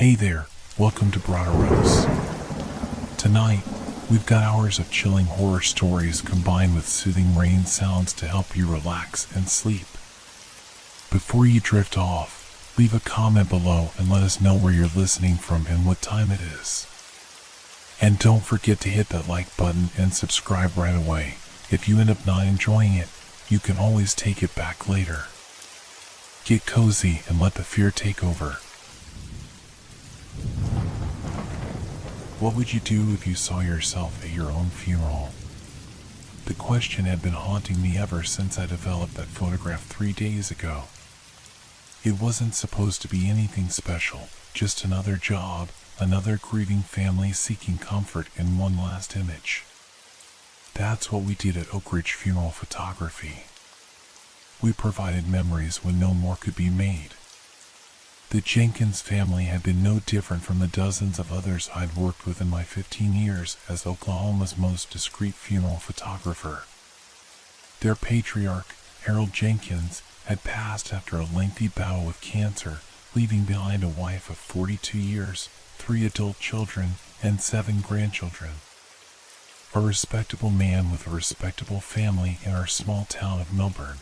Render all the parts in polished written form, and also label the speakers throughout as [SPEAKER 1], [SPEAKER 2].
[SPEAKER 1] Hey there, welcome to Broderos. Tonight, we've got hours of chilling horror stories combined with soothing rain sounds to help you relax and sleep. Before you drift off, leave a comment below and let us know where you're listening from and what time it is. And don't forget to hit that like button and subscribe right away. If you end up not enjoying it, you can always take it back later. Get cozy and let the fear take over. What would you do if you saw yourself at your own funeral? The question had been haunting me ever since I developed that photograph 3 days ago. It wasn't supposed to be anything special, just another job, another grieving family seeking comfort in one last image. That's what we did at Oak Ridge Funeral Photography. We provided memories when no more could be made. The Jenkins family had been no different from the dozens of others I'd worked with in my 15 years as Oklahoma's most discreet funeral photographer. Their patriarch, Harold Jenkins, had passed after a lengthy battle with cancer, leaving behind a wife of 42 years, 3 adult children, and 7 grandchildren. A respectable man with a respectable family in our small town of Melbourne.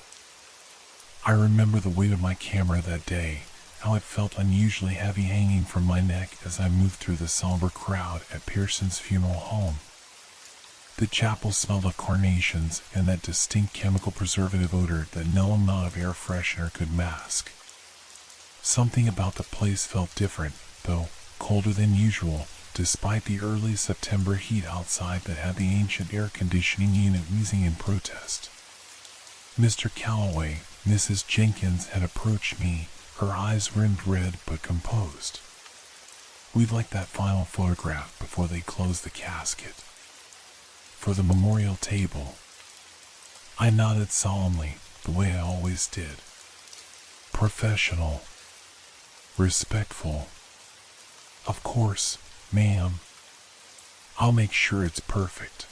[SPEAKER 1] I remember the weight of my camera that day, how it felt unusually heavy hanging from my neck as I moved through the somber crowd at Pearson's funeral home. The chapel smelled of carnations and that distinct chemical preservative odor that no amount of air freshener could mask. Something about the place felt different, though colder than usual, despite the early September heat outside that had the ancient air conditioning unit wheezing in protest. Mr. Calloway, Mrs. Jenkins, had approached me, her eyes rimmed red but composed. We'd like that final photograph before they closed the casket. For the memorial table. I nodded solemnly, the way I always did. Professional. Respectful. Of course, ma'am. I'll make sure it's perfect.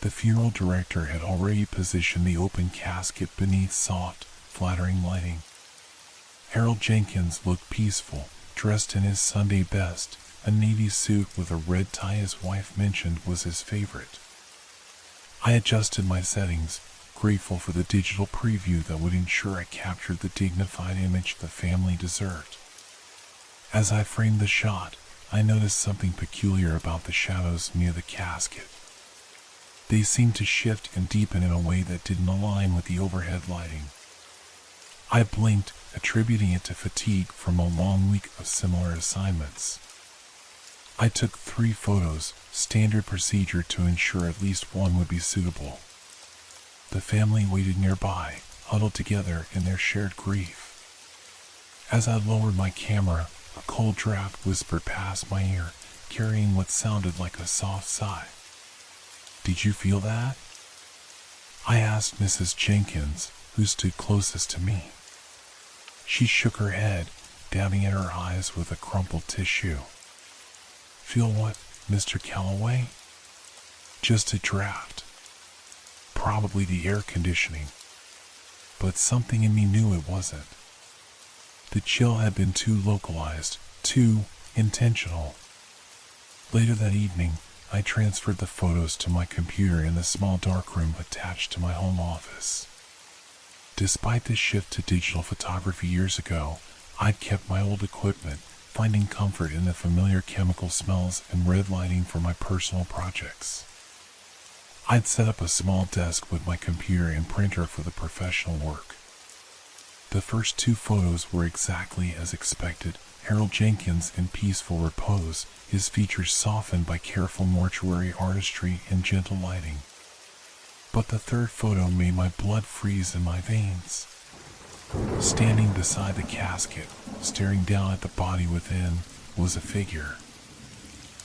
[SPEAKER 1] The funeral director had already positioned the open casket beneath soft, flattering lighting. Harold Jenkins looked peaceful, dressed in his Sunday best, a navy suit with a red tie his wife mentioned was his favorite. I adjusted my settings, grateful for the digital preview that would ensure I captured the dignified image the family deserved. As I framed the shot, I noticed something peculiar about the shadows near the casket. They seemed to shift and deepen in a way that didn't align with the overhead lighting. I blinked, attributing it to fatigue from a long week of similar assignments. I took 3 photos, standard procedure to ensure at least one would be suitable. The family waited nearby, huddled together in their shared grief. As I lowered my camera, a cold draft whispered past my ear, carrying what sounded like a soft sigh. "Did you feel that?" I asked Mrs. Jenkins, who stood closest to me. She shook her head, dabbing at her eyes with a crumpled tissue. "Feel what, Mr. Calloway?" "Just a draft. Probably the air conditioning. But something in me knew it wasn't. The chill had been too localized, too intentional." Later that evening, I transferred the photos to my computer in the small darkroom attached to my home office. Despite the shift to digital photography years ago, I'd kept my old equipment, finding comfort in the familiar chemical smells and red lighting for my personal projects. I'd set up a small desk with my computer and printer for the professional work. The first 2 photos were exactly as expected. Harold Jenkins in peaceful repose, his features softened by careful mortuary artistry and gentle lighting. But the 3rd photo made my blood freeze in my veins. Standing beside the casket, staring down at the body within, was a figure.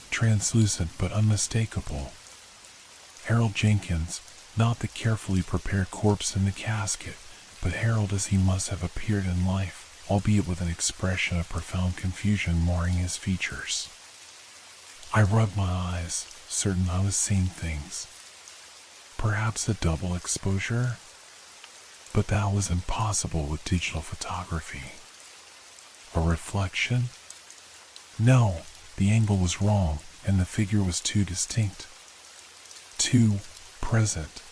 [SPEAKER 1] Translucent but unmistakable. Harold Jenkins, not the carefully prepared corpse in the casket, but Harold as he must have appeared in life, albeit with an expression of profound confusion marring his features. I rubbed my eyes, certain I was seeing things. Perhaps a double exposure? But that was impossible with digital photography. A reflection? No, the angle was wrong, and the figure was too distinct. Too present.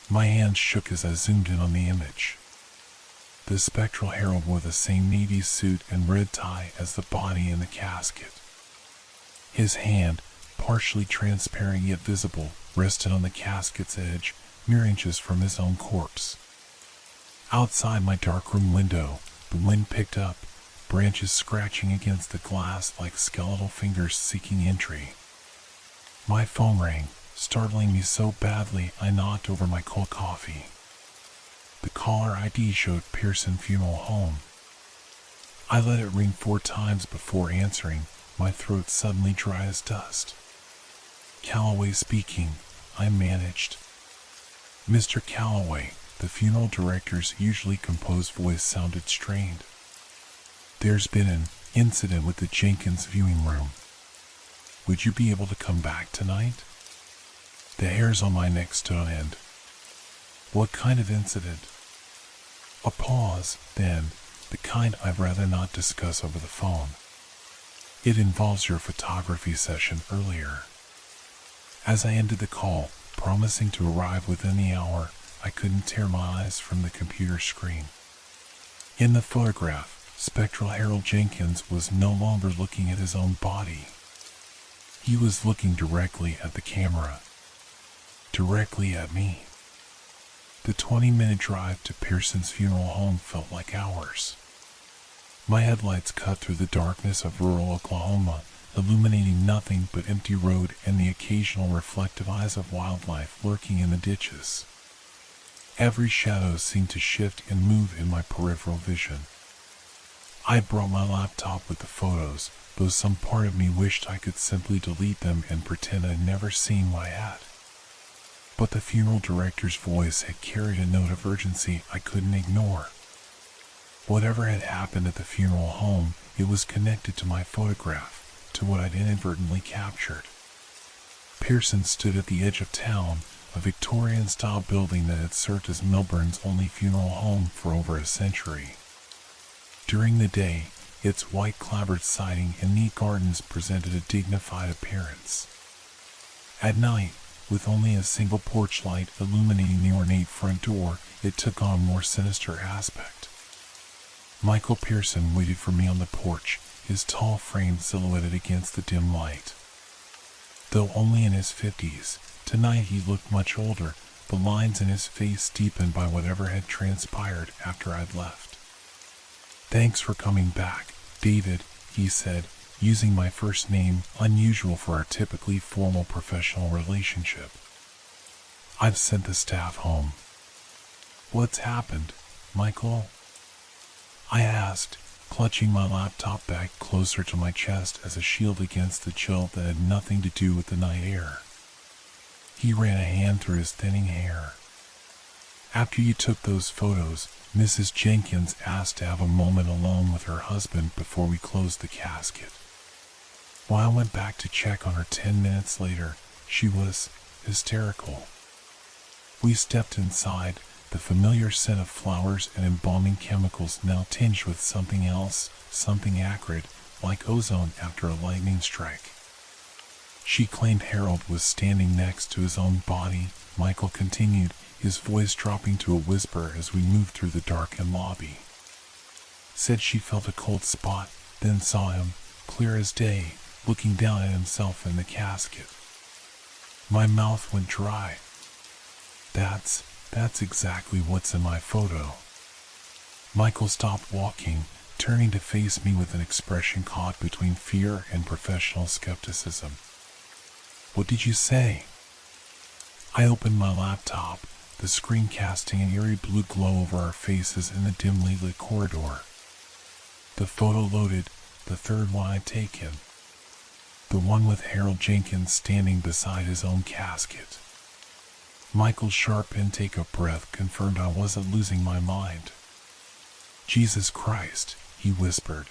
[SPEAKER 1] My hand shook as I zoomed in on the image. The spectral herald wore the same navy suit and red tie as the body in the casket. His hand, partially transparent yet visible, rested on the casket's edge, mere inches from his own corpse. Outside my darkroom window, the wind picked up, branches scratching against the glass like skeletal fingers seeking entry. My phone rang, startling me so badly I knocked over my cold coffee. The caller ID showed Pearson Funeral Home. I let it ring 4 times before answering, my throat suddenly dry as dust. Calloway speaking, I managed. Mr. Calloway, the funeral director's usually composed voice sounded strained. There's been an incident with the Jenkins viewing room. Would you be able to come back tonight? The hairs on my neck stood on end. What kind of incident? A pause, then, the kind I'd rather not discuss over the phone. It involves your photography session earlier. As I ended the call, promising to arrive within the hour, I couldn't tear my eyes from the computer screen. In the photograph, Spectral Harold Jenkins was no longer looking at his own body. He was looking directly at the camera. Directly at me. The 20-minute drive to Pearson's funeral home felt like hours. My headlights cut through the darkness of rural Oklahoma, illuminating nothing but empty road and the occasional reflective eyes of wildlife lurking in the ditches. Every shadow seemed to shift and move in my peripheral vision. I brought my laptop with the photos, though some part of me wished I could simply delete them and pretend I'd never seen what I had. But the funeral director's voice had carried a note of urgency I couldn't ignore. Whatever had happened at the funeral home, it was connected to my photograph, to what I'd inadvertently captured. Pearson stood at the edge of town, a Victorian-style building that had served as Melbourne's only funeral home for over a century. During the day, its white clapboard siding and neat gardens presented a dignified appearance. At night, with only a single porch light illuminating the ornate front door, it took on a more sinister aspect. Michael Pearson waited for me on the porch, his tall frame silhouetted against the dim light. Though only in his 50s, tonight he looked much older, the lines in his face deepened by whatever had transpired after I'd left. Thanks for coming back, David, he said, using my first name, unusual for our typically formal professional relationship. I've sent the staff home. What's happened, Michael? I asked, clutching my laptop bag closer to my chest as a shield against the chill that had nothing to do with the night air. He ran a hand through his thinning hair. After you took those photos, Mrs. Jenkins asked to have a moment alone with her husband before we closed the casket. When I went back to check on her 10 minutes later, she was hysterical. We stepped inside, the familiar scent of flowers and embalming chemicals now tinged with something else, something acrid, like ozone after a lightning strike. She claimed Harold was standing next to his own body, Michael continued, his voice dropping to a whisper as we moved through the darkened lobby. Said she felt a cold spot, then saw him, clear as day, looking down at himself in the casket. My mouth went dry. That's exactly what's in my photo. Michael stopped walking, turning to face me with an expression caught between fear and professional skepticism. What did you say? I opened my laptop, the screen casting an eerie blue glow over our faces in the dimly lit corridor. The photo loaded, the third one I'd taken. The one with Harold Jenkins standing beside his own casket. Michael's sharp intake of breath confirmed I wasn't losing my mind. Jesus Christ, he whispered.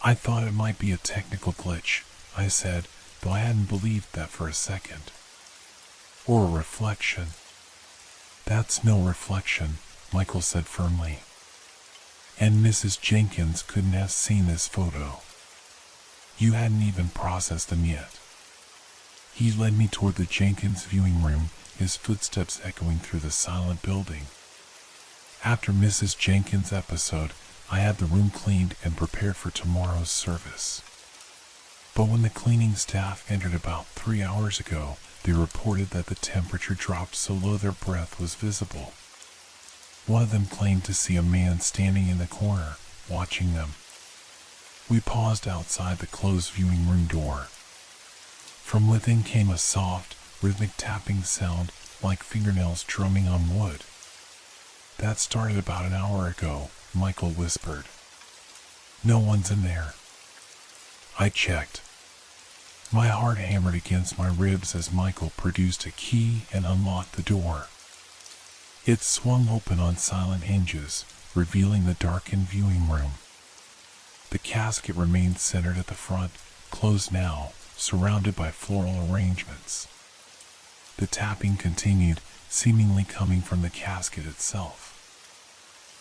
[SPEAKER 1] I thought it might be a technical glitch, I said, though I hadn't believed that for a second. Or a reflection. That's no reflection, Michael said firmly. And Mrs. Jenkins couldn't have seen this photo. You hadn't even processed them yet. He led me toward the Jenkins viewing room, his footsteps echoing through the silent building. After Mrs. Jenkins' episode, I had the room cleaned and prepared for tomorrow's service. But when the cleaning staff entered about 3 hours ago, they reported that the temperature dropped so low their breath was visible. One of them claimed to see a man standing in the corner, watching them. We paused outside the closed viewing room door. From within came a soft, rhythmic tapping sound like fingernails drumming on wood. That started about an hour ago, Michael whispered. No one's in there. I checked. My heart hammered against my ribs as Michael produced a key and unlocked the door. It swung open on silent hinges, revealing the darkened viewing room. The casket remained centered at the front, closed now, surrounded by floral arrangements. The tapping continued, seemingly coming from the casket itself.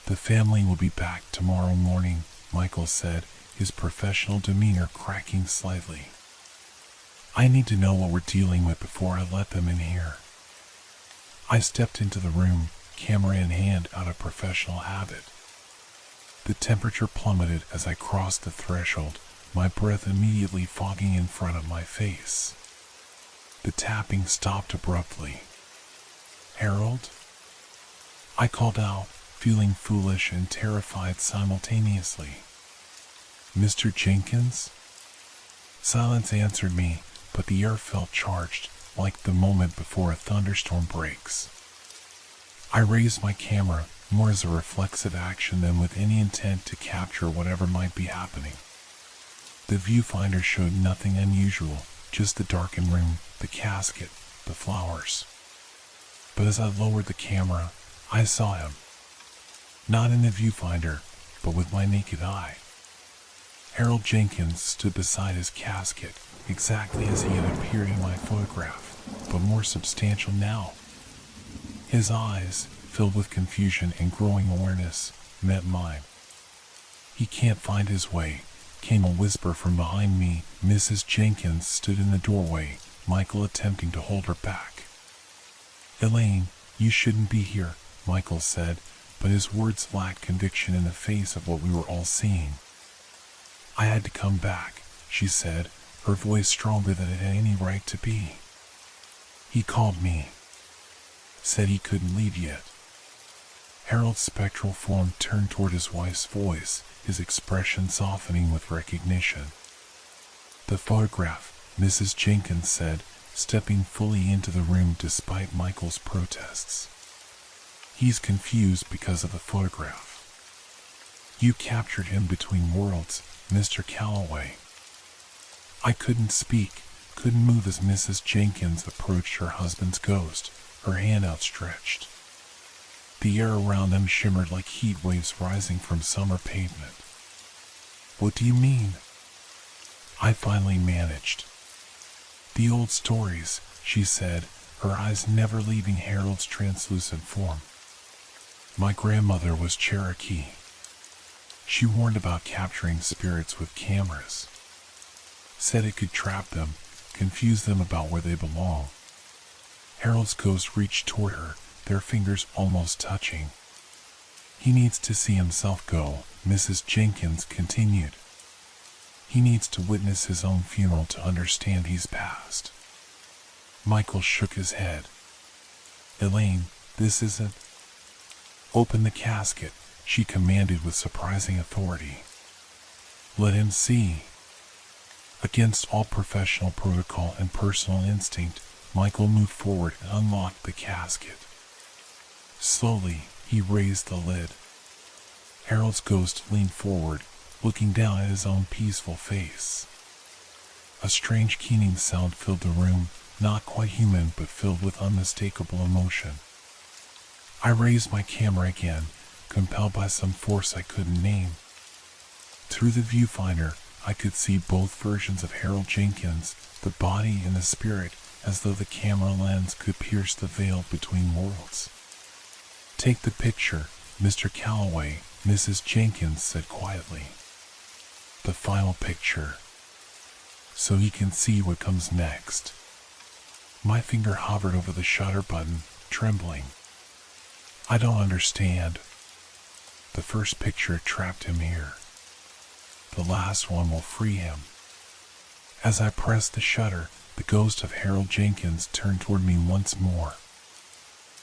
[SPEAKER 1] The family will be back tomorrow morning, Michael said, his professional demeanor cracking slightly. I need to know what we're dealing with before I let them in here. I stepped into the room, camera in hand, out of professional habit. The temperature plummeted as I crossed the threshold, my breath immediately fogging in front of my face. The tapping stopped abruptly. Harold? I called out, feeling foolish and terrified simultaneously. Mr. Jenkins? Silence answered me, but the air felt charged, like the moment before a thunderstorm breaks. I raised my camera, more as a reflexive action than with any intent to capture whatever might be happening. The viewfinder showed nothing unusual, just the darkened room, the casket, the flowers. But as I lowered the camera, I saw him. Not in the viewfinder, but with my naked eye. Harold Jenkins stood beside his casket, exactly as he had appeared in my photograph, but more substantial now. His eyes, filled with confusion and growing awareness, met mine. He can't find his way, came a whisper from behind me. Mrs. Jenkins stood in the doorway, Michael attempting to hold her back. Elaine, you shouldn't be here, Michael said, but his words lacked conviction in the face of what we were all seeing. I had to come back, she said, her voice stronger than it had any right to be. He called me. Said he couldn't leave yet. Harold's spectral form turned toward his wife's voice, his expression softening with recognition. The photograph, Mrs. Jenkins said, stepping fully into the room despite Michael's protests. He's confused because of the photograph. You captured him between worlds, Mr. Calloway. I couldn't speak, couldn't move as Mrs. Jenkins approached her husband's ghost, her hand outstretched. The air around them shimmered like heat waves rising from summer pavement. What do you mean? I finally managed. The old stories, she said, her eyes never leaving Harold's translucent form. My grandmother was Cherokee. She warned about capturing spirits with cameras. Said it could trap them, confuse them about where they belong. Harold's ghost reached toward her, their fingers almost touching. He needs to see himself go, Mrs. Jenkins continued. He needs to witness his own funeral to understand he's passed. Michael shook his head. Elaine, this isn't... Open the casket, she commanded with surprising authority. Let him see. Against all professional protocol and personal instinct, Michael moved forward and unlocked the casket. Slowly, he raised the lid. Harold's ghost leaned forward, looking down at his own peaceful face. A strange keening sound filled the room, not quite human but filled with unmistakable emotion. I raised my camera again, compelled by some force I couldn't name. Through the viewfinder, I could see both versions of Harold Jenkins, the body and the spirit, as though the camera lens could pierce the veil between worlds. Take the picture, Mr. Calloway, Mrs. Jenkins said quietly. The final picture. so he can see what comes next. My finger hovered over the shutter button, trembling. I don't understand. The first picture trapped him here. The last one will free him. As I pressed the shutter, the ghost of Harold Jenkins turned toward me once more.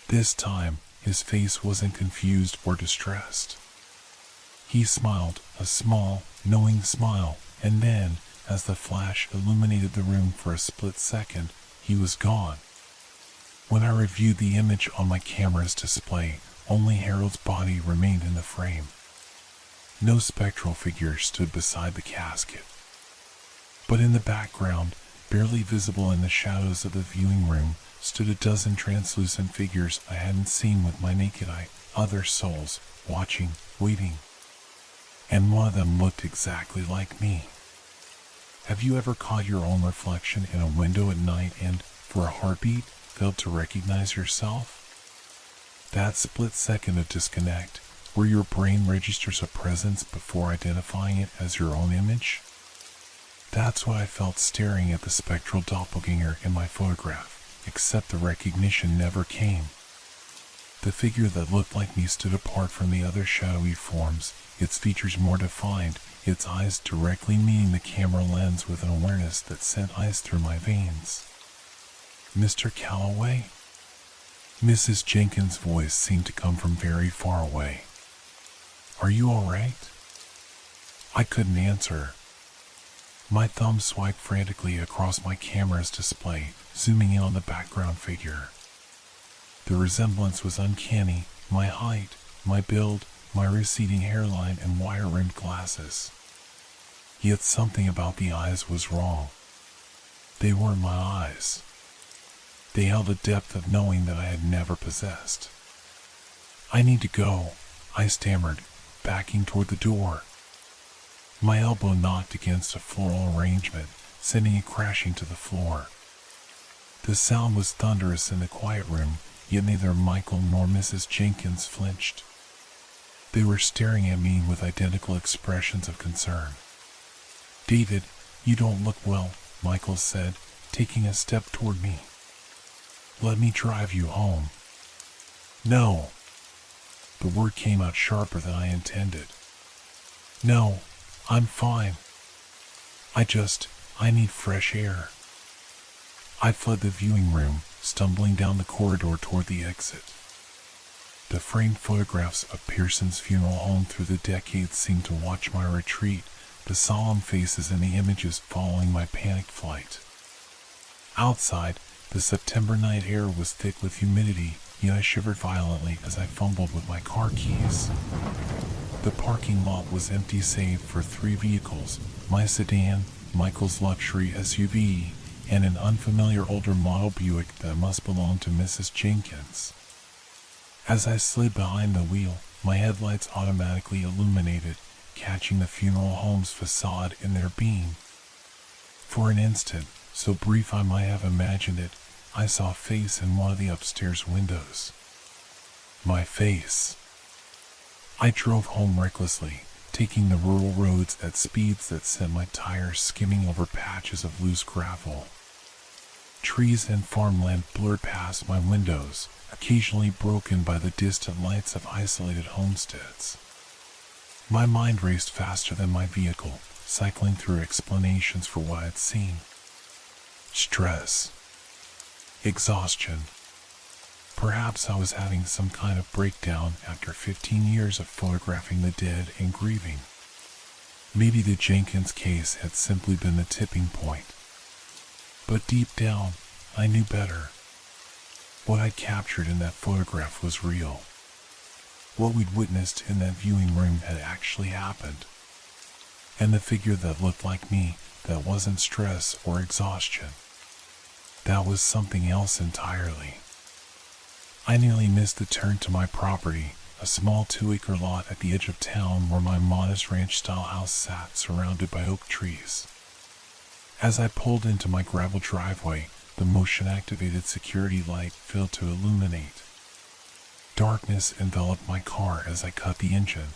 [SPEAKER 1] This time, his face wasn't confused or distressed. He smiled, a small, knowing smile, and then, as the flash illuminated the room for a split second, he was gone. When I reviewed the image on my camera's display, only Harold's body remained in the frame. No spectral figure stood beside the casket. But in the background, barely visible in the shadows of the viewing room, stood a dozen translucent figures I hadn't seen with my naked eye, other souls, watching, waiting. And one of them looked exactly like me. Have you ever caught your own reflection in a window at night and, for a heartbeat, failed to recognize yourself? That split second of disconnect, where your brain registers a presence before identifying it as your own image? That's what I felt staring at the spectral doppelganger in my photograph, except the recognition never came. The figure that looked like me stood apart from the other shadowy forms, its features more defined, its eyes directly meeting the camera lens with an awareness that sent ice through my veins. Mr. Calloway? Mrs. Jenkins' voice seemed to come from very far away. Are you all right? I couldn't answer. My thumb swiped frantically across my camera's display, zooming in on the background figure. The resemblance was uncanny, my height, my build, my receding hairline and wire-rimmed glasses. Yet something about the eyes was wrong. They weren't my eyes. They held a depth of knowing that I had never possessed. I need to go, I stammered, backing toward the door. My elbow knocked against a floral arrangement, sending it crashing to the floor. The sound was thunderous in the quiet room, yet neither Michael nor Mrs. Jenkins flinched. They were staring at me with identical expressions of concern. David, you don't look well, Michael said, taking a step toward me. Let me drive you home. No. The word came out sharper than I intended. No, I'm fine. I need fresh air. I fled the viewing room, stumbling down the corridor toward the exit. The framed photographs of Pearson's funeral home through the decades seemed to watch my retreat, the solemn faces in the images following my panicked flight. Outside, the September night air was thick with humidity, yet I shivered violently as I fumbled with my car keys. The parking lot was empty save for 3 vehicles, my sedan, Michael's luxury SUV, and an unfamiliar older model Buick that must belong to Mrs. Jenkins. As I slid behind the wheel, my headlights automatically illuminated, catching the funeral home's facade in their beam. For an instant, so brief I might have imagined it, I saw a face in one of the upstairs windows. My face. I drove home recklessly, taking the rural roads at speeds that sent my tires skimming over patches of loose gravel. Trees and farmland blurred past my windows, occasionally broken by the distant lights of isolated homesteads. My mind raced faster than my vehicle, cycling through explanations for what I'd seen. Stress. Exhaustion. Perhaps I was having some kind of breakdown after 15 years of photographing the dead and grieving. Maybe the Jenkins case had simply been the tipping point. But deep down, I knew better. What I'd captured in that photograph was real. What we'd witnessed in that viewing room had actually happened. And the figure that looked like me, that wasn't stress or exhaustion. That was something else entirely. I nearly missed the turn to my property, a small 2-acre lot at the edge of town where my modest ranch-style house sat surrounded by oak trees. As I pulled into my gravel driveway, the motion-activated security light failed to illuminate. Darkness enveloped my car as I cut the engine.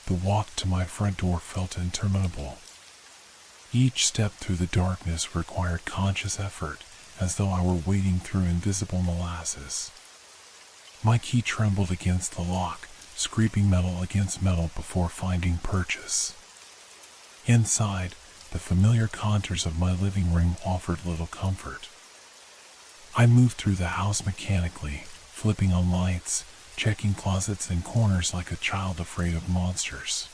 [SPEAKER 1] The walk to my front door felt interminable. Each step through the darkness required conscious effort, as though I were wading through invisible molasses. My key trembled against the lock, scraping metal against metal before finding purchase. Inside, the familiar contours of my living room offered little comfort. I moved through the house mechanically, flipping on lights, checking closets and corners like a child afraid of monsters.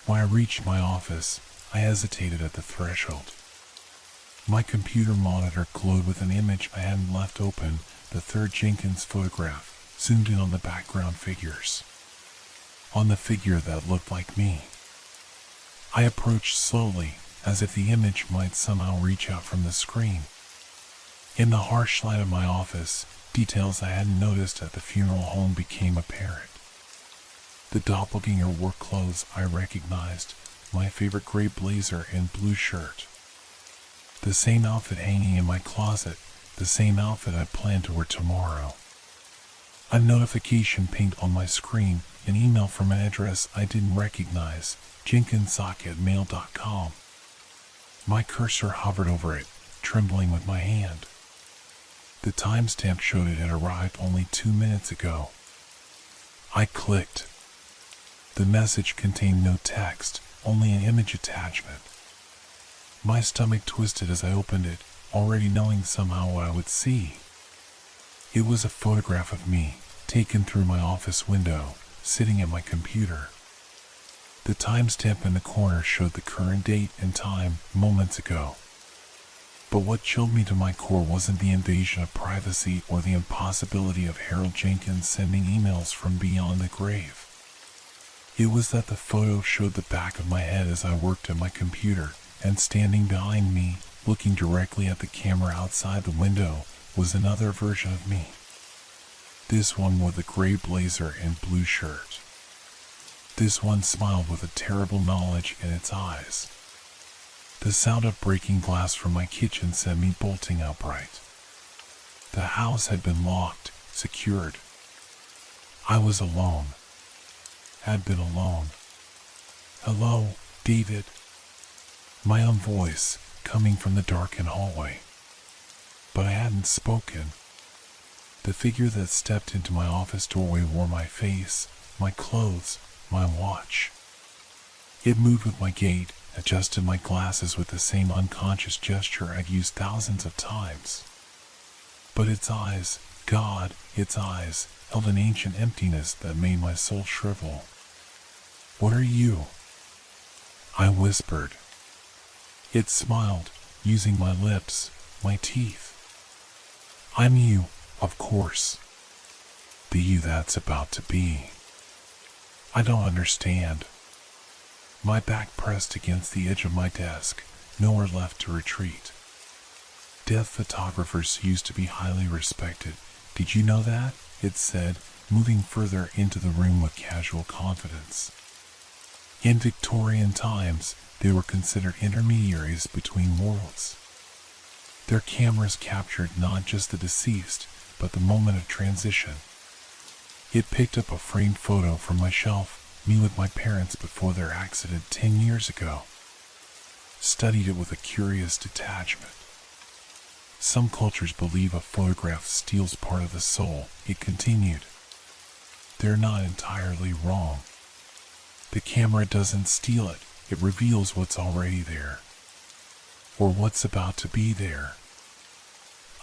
[SPEAKER 1] When I reached my office, I hesitated at the threshold. My computer monitor glowed with an image I hadn't left open, the third Jenkins photograph, zoomed in on the background figures. On the figure that looked like me. I approached slowly, as if the image might somehow reach out from the screen. In the harsh light of my office, details I hadn't noticed at the funeral home became apparent. The doppelganger wore clothes I recognized, my favorite gray blazer and blue shirt. The same outfit hanging in my closet, the same outfit I planned to wear tomorrow. A notification pinged on my screen, an email from an address I didn't recognize, jenkinssock@mail.com. My cursor hovered over it, trembling with my hand. The timestamp showed it had arrived only 2 minutes ago. I clicked. The message contained no text, only an image attachment. My stomach twisted as I opened it, already knowing somehow what I would see. It was a photograph of me, taken through my office window, sitting at my computer. The timestamp in the corner showed the current date and time, moments ago. But what chilled me to my core wasn't the invasion of privacy or the impossibility of Harold Jenkins sending emails from beyond the grave. It was that the photo showed the back of my head as I worked at my computer, and standing behind me, looking directly at the camera outside the window, was another version of me. This one wore the gray blazer and blue shirt. This one smiled with a terrible knowledge in its eyes. The sound of breaking glass from my kitchen sent me bolting upright. The house had been locked, secured. I was alone. Had been alone. "Hello, David." My own voice, coming from the darkened hallway. But I hadn't spoken. The figure that stepped into my office doorway wore my face, my clothes, my watch. It moved with my gait, adjusted my glasses with the same unconscious gesture I'd used thousands of times. But its eyes, God, its eyes, held an ancient emptiness that made my soul shrivel. "What are you?" I whispered. It smiled, using my lips, my teeth. "I'm you, of course. The you that's about to be." "I don't understand." My back pressed against the edge of my desk, nowhere left to retreat. "Death photographers used to be highly respected. Did you know that?" it said, moving further into the room with casual confidence. In Victorian times, they were considered intermediaries between worlds. Their cameras captured not just the deceased, but the moment of transition. It picked up a framed photo from my shelf, me with my parents before their accident 10 years ago. Studied it with a curious detachment. "Some cultures believe a photograph steals part of the soul," it continued. "They're not entirely wrong. The camera doesn't steal it, it reveals what's already there. Or what's about to be there."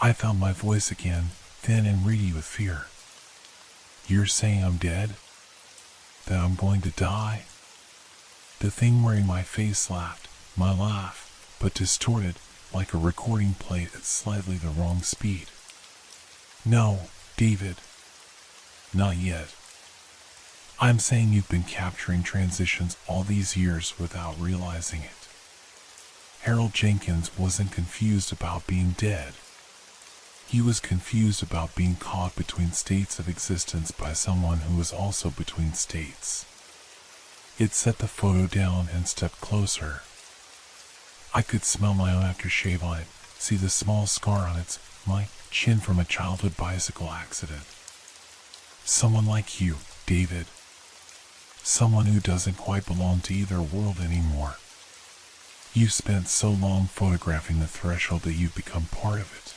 [SPEAKER 1] I found my voice again, thin and reedy with fear. "You're saying I'm dead? That I'm going to die?" The thing wearing my face laughed, my laugh, but distorted, like a recording played at slightly the wrong speed. "No, David. Not yet. I'm saying you've been capturing transitions all these years without realizing it. Harold Jenkins wasn't confused about being dead. He was confused about being caught between states of existence by someone who was also between states." It set the photo down and stepped closer. I could smell my own aftershave on it, see the small scar on my chin from a childhood bicycle accident. "Someone like you, David. Someone who doesn't quite belong to either world anymore." You spent so long photographing the threshold that you've become part of it.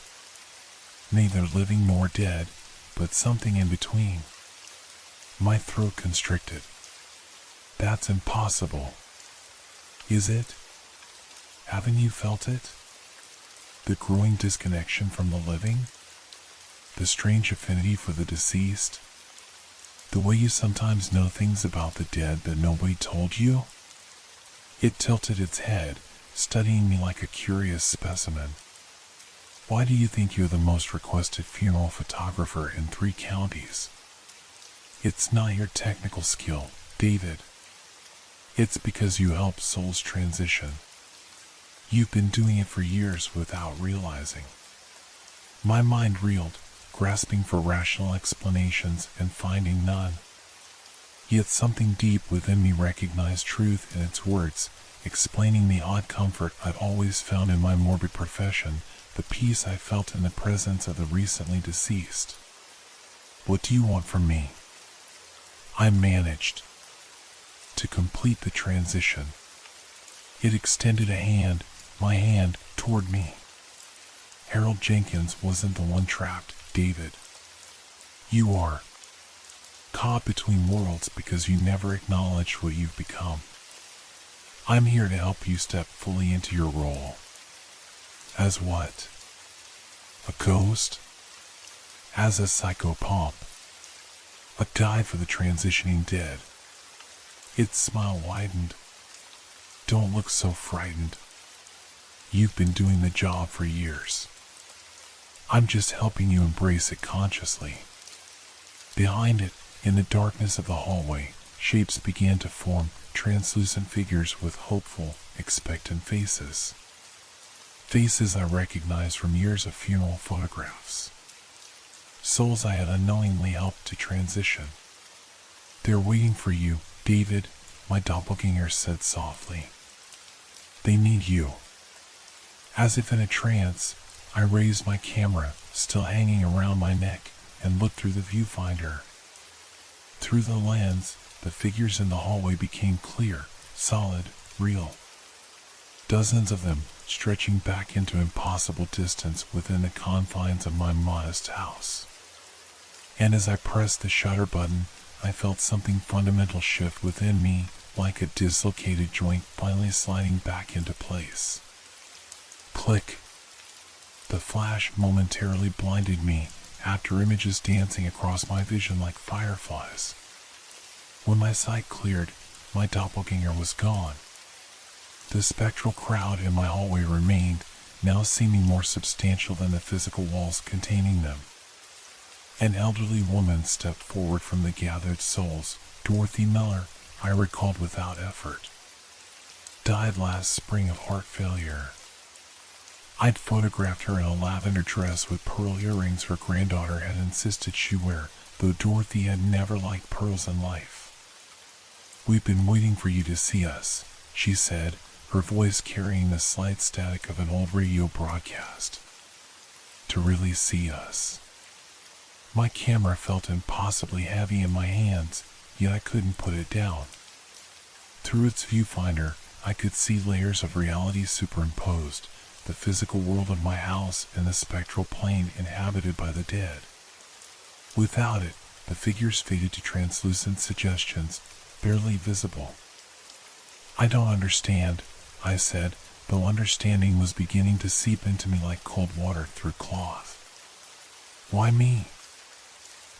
[SPEAKER 1] Neither living nor dead, but something in between. My throat constricted. That's impossible. Is it? Haven't you felt it? The growing disconnection from the living? The strange affinity for the deceased? The way you sometimes know things about the dead that nobody told you? It tilted its head, studying me like a curious specimen. Why do you think you're the most requested funeral photographer in 3 counties? It's not your technical skill, David. It's because you help souls transition. You've been doing it for years without realizing. My mind reeled, grasping for rational explanations and finding none. Yet something deep within me recognized truth in its words, explaining the odd comfort I'd always found in my morbid profession, the peace I felt in the presence of the recently deceased. What do you want from me? I managed to complete the transition. It extended a hand, my hand, toward me. Harold Jenkins wasn't the one trapped, David. You are. Caught between worlds because you never acknowledged what you've become. I'm here to help you step fully into your role. As what? A ghost? As a psychopomp. A guide for the transitioning dead. Its smile widened. Don't look so frightened. You've been doing the job for years. I'm just helping you embrace it consciously. Behind it, in the darkness of the hallway, shapes began to form, translucent figures with hopeful, expectant faces. Faces I recognized from years of funeral photographs. Souls I had unknowingly helped to transition. They're waiting for you, David, my doppelganger said softly. They need you. As if in a trance, I raised my camera, still hanging around my neck, and looked through the viewfinder. Through the lens, the figures in the hallway became clear, solid, real. Dozens of them, stretching back into impossible distance within the confines of my modest house. And as I pressed the shutter button, I felt something fundamental shift within me, like a dislocated joint finally sliding back into place. Click. The flash momentarily blinded me, after images dancing across my vision like fireflies. When my sight cleared, my doppelganger was gone. The spectral crowd in my hallway remained, now seeming more substantial than the physical walls containing them. An elderly woman stepped forward from the gathered souls. Dorothy Miller, I recalled without effort. Died last spring of heart failure. I'd photographed her in a lavender dress with pearl earrings her granddaughter had insisted she wear, though Dorothy had never liked pearls in life. We've been waiting for you to see us, she said, her voice carrying the slight static of an old radio broadcast. To really see us. My camera felt impossibly heavy in my hands, yet I couldn't put it down. Through its viewfinder, I could see layers of reality superimposed, the physical world of my house and the spectral plane inhabited by the dead. Without it, the figures faded to translucent suggestions, barely visible. I don't understand, I said, though understanding was beginning to seep into me like cold water through cloth. Why me?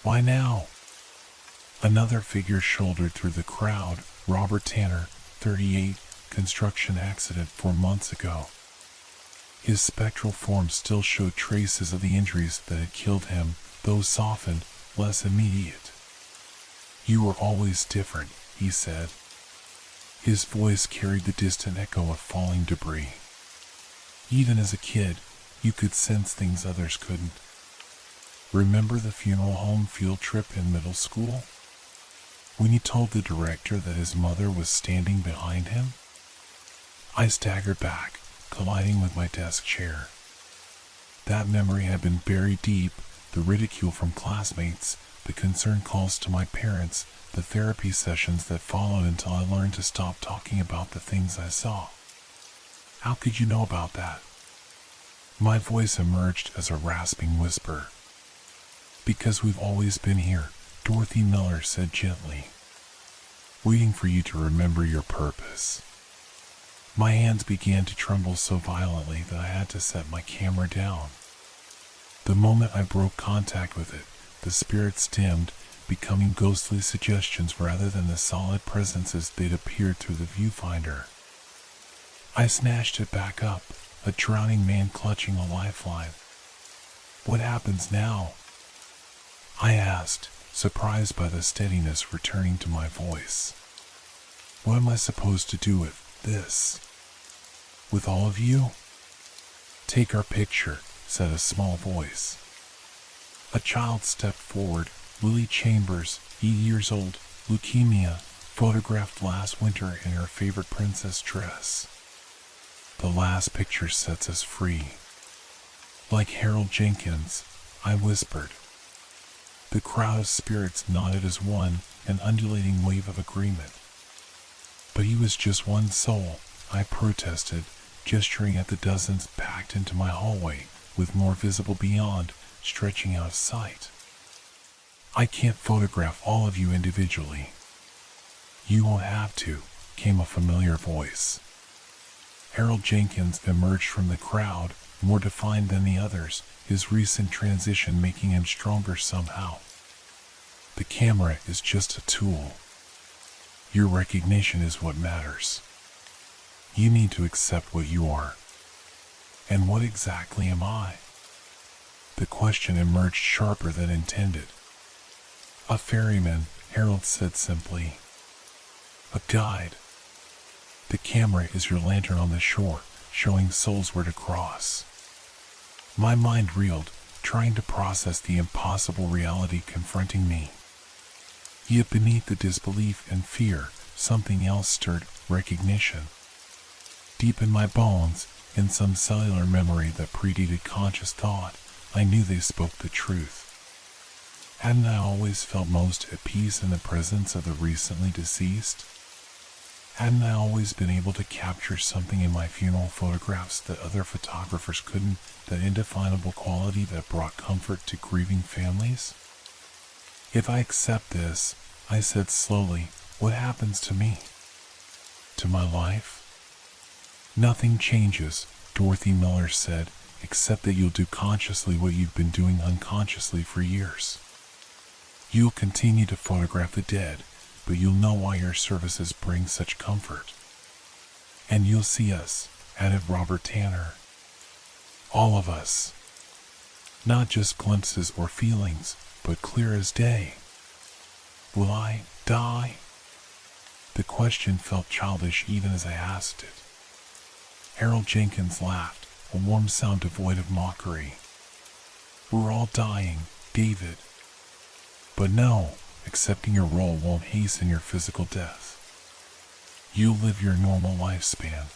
[SPEAKER 1] Why now? Another figure shouldered through the crowd, Robert Tanner, 38, construction accident 4 months ago. His spectral form still showed traces of the injuries that had killed him, though softened, less immediate. You were always different, he said. His voice carried the distant echo of falling debris. Even as a kid, you could sense things others couldn't. Remember the funeral home field trip in middle school? When he told the director that his mother was standing behind him? I staggered back, colliding with my desk chair. That memory had been buried deep, the ridicule from classmates, the concerned calls to my parents, the therapy sessions that followed until I learned to stop talking about the things I saw. How could you know about that? My voice emerged as a rasping whisper. Because we've always been here, Dorothy Miller said gently, waiting for you to remember your purpose. My hands began to tremble so violently that I had to set my camera down. The moment I broke contact with it, the spirits dimmed, becoming ghostly suggestions rather than the solid presences they'd appeared through the viewfinder. I snatched it back up, a drowning man clutching a lifeline. What happens now? I asked, surprised by the steadiness returning to my voice. What am I supposed to do with this? With all of you? Take our picture, said a small voice. A child stepped forward, Lily Chambers, 8 years old, leukemia, photographed last winter in her favorite princess dress. The last picture sets us free. Like Harold Jenkins, I whispered. The crowd of spirits nodded as one, an undulating wave of agreement. But he was just one soul, I protested, gesturing at the dozens packed into my hallway, with more visible beyond, stretching out of sight. I can't photograph all of you individually. You won't have to, came a familiar voice. Harold Jenkins emerged from the crowd, more defined than the others, his recent transition making him stronger somehow. The camera is just a tool. Your recognition is what matters. You need to accept what you are. And what exactly am I? The question emerged sharper than intended. A ferryman, Harold said simply. A guide. The camera is your lantern on the shore, showing souls where to cross. My mind reeled, trying to process the impossible reality confronting me. Yet beneath the disbelief and fear, something else stirred, recognition. Deep in my bones, in some cellular memory that predated conscious thought, I knew they spoke the truth. Hadn't I always felt most at peace in the presence of the recently deceased? Hadn't I always been able to capture something in my funeral photographs that other photographers couldn't, that indefinable quality that brought comfort to grieving families? If I accept this, I said slowly, what happens to me? To my life? Nothing changes, Dorothy Miller said, except that you'll do consciously what you've been doing unconsciously for years. You'll continue to photograph the dead, but you'll know why your services bring such comfort. And you'll see us, added Robert Tanner. All of us. Not just glimpses or feelings, but clear as day. Will I die? The question felt childish even as I asked it. Harold Jenkins laughed, a warm sound devoid of mockery. We're all dying, David. But no, accepting your role won't hasten your physical death. You'll live your normal lifespan.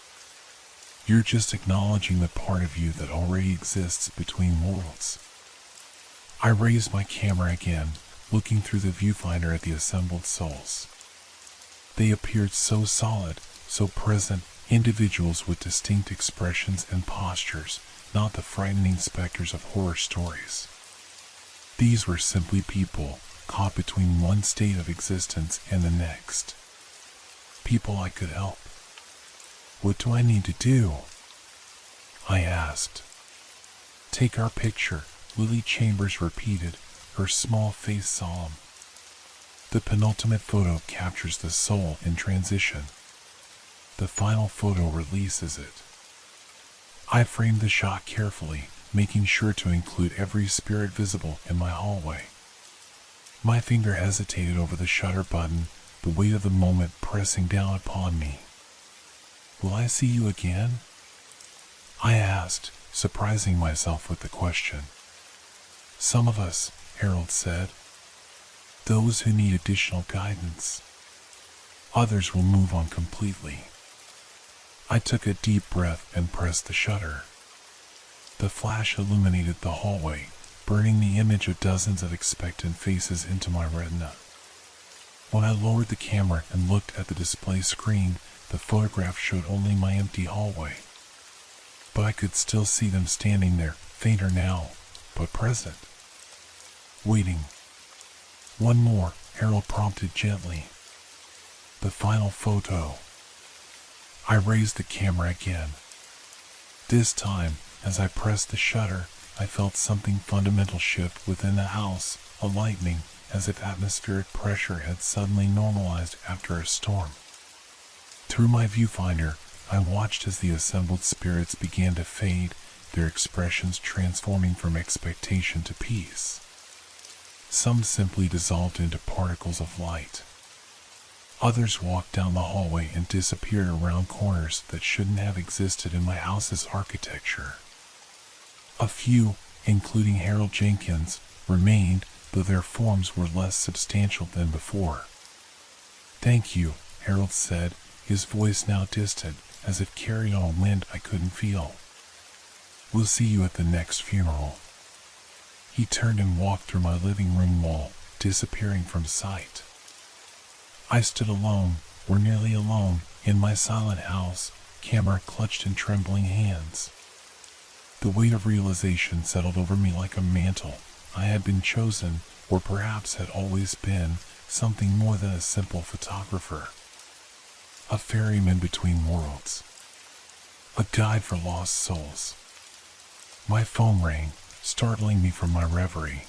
[SPEAKER 1] You're just acknowledging the part of you that already exists between worlds. I raised my camera again, looking through the viewfinder at the assembled souls. They appeared so solid, so present, individuals with distinct expressions and postures, not the frightening specters of horror stories. These were simply people, caught between one state of existence and the next. People I could help. What do I need to do? I asked. Take our picture, Lily Chambers repeated, her small face solemn. The penultimate photo captures the soul in transition. The final photo releases it. I framed the shot carefully, making sure to include every spirit visible in my hallway. My finger hesitated over the shutter button, the weight of the moment pressing down upon me. Will I see you again? I asked, surprising myself with the question. Some of us, Harold said. Those who need additional guidance. Others will move on completely. I took a deep breath and pressed the shutter. The flash illuminated the hallway, burning the image of dozens of expectant faces into my retina. When I lowered the camera and looked at the display screen, the photograph showed only my empty hallway. I could still see them standing there, fainter now, but present. Waiting. One more, Harold prompted gently. The final photo. I raised the camera again. This time, as I pressed the shutter, I felt something fundamental shift within the house, a lightening, as if atmospheric pressure had suddenly normalized after a storm. Through my viewfinder, I watched as the assembled spirits began to fade, their expressions transforming from expectation to peace. Some simply dissolved into particles of light. Others walked down the hallway and disappeared around corners that shouldn't have existed in my house's architecture. A few, including Harold Jenkins, remained, though their forms were less substantial than before. "Thank you," Harold said, his voice now distant, as if carried on a wind I couldn't feel. "We'll see you at the next funeral." He turned and walked through my living room wall, disappearing from sight. I stood alone, or nearly alone, in my silent house, camera clutched in trembling hands. The weight of realization settled over me like a mantle. I had been chosen, or perhaps had always been, something more than a simple photographer. A ferryman between worlds. A guide for lost souls. My phone rang, startling me from my reverie.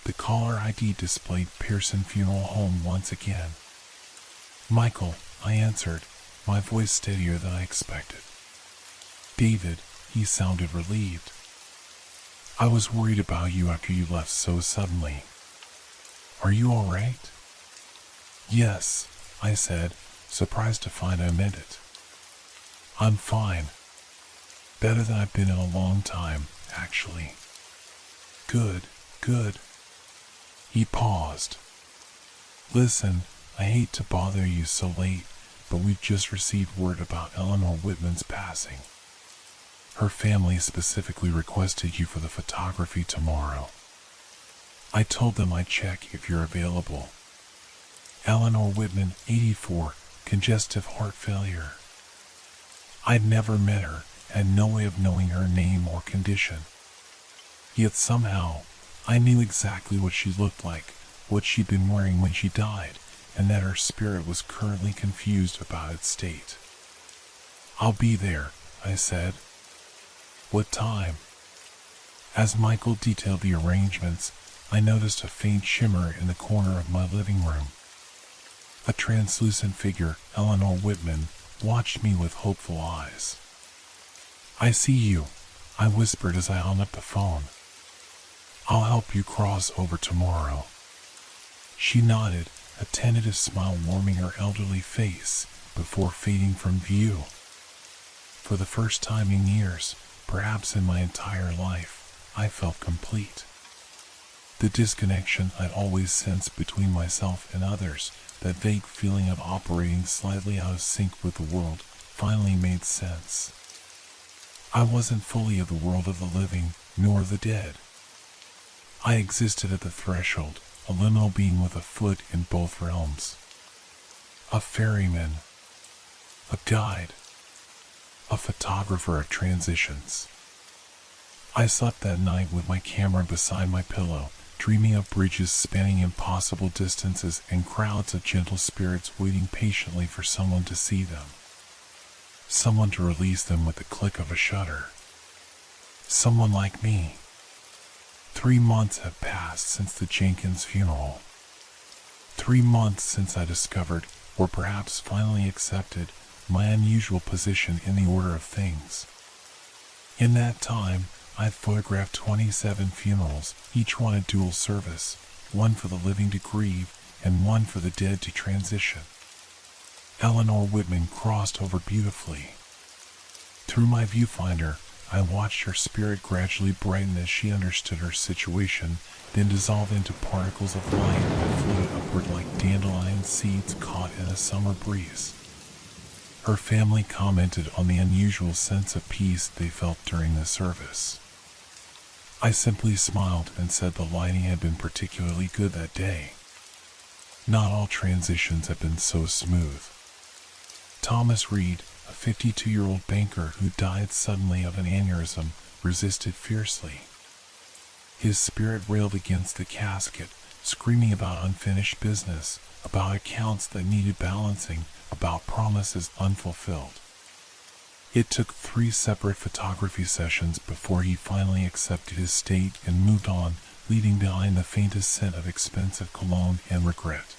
[SPEAKER 1] The caller ID displayed Pearson Funeral Home once again. "Michael," I answered, my voice steadier than I expected. "David," he sounded relieved. "I was worried about you after you left so suddenly. Are you all right?" "Yes," I said, surprised to find I meant it. "I'm fine. Better than I've been in a long time, actually." "Good, good." He paused. "Listen, I hate to bother you so late, but we've just received word about Eleanor Whitman's passing. Her family specifically requested you for the photography tomorrow. I told them I'd check if you're available. Eleanor Whitman, 84, congestive heart failure. I'd never met her, had no way of knowing her name or condition. Yet somehow, I knew exactly what she looked like, what she'd been wearing when she died, and that her spirit was currently confused about its state. I'll be there," I said. "What time?" As Michael detailed the arrangements, I noticed a faint shimmer in the corner of my living room. A translucent figure, Eleanor Whitman, watched me with hopeful eyes. "I see you," I whispered as I hung up the phone. "I'll help you cross over tomorrow." She nodded, a tentative smile warming her elderly face, before fading from view. For the first time in years, perhaps in my entire life, I felt complete. The disconnection I'd always sensed between myself and others, that vague feeling of operating slightly out of sync with the world, finally made sense. I wasn't fully of the world of the living, nor of the dead. I existed at the threshold, a liminal being with a foot in both realms. A ferryman. A guide. A photographer of transitions. I slept that night with my camera beside my pillow, dreaming of bridges spanning impossible distances and crowds of gentle spirits waiting patiently for someone to see them. Someone to release them with the click of a shutter. Someone like me. 3 months have passed since the Jenkins funeral. 3 months since I discovered, or perhaps finally accepted, my unusual position in the order of things. In that time, I've photographed 27 funerals, each one a dual service, one for the living to grieve and one for the dead to transition. Eleanor Whitman crossed over beautifully. Through my viewfinder, I watched her spirit gradually brighten as she understood her situation, then dissolve into particles of light that floated upward like dandelion seeds caught in a summer breeze. Her family commented on the unusual sense of peace they felt during the service. I simply smiled and said the lighting had been particularly good that day. Not all transitions have been so smooth. Thomas Reed, a a 52-year-old banker who died suddenly of an aneurysm, resisted fiercely. His spirit railed against the casket, screaming about unfinished business, about accounts that needed balancing, about promises unfulfilled. It took 3 separate photography sessions before he finally accepted his state and moved on, leaving behind the faintest scent of expensive cologne and regret.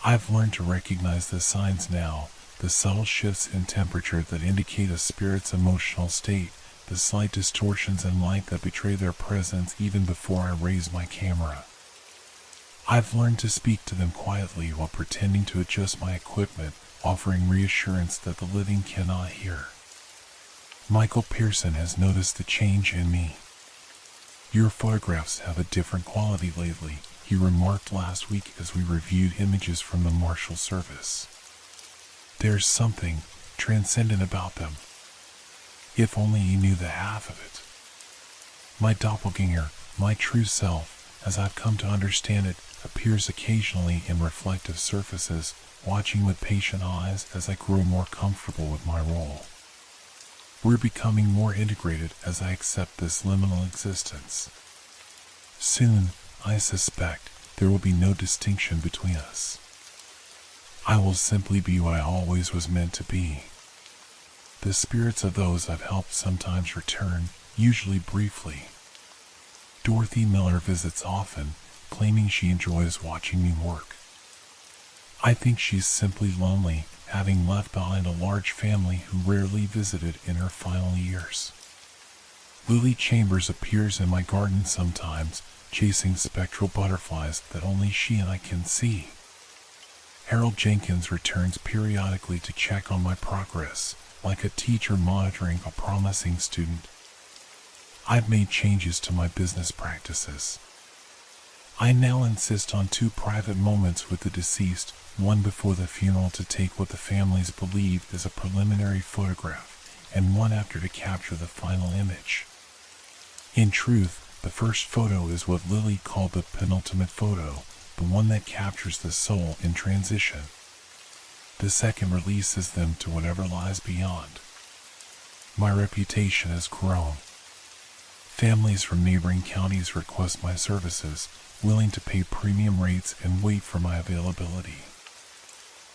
[SPEAKER 1] I've learned to recognize the signs now, the subtle shifts in temperature that indicate a spirit's emotional state, the slight distortions in light that betray their presence even before I raise my camera. I've learned to speak to them quietly while pretending to adjust my equipment, offering reassurance that the living cannot hear. Michael Pearson has noticed the change in me. "Your photographs have a different quality lately," he remarked last week as we reviewed images from the Marshal Service. "There's something transcendent about them. If only you knew the half of it." My doppelganger, my true self, as I've come to understand it, appears occasionally in reflective surfaces, watching with patient eyes as I grow more comfortable with my role. We're becoming more integrated as I accept this liminal existence. Soon, I suspect, there will be no distinction between us. I will simply be what I always was meant to be. The spirits of those I've helped sometimes return, usually briefly. Dorothy Miller visits often, claiming she enjoys watching me work. I think she's simply lonely, having left behind a large family who rarely visited in her final years. Lily Chambers appears in my garden sometimes, chasing spectral butterflies that only she and I can see. Harold Jenkins returns periodically to check on my progress, like a teacher monitoring a promising student. I've made changes to my business practices. I now insist on 2 private moments with the deceased, one before the funeral to take what the families believe is a preliminary photograph, and one after to capture the final image. In truth, the first photo is what Lily called the penultimate photo, the one that captures the soul in transition. The second releases them to whatever lies beyond. My reputation has grown. Families from neighboring counties request my services, willing to pay premium rates and wait for my availability.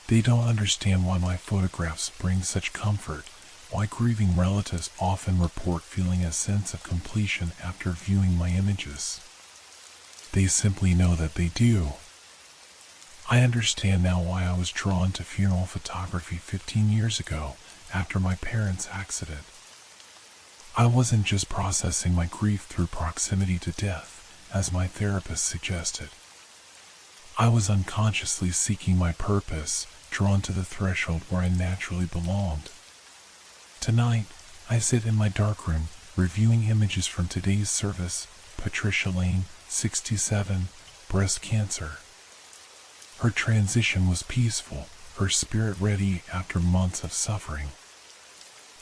[SPEAKER 1] They don't understand why my photographs bring such comfort, why grieving relatives often report feeling a sense of completion after viewing my images. They simply know that they do. I understand now why I was drawn to funeral photography 15 years ago, after my parents' accident. I wasn't just processing my grief through proximity to death, as my therapist suggested. I was unconsciously seeking my purpose, drawn to the threshold where I naturally belonged. Tonight, I sit in my darkroom, reviewing images from today's service. Patricia Lane, 67, breast cancer. Her transition was peaceful, her spirit ready after months of suffering.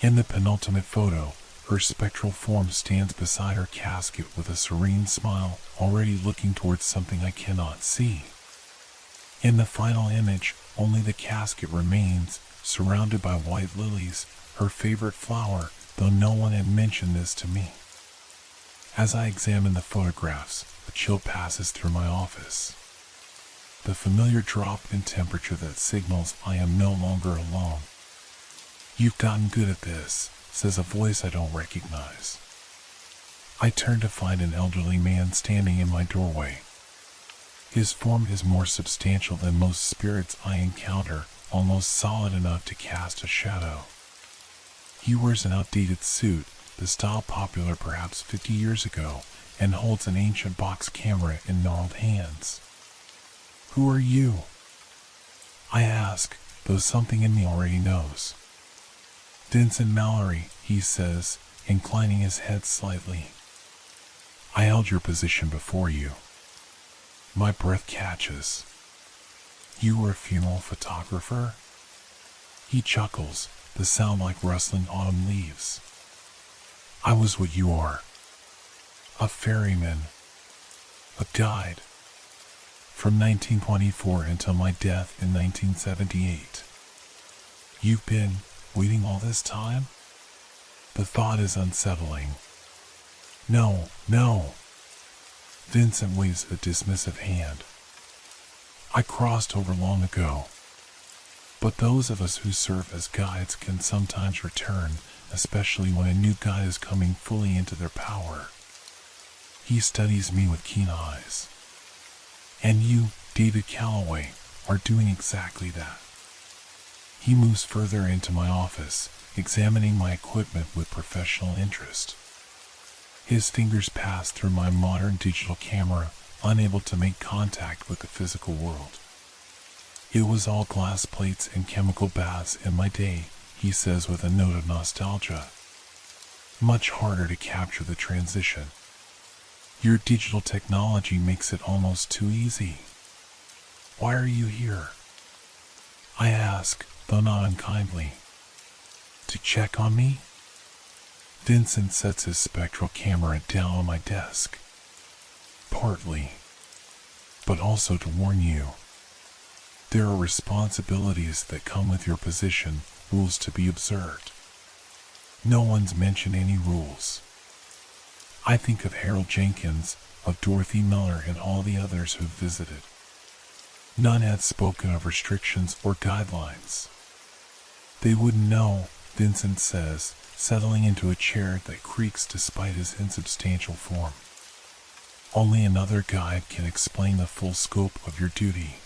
[SPEAKER 1] In the penultimate photo, her spectral form stands beside her casket with a serene smile, already looking towards something I cannot see. In the final image, only the casket remains, surrounded by white lilies, her favorite flower, though no one had mentioned this to me. As I examine the photographs, a chill passes through my office. The familiar drop in temperature that signals I am no longer alone. "You've gotten good at this," says a voice I don't recognize. I turn to find an elderly man standing in my doorway. His form is more substantial than most spirits I encounter, almost solid enough to cast a shadow. He wears an outdated suit, the style popular perhaps 50 years ago, and holds an ancient box camera in gnarled hands. "Who are you?" I ask, though something in me already knows. "Vincent Mallory," he says, inclining his head slightly. "I held your position before you." My breath catches. "You were a funeral photographer?" He chuckles, the sound like rustling autumn leaves. "I was what you are. A ferryman. A guide. From 1924 until my death in 1978. You've been waiting all this time? The thought is unsettling. No, no. Vincent waves a dismissive hand. I crossed over long ago. But those of us who serve as guides can sometimes return, especially when a new guide is coming fully into their power. He studies me with keen eyes. And you, David Calloway, are doing exactly that. He moves further into my office, examining my equipment with professional interest. His fingers pass through my modern digital camera, unable to make contact with the physical world. It was all glass plates and chemical baths in my day, he says with a note of nostalgia. Much harder to capture the transition. Your digital technology makes it almost too easy. Why are you here? I ask, though not unkindly. To check on me? Vincent sets his spectral camera down on my desk. Partly, but also to warn you. There are responsibilities that come with your position, rules to be observed. No one's mentioned any rules. I think of Harold Jenkins, of Dorothy Miller, and all the others who've visited. None had spoken of restrictions or guidelines. They wouldn't know, Vincent says, settling into a chair that creaks despite his insubstantial form. Only another guide can explain the full scope of your duty.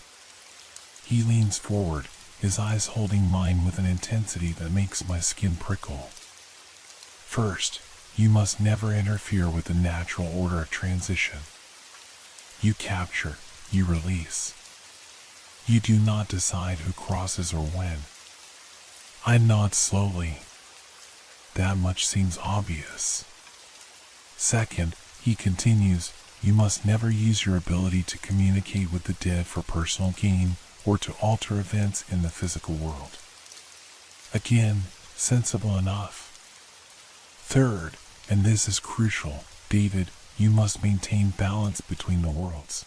[SPEAKER 1] He leans forward, his eyes holding mine with an intensity that makes my skin prickle. First, you must never interfere with the natural order of transition. You capture, you release. You do not decide who crosses or when. I nod slowly. That much seems obvious. Second, he continues, you must never use your ability to communicate with the dead for personal gain or to alter events in the physical world. Again, sensible enough. Third, and this is crucial, David, you must maintain balance between the worlds.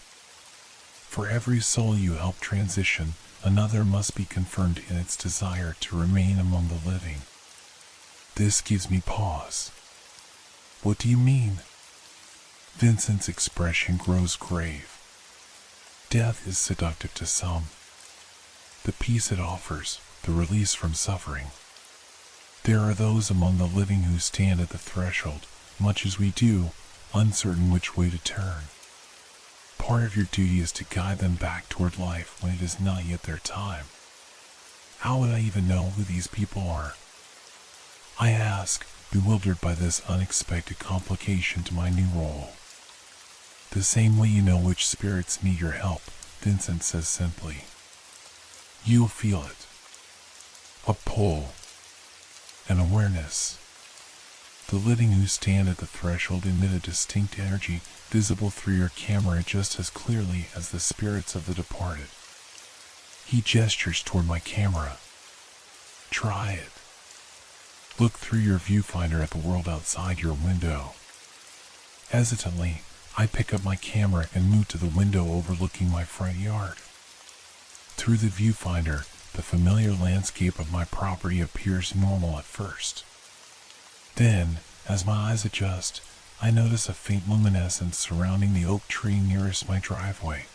[SPEAKER 1] For every soul you help transition, another must be confirmed in its desire to remain among the living. This gives me pause. What do you mean? Vincent's expression grows grave. Death is seductive to some. The peace it offers, the release from suffering. There are those among the living who stand at the threshold, much as we do, uncertain which way to turn. Part of your duty is to guide them back toward life when it is not yet their time. How would I even know who these people are? I ask, bewildered by this unexpected complication to my new role. The same way you know which spirits need your help, Vincent says simply. You'll feel it. A pull. An awareness. The living who stand at the threshold emit a distinct energy visible through your camera just as clearly as the spirits of the departed. He gestures toward my camera. Try it. Look through your viewfinder at the world outside your window. Hesitantly, I pick up my camera and move to the window overlooking my front yard. Through the viewfinder, the familiar landscape of my property appears normal at first. Then, as my eyes adjust, I notice a faint luminescence surrounding the oak tree nearest my driveway.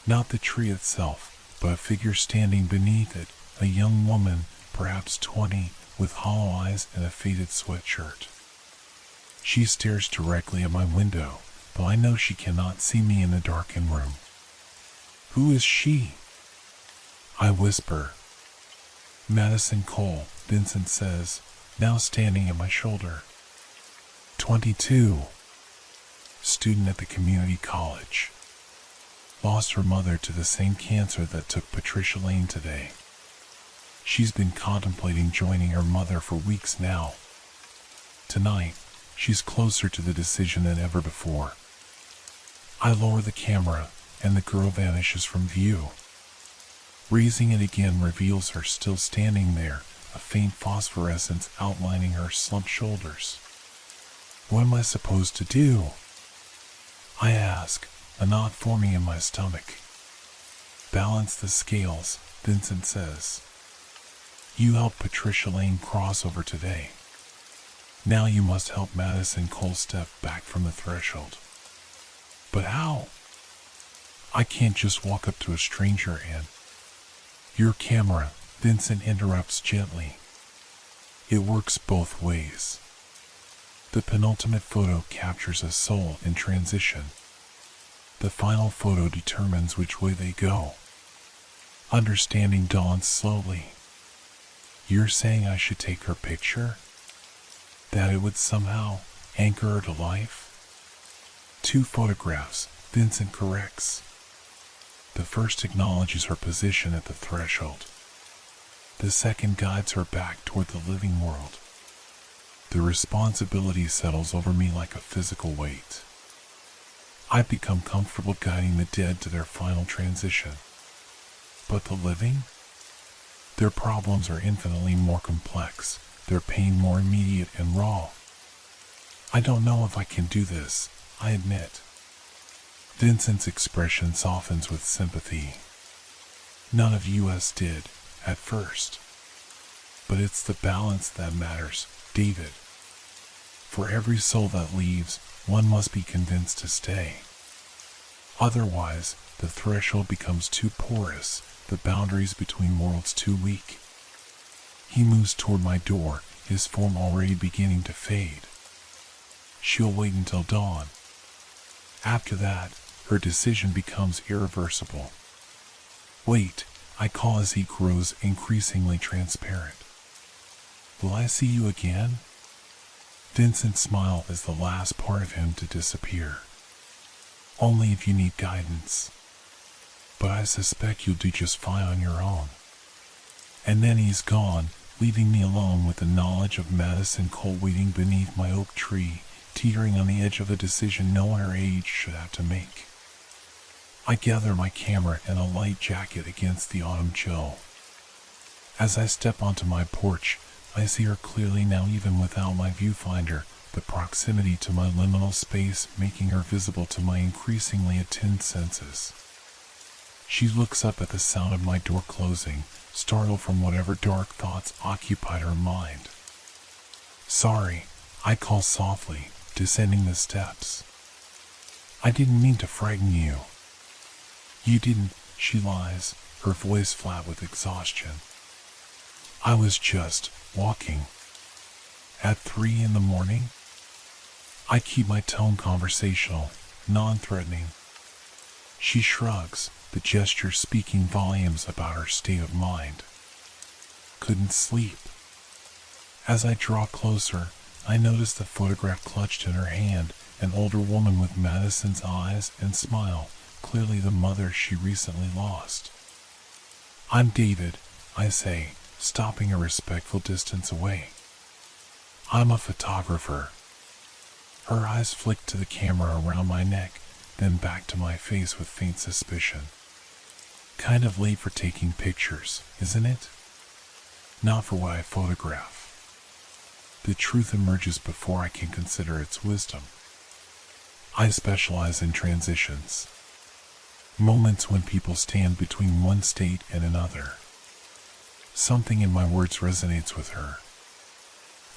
[SPEAKER 1] Not the tree itself, but a figure standing beneath it, a young woman, perhaps 20, with hollow eyes and a faded sweatshirt. She stares directly at my window, though I know she cannot see me in the darkened room. Who is she? I whisper. Madison Cole, Vincent says, now standing at my shoulder. 22. Student at the community college. Lost her mother to the same cancer that took Patricia Lane today. She's been contemplating joining her mother for weeks now. Tonight, she's closer to the decision than ever before. I lower the camera, and the girl vanishes from view. Raising it again reveals her still standing there, a faint phosphorescence outlining her slumped shoulders. What am I supposed to do? I ask, a knot forming in my stomach. Balance the scales, Vincent says. You helped Patricia Lane cross over today. Now you must help Madison Cole step back from the threshold. But how? I can't just walk up to a stranger and... Your camera, Vincent interrupts gently. It works both ways. The penultimate photo captures a soul in transition. The final photo determines which way they go. Understanding dawns slowly. You're saying I should take her picture? That it would somehow anchor her to life? 2 photographs, Vincent corrects. The first acknowledges her position at the threshold. The second guides her back toward the living world. The responsibility settles over me like a physical weight. I've become comfortable guiding the dead to their final transition. But the living? Their problems are infinitely more complex, their pain more immediate and raw. I don't know if I can do this, I admit. Vincent's expression softens with sympathy. None of us did, at first. But it's the balance that matters, David. For every soul that leaves, one must be convinced to stay. Otherwise, the threshold becomes too porous, the boundaries between worlds too weak. He moves toward my door, his form already beginning to fade. She'll wait until dawn. After that, her decision becomes irreversible. Wait, I call as he grows increasingly transparent. Will I see you again? Vincent's smile is the last part of him to disappear. Only if you need guidance. But I suspect you'll do just fine on your own. And then he's gone, leaving me alone with the knowledge of Madison Cole waiting beneath my oak tree, teetering on the edge of a decision no one her age should have to make. I gather my camera and a light jacket against the autumn chill. As I step onto my porch, I see her clearly now even without my viewfinder, the proximity to my liminal space making her visible to my increasingly attuned senses. She looks up at the sound of my door closing, startled from whatever dark thoughts occupied her mind. Sorry, I call softly, descending the steps. I didn't mean to frighten you. You didn't, she lies, her voice flat with exhaustion. I was just walking. At 3 in the morning? I keep my tone conversational, non-threatening. She shrugs, the gesture speaking volumes about her state of mind. Couldn't sleep. As I draw closer, I notice the photograph clutched in her hand, an older woman with Madison's eyes and smile, clearly the mother she recently lost. I'm David, I say, stopping a respectful distance away. I'm a photographer. Her eyes flick to the camera around my neck, then back to my face with faint suspicion. Kind of late for taking pictures, isn't it? Not for what I photograph. The truth emerges before I can consider its wisdom. I specialize in transitions. Moments when people stand between one state and another. Something in my words resonates with her.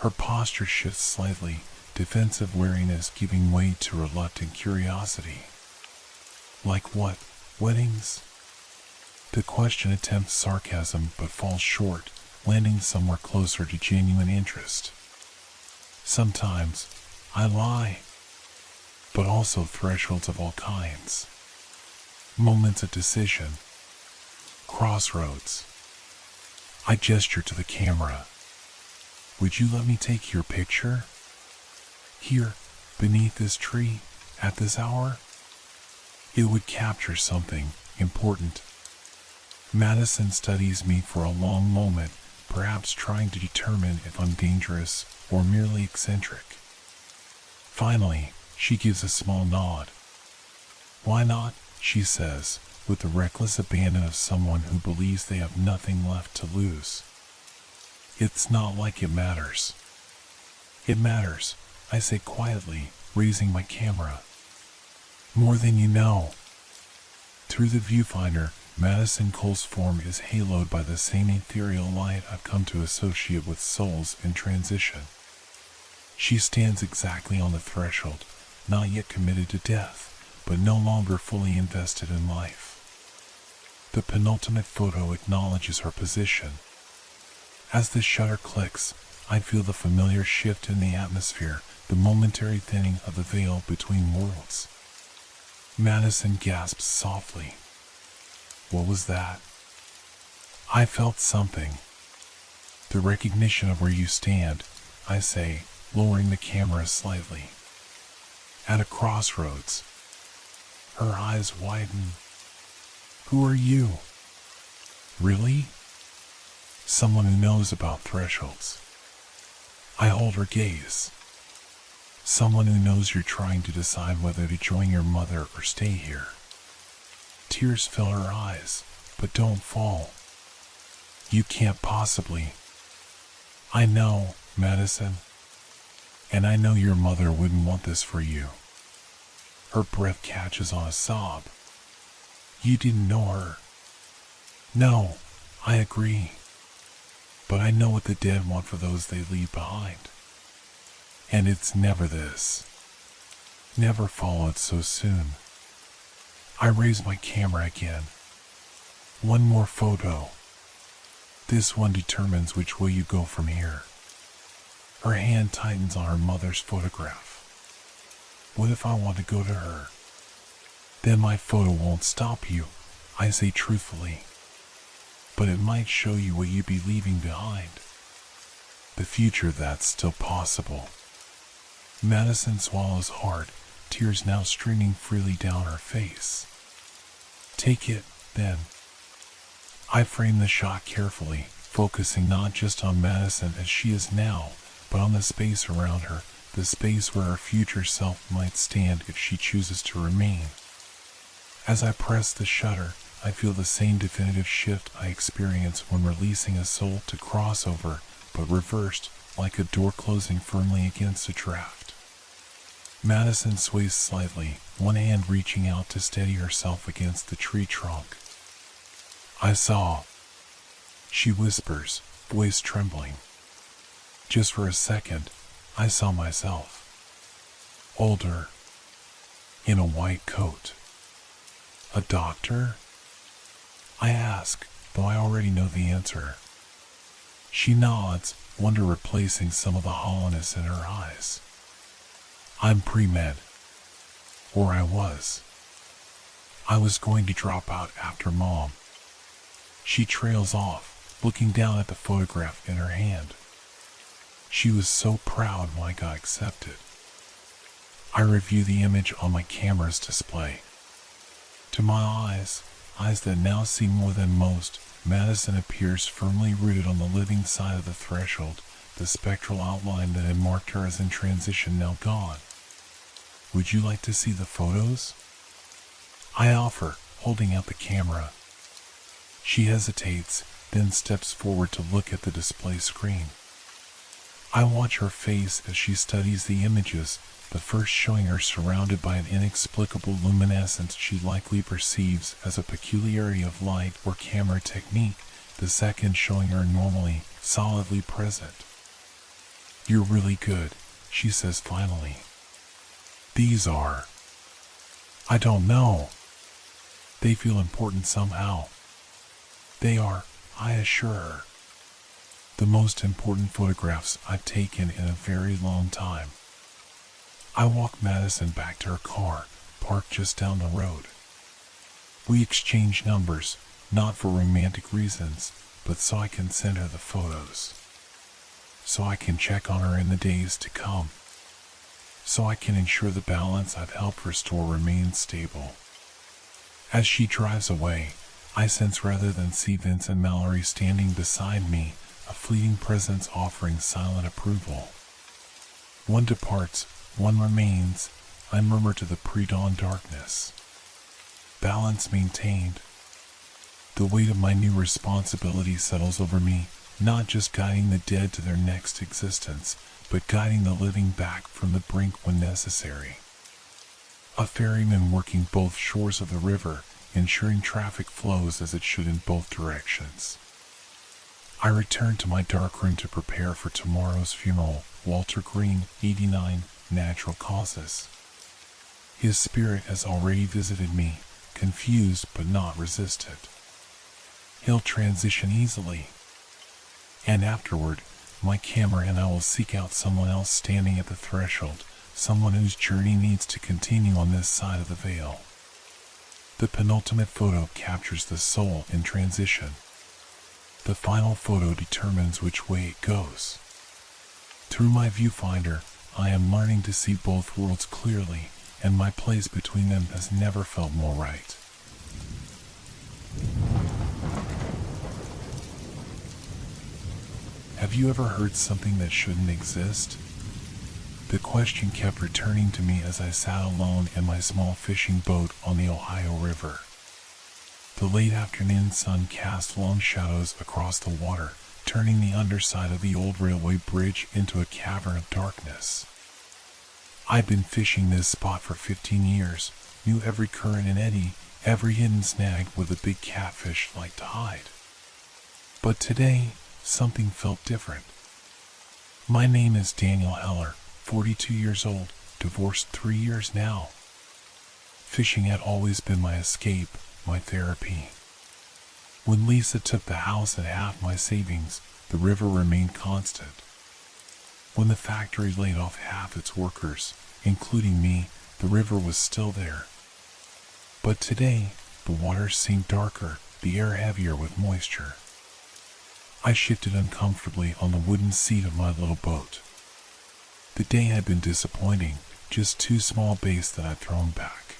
[SPEAKER 1] Her posture shifts slightly, defensive wariness giving way to reluctant curiosity. Like what? Weddings? The question attempts sarcasm but falls short, landing somewhere closer to genuine interest. Sometimes, I lie. But also thresholds of all kinds. Moments of decision. Crossroads. I gesture to the camera. Would you let me take your picture? Here, beneath this tree, at this hour? It would capture something important. Madison studies me for a long moment, perhaps trying to determine if I'm dangerous or merely eccentric. Finally, she gives a small nod. Why not, she says, with the reckless abandon of someone who believes they have nothing left to lose. It's not like it matters. It matters, I say quietly, raising my camera. More than you know. Through the viewfinder, Madison Cole's form is haloed by the same ethereal light I've come to associate with souls in transition. She stands exactly on the threshold, not yet committed to death, but no longer fully invested in life. The penultimate photo acknowledges her position. As the shutter clicks, I feel the familiar shift in the atmosphere, the momentary thinning of the veil between worlds. Madison gasps softly. What was that? I felt something. The recognition of where you stand, I say, lowering the camera slightly. At a crossroads. Her eyes widen. Who are you? Really? Someone who knows about thresholds. I hold her gaze. Someone who knows you're trying to decide whether to join your mother or stay here. Tears fill her eyes, but don't fall. You can't possibly. I know, Madison. And I know your mother wouldn't want this for you. Her breath catches on a sob. You didn't know her. No, I agree. But I know what the dead want for those they leave behind. And it's never this. Never followed so soon. I raise my camera again. One more photo. This one determines which way you go from here. Her hand tightens on her mother's photograph. What if I want to go to her? Then my photo won't stop you, I say truthfully. But it might show you what you'd be leaving behind. The future that's still possible. Madison swallows hard, tears now streaming freely down her face. Take it, then. I frame the shot carefully, focusing not just on Madison as she is now, but on the space around her, the space where her future self might stand if she chooses to remain. As I press the shutter, I feel the same definitive shift I experience when releasing a soul to crossover, but reversed, like a door closing firmly against a draft. Madison sways slightly, one hand reaching out to steady herself against the tree trunk. I saw. She whispers, voice trembling. Just for a second, I saw myself. Older. In a white coat. A doctor? I ask, though I already know the answer. She nods, wonder replacing some of the hollowness in her eyes. I'm pre-med. Or I was. I was going to drop out after Mom. She trails off, looking down at the photograph in her hand. She was so proud when I got accepted. I review the image on my camera's display. To my eyes that now see more than most, Madison appears firmly rooted on the living side of the threshold, the spectral outline that had marked her as in transition now gone. Would you like to see the photos? I offer, holding out the camera. She hesitates, then steps forward to look at the display screen. I watch her face as she studies the images, the first showing her surrounded by an inexplicable luminescence she likely perceives as a peculiarity of light or camera technique, the second showing her normally, solidly present. You're really good, she says finally. These are. I don't know. They feel important somehow. They are, I assure her, the most important photographs I've taken in a very long time. I walk Madison back to her car, parked just down the road. We exchange numbers, not for romantic reasons, but so I can send her the photos. So I can check on her in the days to come. So I can ensure the balance I've helped restore remains stable. As she drives away, I sense rather than see Vince and Mallory standing beside me, a fleeting presence offering silent approval. One departs, one remains, I murmur to the pre-dawn darkness. Balance maintained. The weight of my new responsibility settles over me, not just guiding the dead to their next existence, but guiding the living back from the brink when necessary. A ferryman working both shores of the river, ensuring traffic flows as it should in both directions. I returned to my darkroom to prepare for tomorrow's funeral. Walter Green, 89, natural causes. His spirit has already visited me, confused but not resistant. He'll transition easily. And afterward, my camera and I will seek out someone else standing at the threshold, someone whose journey needs to continue on this side of the veil. The penultimate photo captures the soul in transition. The final photo determines which way it goes. Through my viewfinder, I am learning to see both worlds clearly, and my place between them has never felt more right. Have you ever heard something that shouldn't exist? The question kept returning to me as I sat alone in my small fishing boat on the Ohio River. The late afternoon sun cast long shadows across the water, turning the underside of the old railway bridge into a cavern of darkness. I'd been fishing this spot for 15 years, knew every current and eddy, every hidden snag where the big catfish liked to hide. But today, something felt different. My name is Daniel Heller, 42 years old, divorced 3 years now. Fishing had always been my escape, my therapy. When Lisa took the house and half my savings, the river remained constant. When the factory laid off half its workers, including me, the river was still there. But today, the water seemed darker, the air heavier with moisture. I shifted uncomfortably on the wooden seat of my little boat. The day had been disappointing, just 2 small baits that I'd thrown back.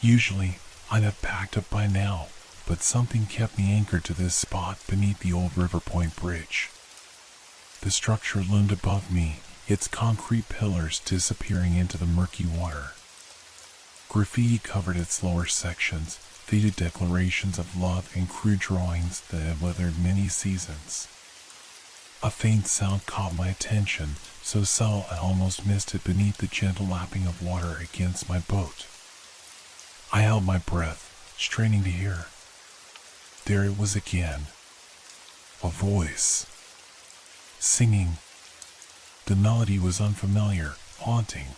[SPEAKER 1] Usually, I'd have packed up by now, but something kept me anchored to this spot beneath the old River Point Bridge. The structure loomed above me, its concrete pillars disappearing into the murky water. Graffiti covered its lower sections, faded declarations of love and crude drawings that had weathered many seasons. A faint sound caught my attention, so subtle I almost missed it beneath the gentle lapping of water against my boat. I held my breath, straining to hear. There it was again. A voice. Singing. The melody was unfamiliar, haunting.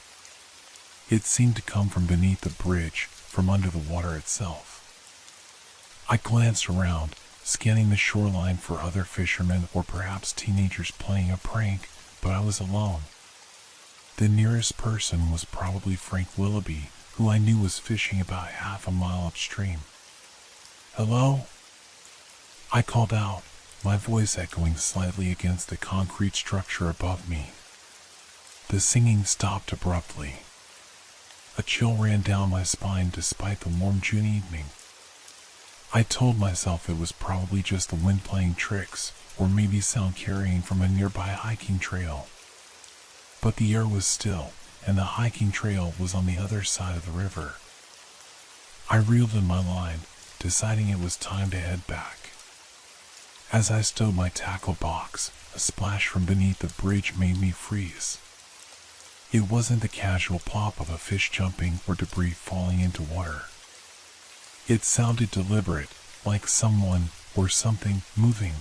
[SPEAKER 1] It seemed to come from beneath the bridge, from under the water itself. I glanced around, scanning the shoreline for other fishermen or perhaps teenagers playing a prank, but I was alone. The nearest person was probably Frank Willoughby, who I knew was fishing about half a mile upstream. "Hello?" I called out, my voice echoing slightly against the concrete structure above me. The singing stopped abruptly. A chill ran down my spine despite the warm June evening. I told myself it was probably just the wind playing tricks, or maybe sound carrying from a nearby hiking trail. But the air was still, and the hiking trail was on the other side of the river. I reeled in my line, deciding it was time to head back. As I stowed my tackle box, a splash from beneath the bridge made me freeze. It wasn't the casual plop of a fish jumping or debris falling into water. It sounded deliberate, like someone or something moving.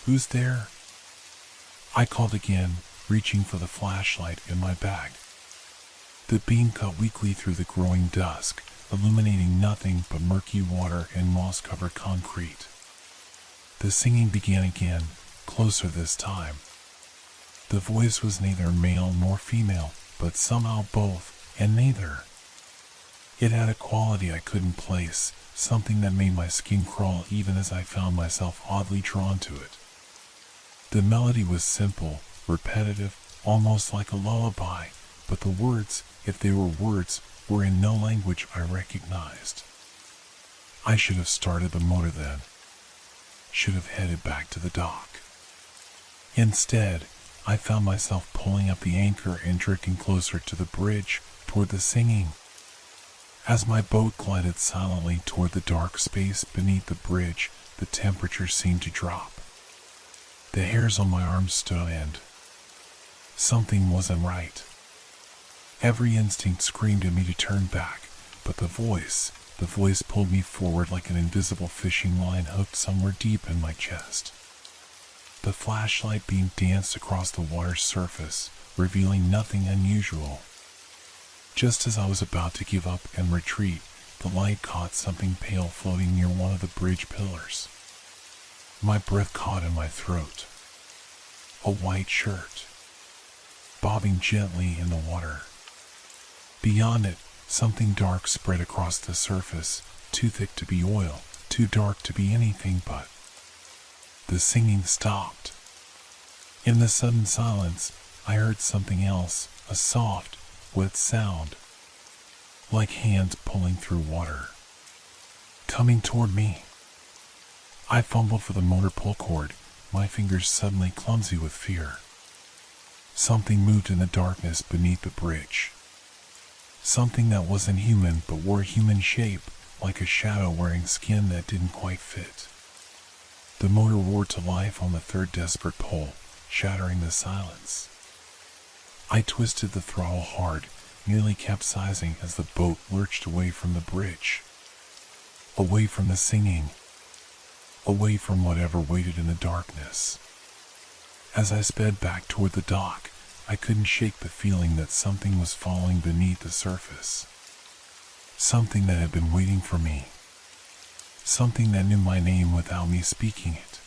[SPEAKER 1] "Who's there?" I called again, reaching for the flashlight in my bag. The beam cut weakly through the growing dusk, illuminating nothing but murky water and moss-covered concrete. The singing began again, closer this time. The voice was neither male nor female, but somehow both, and neither. It had a quality I couldn't place, something that made my skin crawl even as I found myself oddly drawn to it. The melody was simple, repetitive, almost like a lullaby, but the words, if they were words, were in no language I recognized. I should have started the motor then. Should have headed back to the dock. Instead, I found myself pulling up the anchor and drifting closer to the bridge, toward the singing. As my boat glided silently toward the dark space beneath the bridge, the temperature seemed to drop. The hairs on my arms stood on end. Something wasn't right. Every instinct screamed at me to turn back, but the voice, the voice pulled me forward like an invisible fishing line hooked somewhere deep in my chest. The flashlight beam danced across the water's surface, revealing nothing unusual. Just as I was about to give up and retreat, the light caught something pale floating near one of the bridge pillars. My breath caught in my throat. A white shirt, bobbing gently in the water. Beyond it, something dark spread across the surface, too thick to be oil, too dark to be anything but. The singing stopped. In the sudden silence, I heard something else, a soft, wet sound, like hands pulling through water, coming toward me. I fumbled for the motor pull cord, my fingers suddenly clumsy with fear. Something moved in the darkness beneath the bridge. Something that wasn't human but wore human shape, like a shadow wearing skin that didn't quite fit. The motor roared to life on the third desperate pull, shattering the silence. I twisted the throttle hard, nearly capsizing as the boat lurched away from the bridge. Away from the singing. Away from whatever waited in the darkness. As I sped back toward the dock, I couldn't shake the feeling that something was falling beneath the surface. Something that had been waiting for me. Something that knew my name without me speaking it.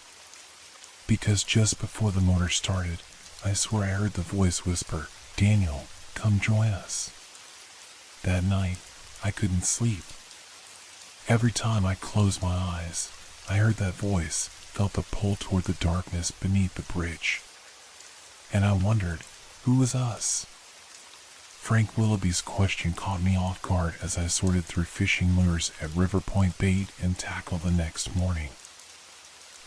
[SPEAKER 1] Because just before the motor started, I swear I heard the voice whisper, "Daniel, come join us." That night, I couldn't sleep. Every time I closed my eyes, I heard that voice, felt the pull toward the darkness beneath the bridge. And I wondered, who was us? Frank Willoughby's question caught me off guard as I sorted through fishing lures at River Point Bait and Tackle the next morning.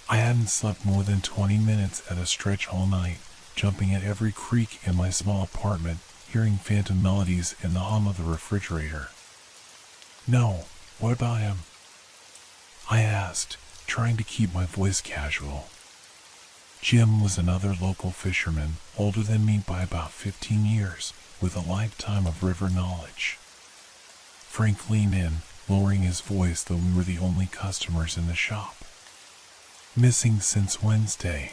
[SPEAKER 1] I hadn't slept more than 20 minutes at a stretch all night, jumping at every creak in my small apartment, hearing phantom melodies in the hum of the refrigerator. "No, what about him?" I asked, trying to keep my voice casual. Jim was another local fisherman, older than me by about 15 years, with a lifetime of river knowledge. Frank leaned in, lowering his voice though we were the only customers in the shop. "Missing since Wednesday.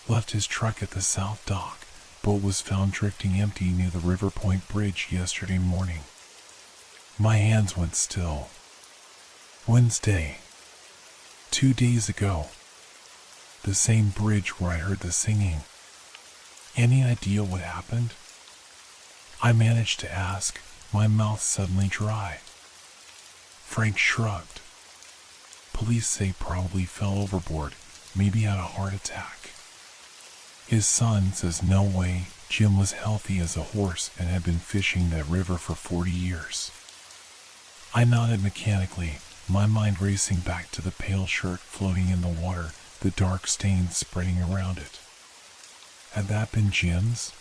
[SPEAKER 1] Left his truck at the south dock. Boat was found drifting empty near the River Point Bridge yesterday morning." My hands went still. Wednesday. 2 days ago. The same bridge where I heard the singing. Any idea what happened? I managed to ask, my mouth suddenly dry. Frank shrugged. "Police say probably fell overboard, maybe had a heart attack. His son says no way, Jim was healthy as a horse and had been fishing that river for 40 years. I nodded mechanically, my mind racing back to the pale shirt floating in the water, the dark stains spreading around it. Had that been Jim's?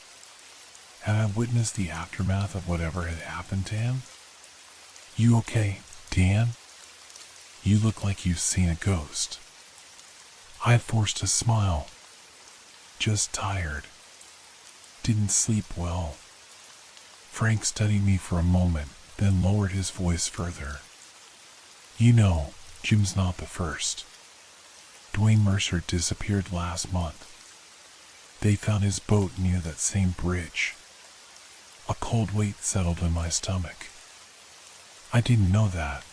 [SPEAKER 1] Had I witnessed the aftermath of whatever had happened to him? "You okay, Dan? You look like you've seen a ghost." I forced a smile. "Just tired. Didn't sleep well." Frank studied me for a moment, then lowered his voice further. "You know, Jim's not the first. Dwayne Mercer disappeared last month. They found his boat near that same bridge." A cold weight settled in my stomach. "I didn't know that."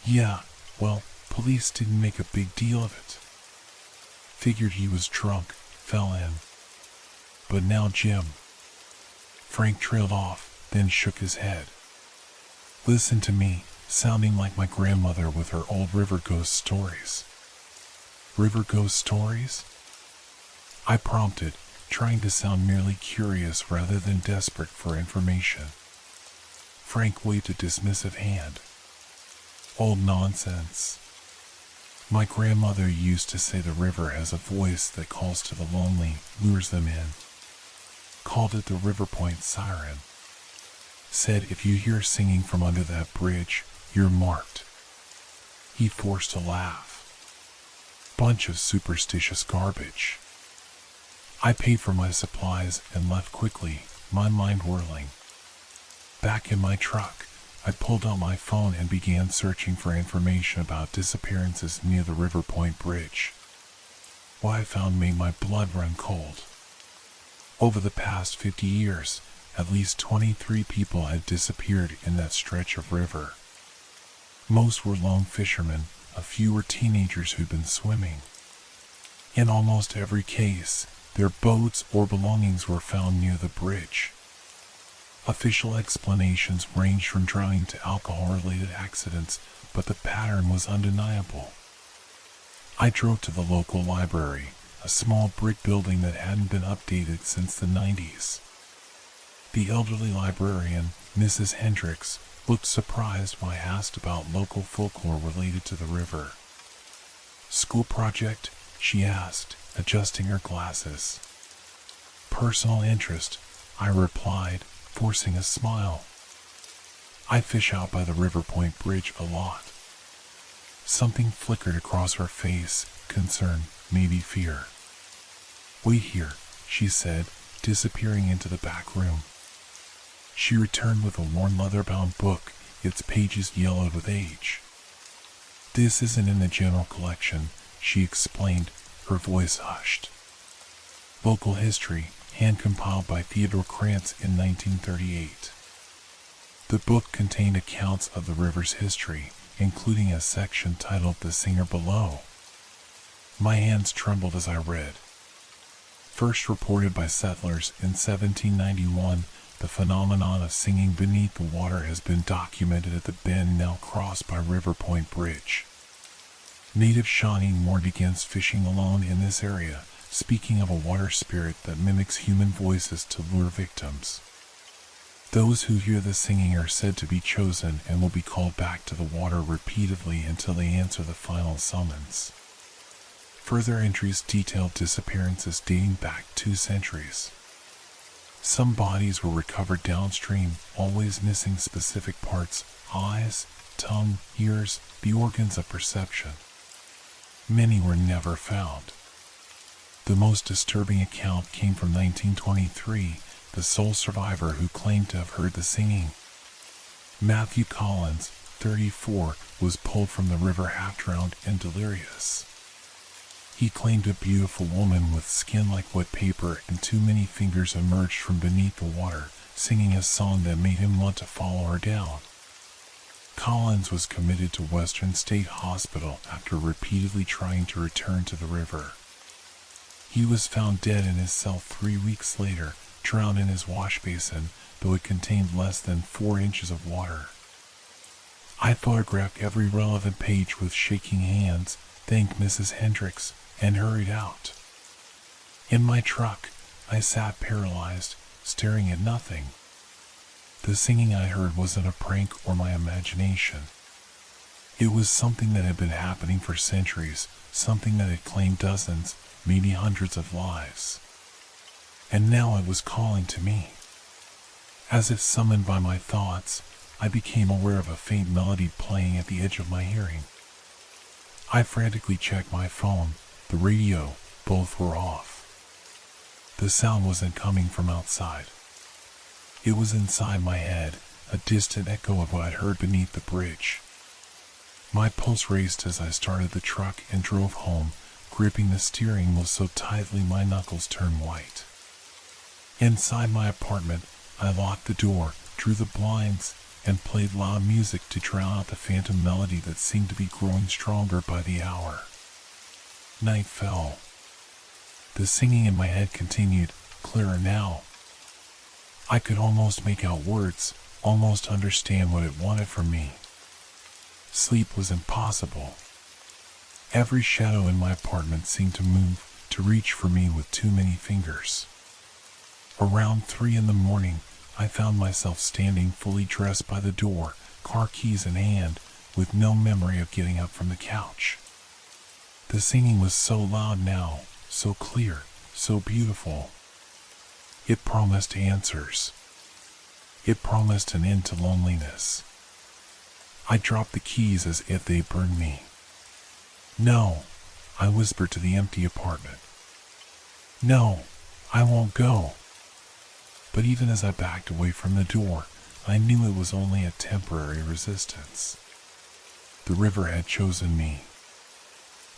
[SPEAKER 1] "Yeah, well, police didn't make a big deal of it. Figured he was drunk, fell in. But now Jim." Frank trailed off, then shook his head. "Listen to me, sounding like my grandmother with her old river ghost stories." "River ghost stories?" I prompted, trying to sound merely curious rather than desperate for information. Frank waved a dismissive hand. "Old nonsense. My grandmother used to say the river has a voice that calls to the lonely, lures them in. Called it the River Point Siren. Said if you hear singing from under that bridge, you're marked." He forced a laugh. "Bunch of superstitious garbage." I paid for my supplies and left quickly, my mind whirling. Back in my truck, I pulled out my phone and began searching for information about disappearances near the River Point Bridge. What I found made my blood run cold. Over the past 50 years, at least 23 people had disappeared in that stretch of river. Most were lone fishermen, a few were teenagers who'd been swimming. In almost every case, their boats or belongings were found near the bridge. Official explanations ranged from drowning to alcohol-related accidents, but the pattern was undeniable. I drove to the local library, a small brick building that hadn't been updated since the 90s. The elderly librarian, Mrs. Hendricks, looked surprised when I asked about local folklore related to the river. "School project?" she asked, adjusting her glasses. "Personal interest," I replied, forcing a smile. "I fish out by the River Point Bridge a lot." Something flickered across her face, concern, maybe fear. "Wait here," she said, disappearing into the back room. She returned with a worn leather-bound book, its pages yellowed with age. "This isn't in the general collection," she explained, her voice hushed. "Local history, hand-compiled by Theodore Krantz in 1938. The book contained accounts of the river's history, including a section titled The Singer Below. My hands trembled as I read. First reported by settlers in 1791, the phenomenon of singing beneath the water has been documented at the bend now crossed by River Point Bridge. Native Shawnee warned against fishing alone in this area, speaking of a water spirit that mimics human voices to lure victims. Those who hear the singing are said to be chosen and will be called back to the water repeatedly until they answer the final summons. Further entries detailed disappearances dating back 2 centuries. Some bodies were recovered downstream, always missing specific parts: eyes, tongue, ears, the organs of perception. Many were never found. The most disturbing account came from 1923, the sole survivor who claimed to have heard the singing. Matthew Collins, 34, was pulled from the river half-drowned and delirious. He claimed a beautiful woman with skin like wet paper and too many fingers emerged from beneath the water, singing a song that made him want to follow her down. Collins was committed to Western State Hospital after repeatedly trying to return to the river. He was found dead in his cell 3 weeks later, drowned in his wash basin, though it contained less than 4 inches of water. I photographed every relevant page with shaking hands, thanked Mrs. Hendricks, and hurried out. In my truck, I sat paralyzed, staring at nothing. The singing I heard wasn't a prank or my imagination. It was something that had been happening for centuries, something that had claimed dozens, maybe hundreds of lives. And now it was calling to me. As if summoned by my thoughts, I became aware of a faint melody playing at the edge of my hearing. I frantically checked my phone, the radio, both were off. The sound wasn't coming from outside. It was inside my head, a distant echo of what I'd heard beneath the bridge. My pulse raced as I started the truck and drove home, gripping the steering wheel so tightly my knuckles turned white. Inside my apartment, I locked the door, drew the blinds, and played loud music to drown out the phantom melody that seemed to be growing stronger by the hour. Night fell. The singing in my head continued, clearer now. I could almost make out words, almost understand what it wanted from me. Sleep was impossible. Every shadow in my apartment seemed to move, to reach for me with too many fingers. Around 3 in the morning, I found myself standing fully dressed by the door, car keys in hand, with no memory of getting up from the couch. The singing was so loud now, so clear, so beautiful. It promised answers. It promised an end to loneliness. I dropped the keys as if they burned me. "No," I whispered to the empty apartment. "No, I won't go." But even as I backed away from the door, I knew it was only a temporary resistance. The river had chosen me.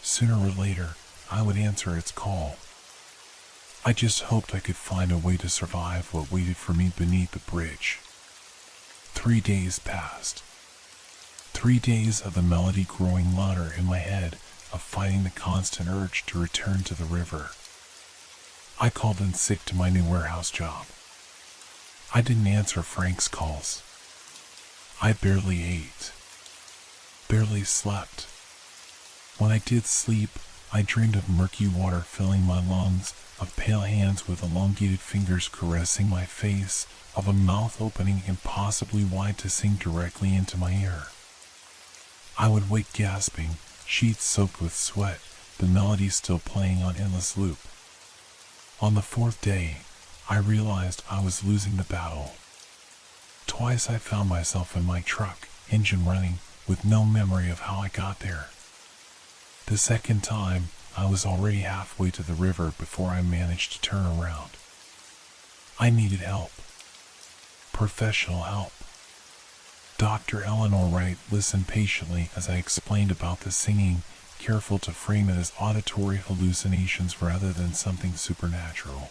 [SPEAKER 1] Sooner or later, I would answer its call. I just hoped I could find a way to survive what waited for me beneath the bridge. 3 days passed. 3 days of the melody growing louder in my head, of fighting the constant urge to return to the river. I called in sick to my new warehouse job. I didn't answer Frank's calls. I barely ate. Barely slept. When I did sleep, I dreamed of murky water filling my lungs, of pale hands with elongated fingers caressing my face, of a mouth opening impossibly wide to sing directly into my ear. I would wake gasping, sheets soaked with sweat, the melody still playing on endless loop. On the 4th day, I realized I was losing the battle. Twice I found myself in my truck, engine running, with no memory of how I got there. The second time, I was already halfway to the river before I managed to turn around. I needed help. Professional help. Dr. Eleanor Wright listened patiently as I explained about the singing, careful to frame it as auditory hallucinations rather than something supernatural.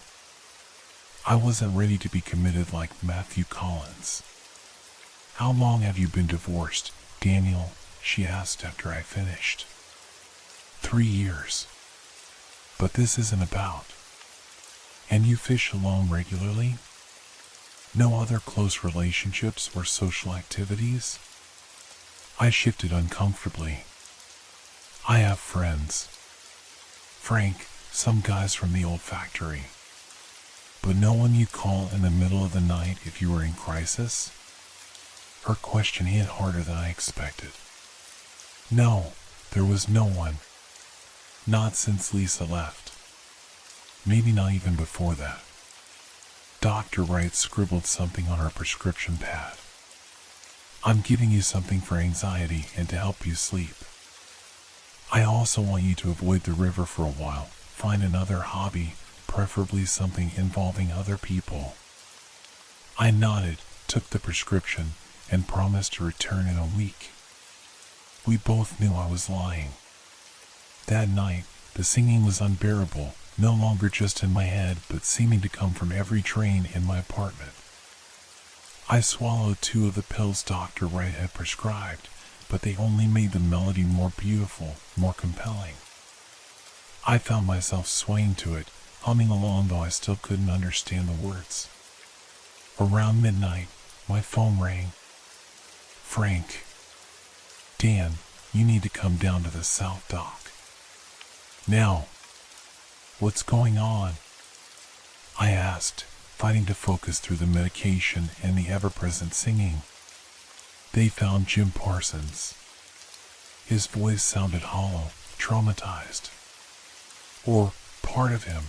[SPEAKER 1] I wasn't ready to be committed like Matthew Collins. "How long have you been divorced, Daniel?" she asked after I finished. 3 years. But this isn't about. And you fish alone regularly? No other close relationships or social activities? I shifted uncomfortably. I have friends. Frank, some guys from the old factory. But no one you call in the middle of the night if you are in crisis? Her question hit harder than I expected. No, there was no one. Not since Lisa left. Maybe not even before that. Dr. Wright scribbled something on her prescription pad. "I'm giving you something for anxiety and to help you sleep. I also want you to avoid the river for a while. Find another hobby, preferably something involving other people." I nodded, took the prescription, and promised to return in a week. We both knew I was lying. That night, the singing was unbearable, no longer just in my head but seeming to come from every drain in my apartment. I swallowed 2 of the pills Dr. Wright had prescribed, but they only made the melody more beautiful, more compelling. I found myself swaying to it, humming along though I still couldn't understand the words. Around midnight, my phone rang. "Frank. Dan, you need to come down to the South Dock. Now." "What's going on?" I asked, fighting to focus through the medication and the ever-present singing. "They found Jim Parsons." His voice sounded hollow, traumatized. "Or part of him."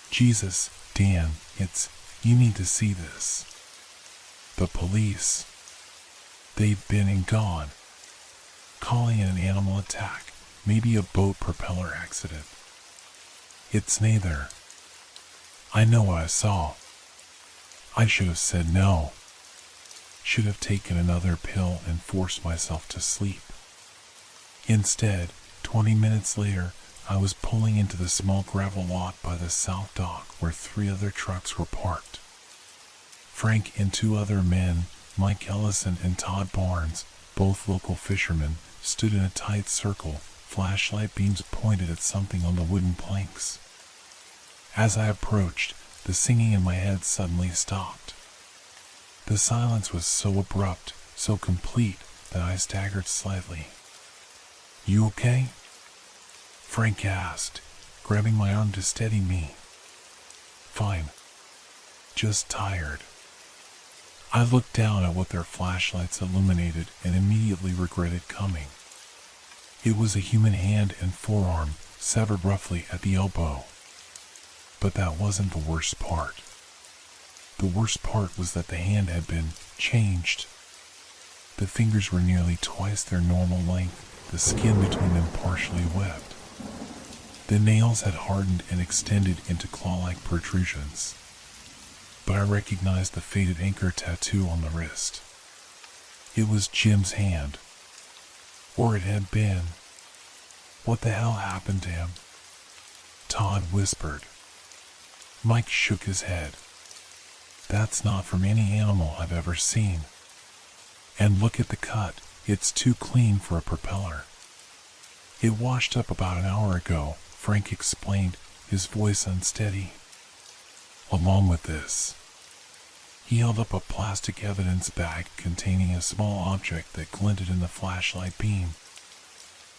[SPEAKER 1] "Jesus, Dan, you need to see this." "The police. They've been and gone. Calling it an animal attack, maybe a boat propeller accident. It's neither. I know what I saw. I should have said no. Should have taken another pill and forced myself to sleep. Instead, 20 minutes later, I was pulling into the small gravel lot by the South Dock where 3 other trucks were parked. Frank and 2 other men, Mike Ellison and Todd Barnes, both local fishermen, stood in a tight circle, flashlight beams pointed at something on the wooden planks. As I approached, the singing in my head suddenly stopped. The silence was so abrupt, so complete, that I staggered slightly. "You okay?" Frank asked, grabbing my arm to steady me. "Fine. Just tired." I looked down at what their flashlights illuminated and immediately regretted coming. It was a human hand and forearm, severed roughly at the elbow. But that wasn't the worst part. The worst part was that the hand had been changed. The fingers were nearly twice their normal length, the skin between them partially webbed. The nails had hardened and extended into claw-like protrusions. but I recognized the faded anchor tattoo on the wrist. It was Jim's hand. Or it had been. What the hell happened to him? Todd whispered. Mike shook his head. That's not from any animal I've ever seen. And look at the cut, it's too clean for a propeller. It washed up about an hour ago, Frank explained, his voice unsteady. Along with this, he held up a plastic evidence bag containing a small object that glinted in the flashlight beam.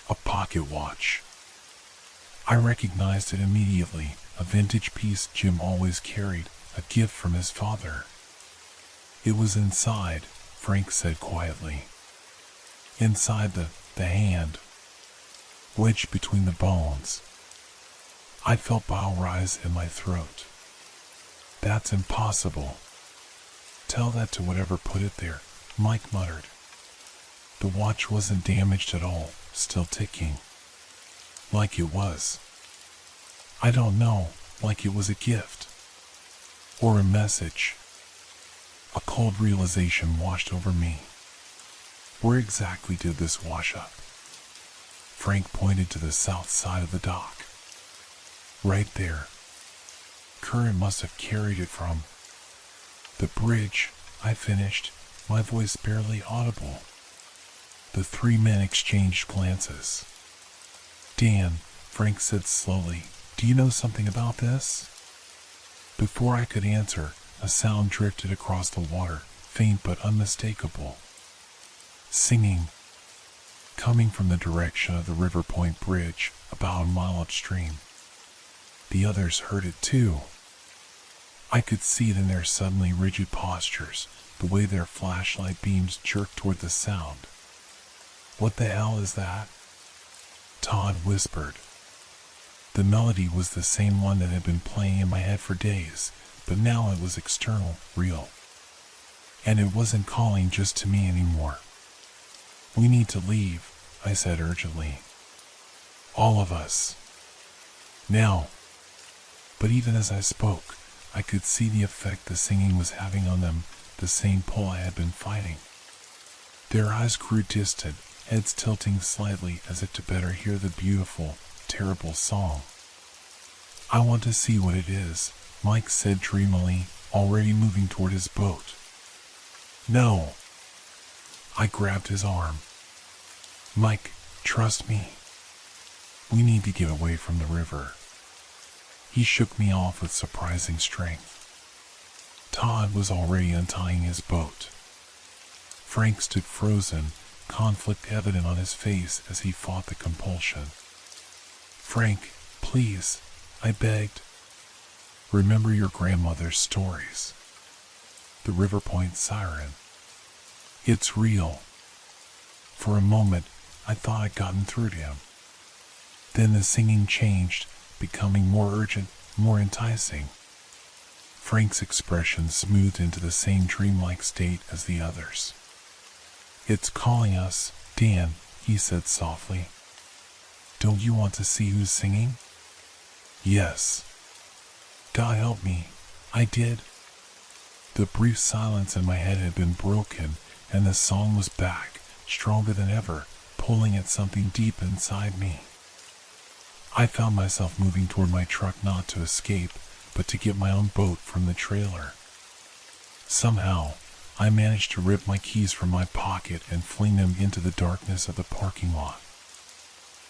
[SPEAKER 1] A pocket watch. I recognized it immediately, a vintage piece Jim always carried, a gift from his father. It was inside, Frank said quietly. Inside the hand. Wedged between the bones. I felt bile rise in my throat. That's impossible. Tell that to whatever put it there, Mike muttered. The watch wasn't damaged at all, still ticking. Like it was. I don't know, like it was a gift. Or a message. A cold realization washed over me. Where exactly did this wash up? Frank pointed to the south side of the dock. Right there. Current must have carried it from the bridge, I finished, my voice barely audible. The three men exchanged glances. Dan, Frank said slowly, do you know something about this? Before I could answer, a sound drifted across the water, faint but unmistakable. Singing. Coming from the direction of the River Point Bridge, about a mile upstream. The others heard it too. I could see it in their suddenly rigid postures, the way their flashlight beams jerked toward the sound. What the hell is that? Todd whispered. The melody was the same one that had been playing in my head for days, but now it was external, real. And it wasn't calling just to me anymore. We need to leave, I said urgently. All of us. Now. But even as I spoke, I could see the effect the singing was having on them, the same pull I had been fighting. Their eyes grew distant, heads tilting slightly as if to better hear the beautiful, terrible song. I want to see what it is, Mike said dreamily, already moving toward his boat. No. I grabbed his arm. Mike, trust me. We need to get away from the river. He shook me off with surprising strength. Todd was already untying his boat. Frank stood frozen, conflict evident on his face as he fought the compulsion. Frank, please, I begged. Remember your grandmother's stories. The River Point siren. It's real. For a moment, I thought I'd gotten through to him. Then the singing changed, becoming more urgent, more enticing. Frank's expression smoothed into the same dreamlike state as the others. It's calling us, Dan, he said softly. Don't you want to see who's singing? Yes. God help me, I did. The brief silence in my head had been broken, and the song was back, stronger than ever, pulling at something deep inside me. I found myself moving toward my truck not to escape, but to get my own boat from the trailer. Somehow, I managed to rip my keys from my pocket and fling them into the darkness of the parking lot.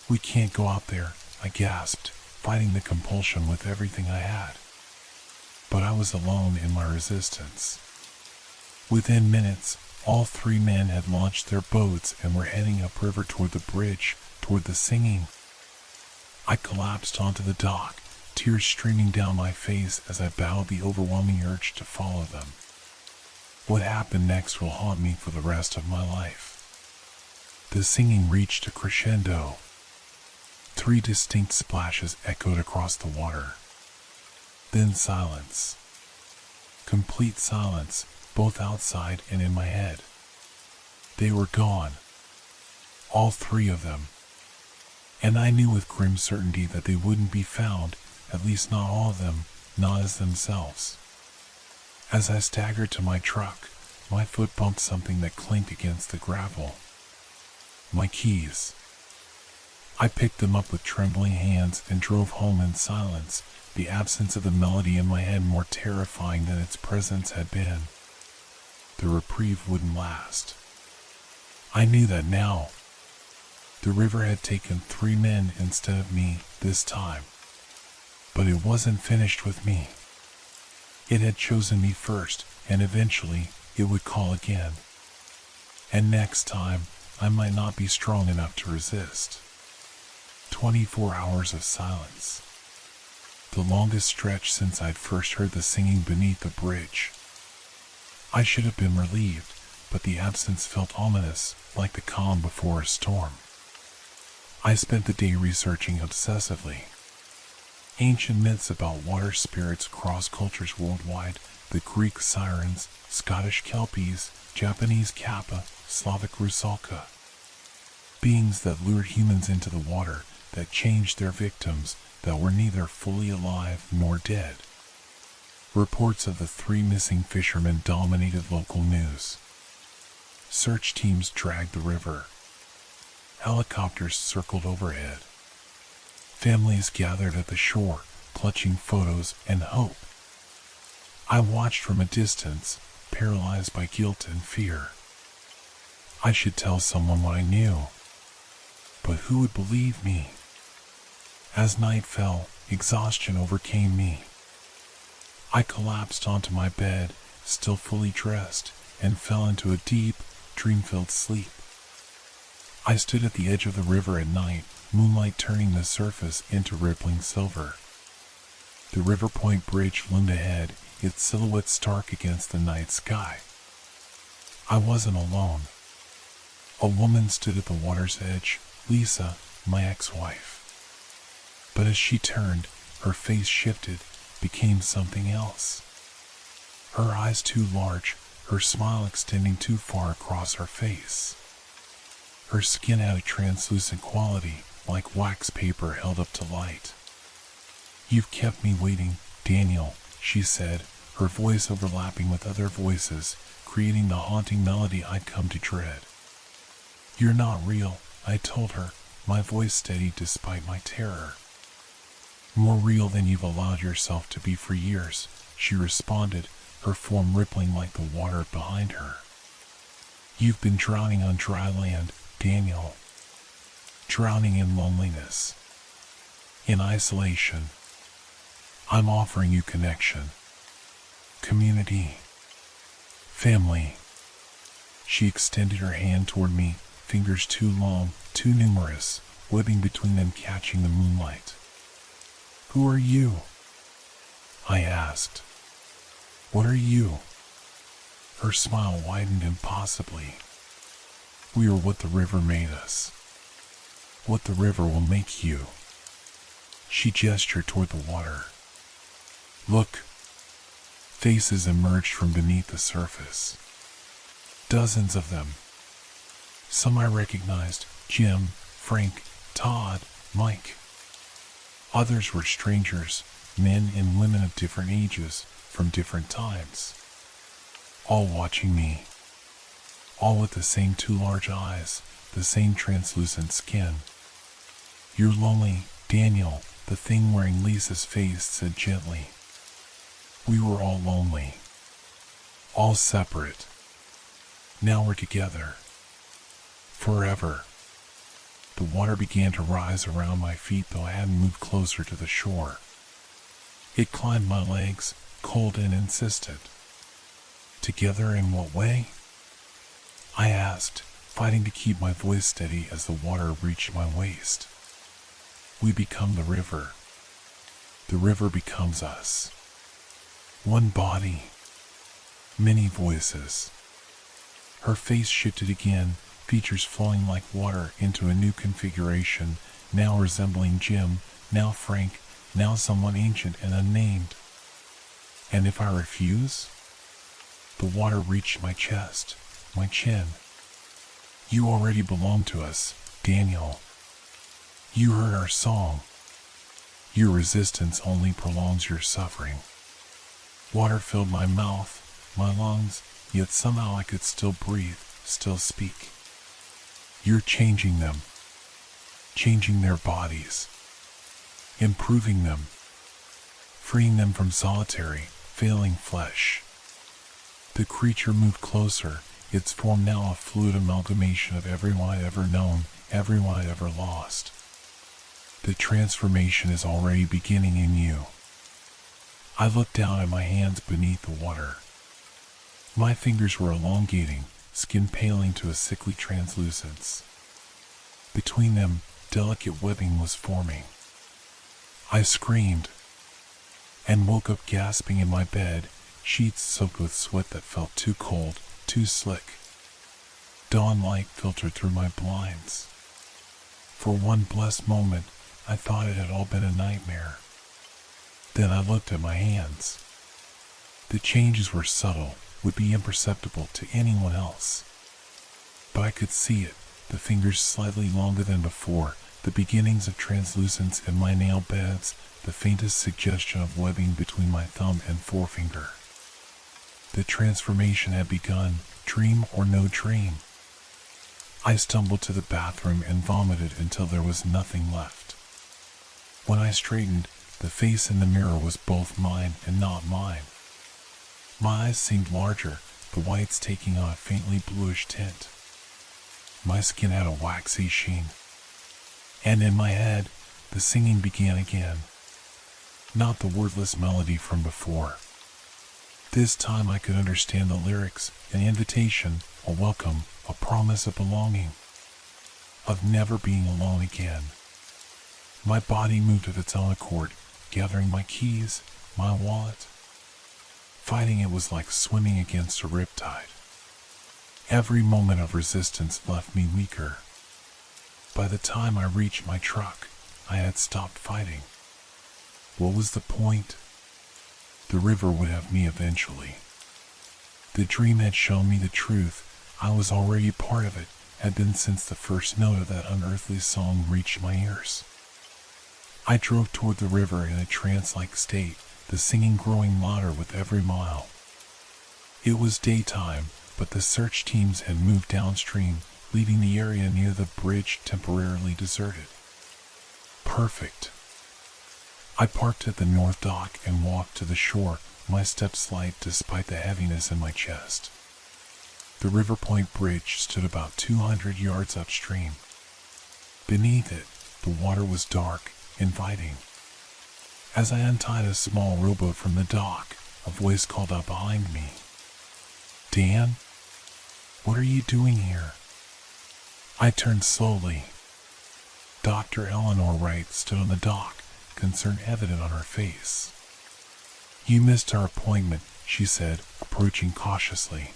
[SPEAKER 1] We can't go out there, I gasped, fighting the compulsion with everything I had. But I was alone in my resistance. Within minutes, all three men had launched their boats and were heading upriver toward the bridge, toward the singing. I collapsed onto the dock, tears streaming down my face as I battled the overwhelming urge to follow them. What happened next will haunt me for the rest of my life. The singing reached a crescendo. 3 distinct splashes echoed across the water. Then silence. Complete silence, both outside and in my head. They were gone. All 3 of them. And I knew with grim certainty that they wouldn't be found, at least not all of them, not as themselves. As I staggered to my truck, my foot bumped something that clinked against the gravel. My keys. I picked them up with trembling hands and drove home in silence, the absence of the melody in my head more terrifying than its presence had been. The reprieve wouldn't last. I knew that now. The river had taken 3 men instead of me this time. But it wasn't finished with me. It had chosen me first, and eventually it would call again. And next time, I might not be strong enough to resist. 24 hours of silence. The longest stretch since I'd first heard the singing beneath the bridge. I should have been relieved, but the absence felt ominous, like the calm before a storm. I spent the day researching obsessively. Ancient myths about water spirits across cultures worldwide, the Greek sirens, Scottish kelpies, Japanese kappa, Slavic rusalka. Beings that lured humans into the water, that changed their victims, that were neither fully alive nor dead. Reports of the 3 missing fishermen dominated local news. Search teams dragged the river. Helicopters circled overhead. Families gathered at the shore, clutching photos and hope. I watched from a distance, paralyzed by guilt and fear. I should tell someone what I knew. But who would believe me? As night fell, exhaustion overcame me. I collapsed onto my bed, still fully dressed, and fell into a deep, dream-filled sleep. I stood at the edge of the river at night, moonlight turning the surface into rippling silver. The River Point Bridge loomed ahead, its silhouette stark against the night sky. I wasn't alone. A woman stood at the water's edge, Lisa, my ex-wife. But as she turned, her face shifted, became something else. Her eyes too large, her smile extending too far across her face. Her skin had a translucent quality, like wax paper held up to light. "You've kept me waiting, Daniel," she said, her voice overlapping with other voices, creating the haunting melody I'd come to dread. "You're not real," I told her, my voice steady despite my terror. "More real than you've allowed yourself to be for years," she responded, her form rippling like the water behind her. "You've been drowning on dry land, Daniel. Drowning in loneliness. In isolation. I'm offering you connection. Community. Family." She extended her hand toward me, fingers too long, too numerous, webbing between them catching the moonlight. "Who are you?" I asked. "What are you?" Her smile widened impossibly. "We are what the river made us. What the river will make you." She gestured toward the water. "Look." Faces emerged from beneath the surface. Dozens of them. Some I recognized, Jim, Frank, Todd, Mike. Others were strangers, men and women of different ages, from different times. All watching me. All with the same 2 large eyes, the same translucent skin. "You're lonely, Daniel," the thing wearing Lisa's face said gently. We were all lonely. All separate. Now we're together. Forever. The water began to rise around my feet, though I hadn't moved closer to the shore. It climbed my legs, cold and insistent. "Together in what way?" I asked, fighting to keep my voice steady as the water reached my waist. "We become the river. The river becomes us. One body. Many voices." Her face shifted again, features flowing like water into a new configuration, now resembling Jim, now Frank, now someone ancient and unnamed. "And if I refuse?" The water reached my chest, my chin. "You already belong to us, Daniel. You heard our song. Your resistance only prolongs your suffering." Water filled my mouth, my lungs, yet somehow I could still breathe, still speak. You're changing them, changing their bodies, improving them, freeing them from solitary, failing flesh. The creature moved closer, its form now a fluid amalgamation of everyone I'd ever known, everyone I'd ever lost. The transformation is already beginning in you. I looked down at my hands beneath the water. My fingers were elongating, skin paling to a sickly translucence. Between them, delicate webbing was forming. I screamed and woke up gasping in my bed, sheets soaked with sweat that felt too cold, too slick. Dawn light filtered through my blinds. For one blessed moment, I thought it had all been a nightmare. Then I looked at my hands. The changes were subtle, would be imperceptible to anyone else. But I could see it, the fingers slightly longer than before, the beginnings of translucence in my nail beds, the faintest suggestion of webbing between my thumb and forefinger. The transformation had begun, dream or no dream. I stumbled to the bathroom and vomited until there was nothing left. When I straightened, the face in the mirror was both mine and not mine. My eyes seemed larger, the whites taking on a faintly bluish tint. My skin had a waxy sheen. And in my head, the singing began again. Not the wordless melody from before. This time I could understand the lyrics, an invitation, a welcome, a promise of belonging, of never being alone again. My body moved of its own accord, gathering my keys, my wallet. Fighting it was like swimming against a riptide. Every moment of resistance left me weaker. By the time I reached my truck, I had stopped fighting. What was the point? The river would have me eventually. The dream had shown me the truth. I was already part of it, had been since the first note of that unearthly song reached my ears. I drove toward the river in a trance-like state, the singing growing louder with every mile. It was daytime, but the search teams had moved downstream, leaving the area near the bridge temporarily deserted. Perfect. I parked at the north dock and walked to the shore, my steps light despite the heaviness in my chest. The River Point Bridge stood about 200 yards upstream. Beneath it, the water was dark, inviting. As I untied a small rowboat from the dock, a voice called out behind me. "Dan, what are you doing here?" I turned slowly. Dr. Eleanor Wright stood on the dock, concern evident on her face. "You missed our appointment," she said, approaching cautiously.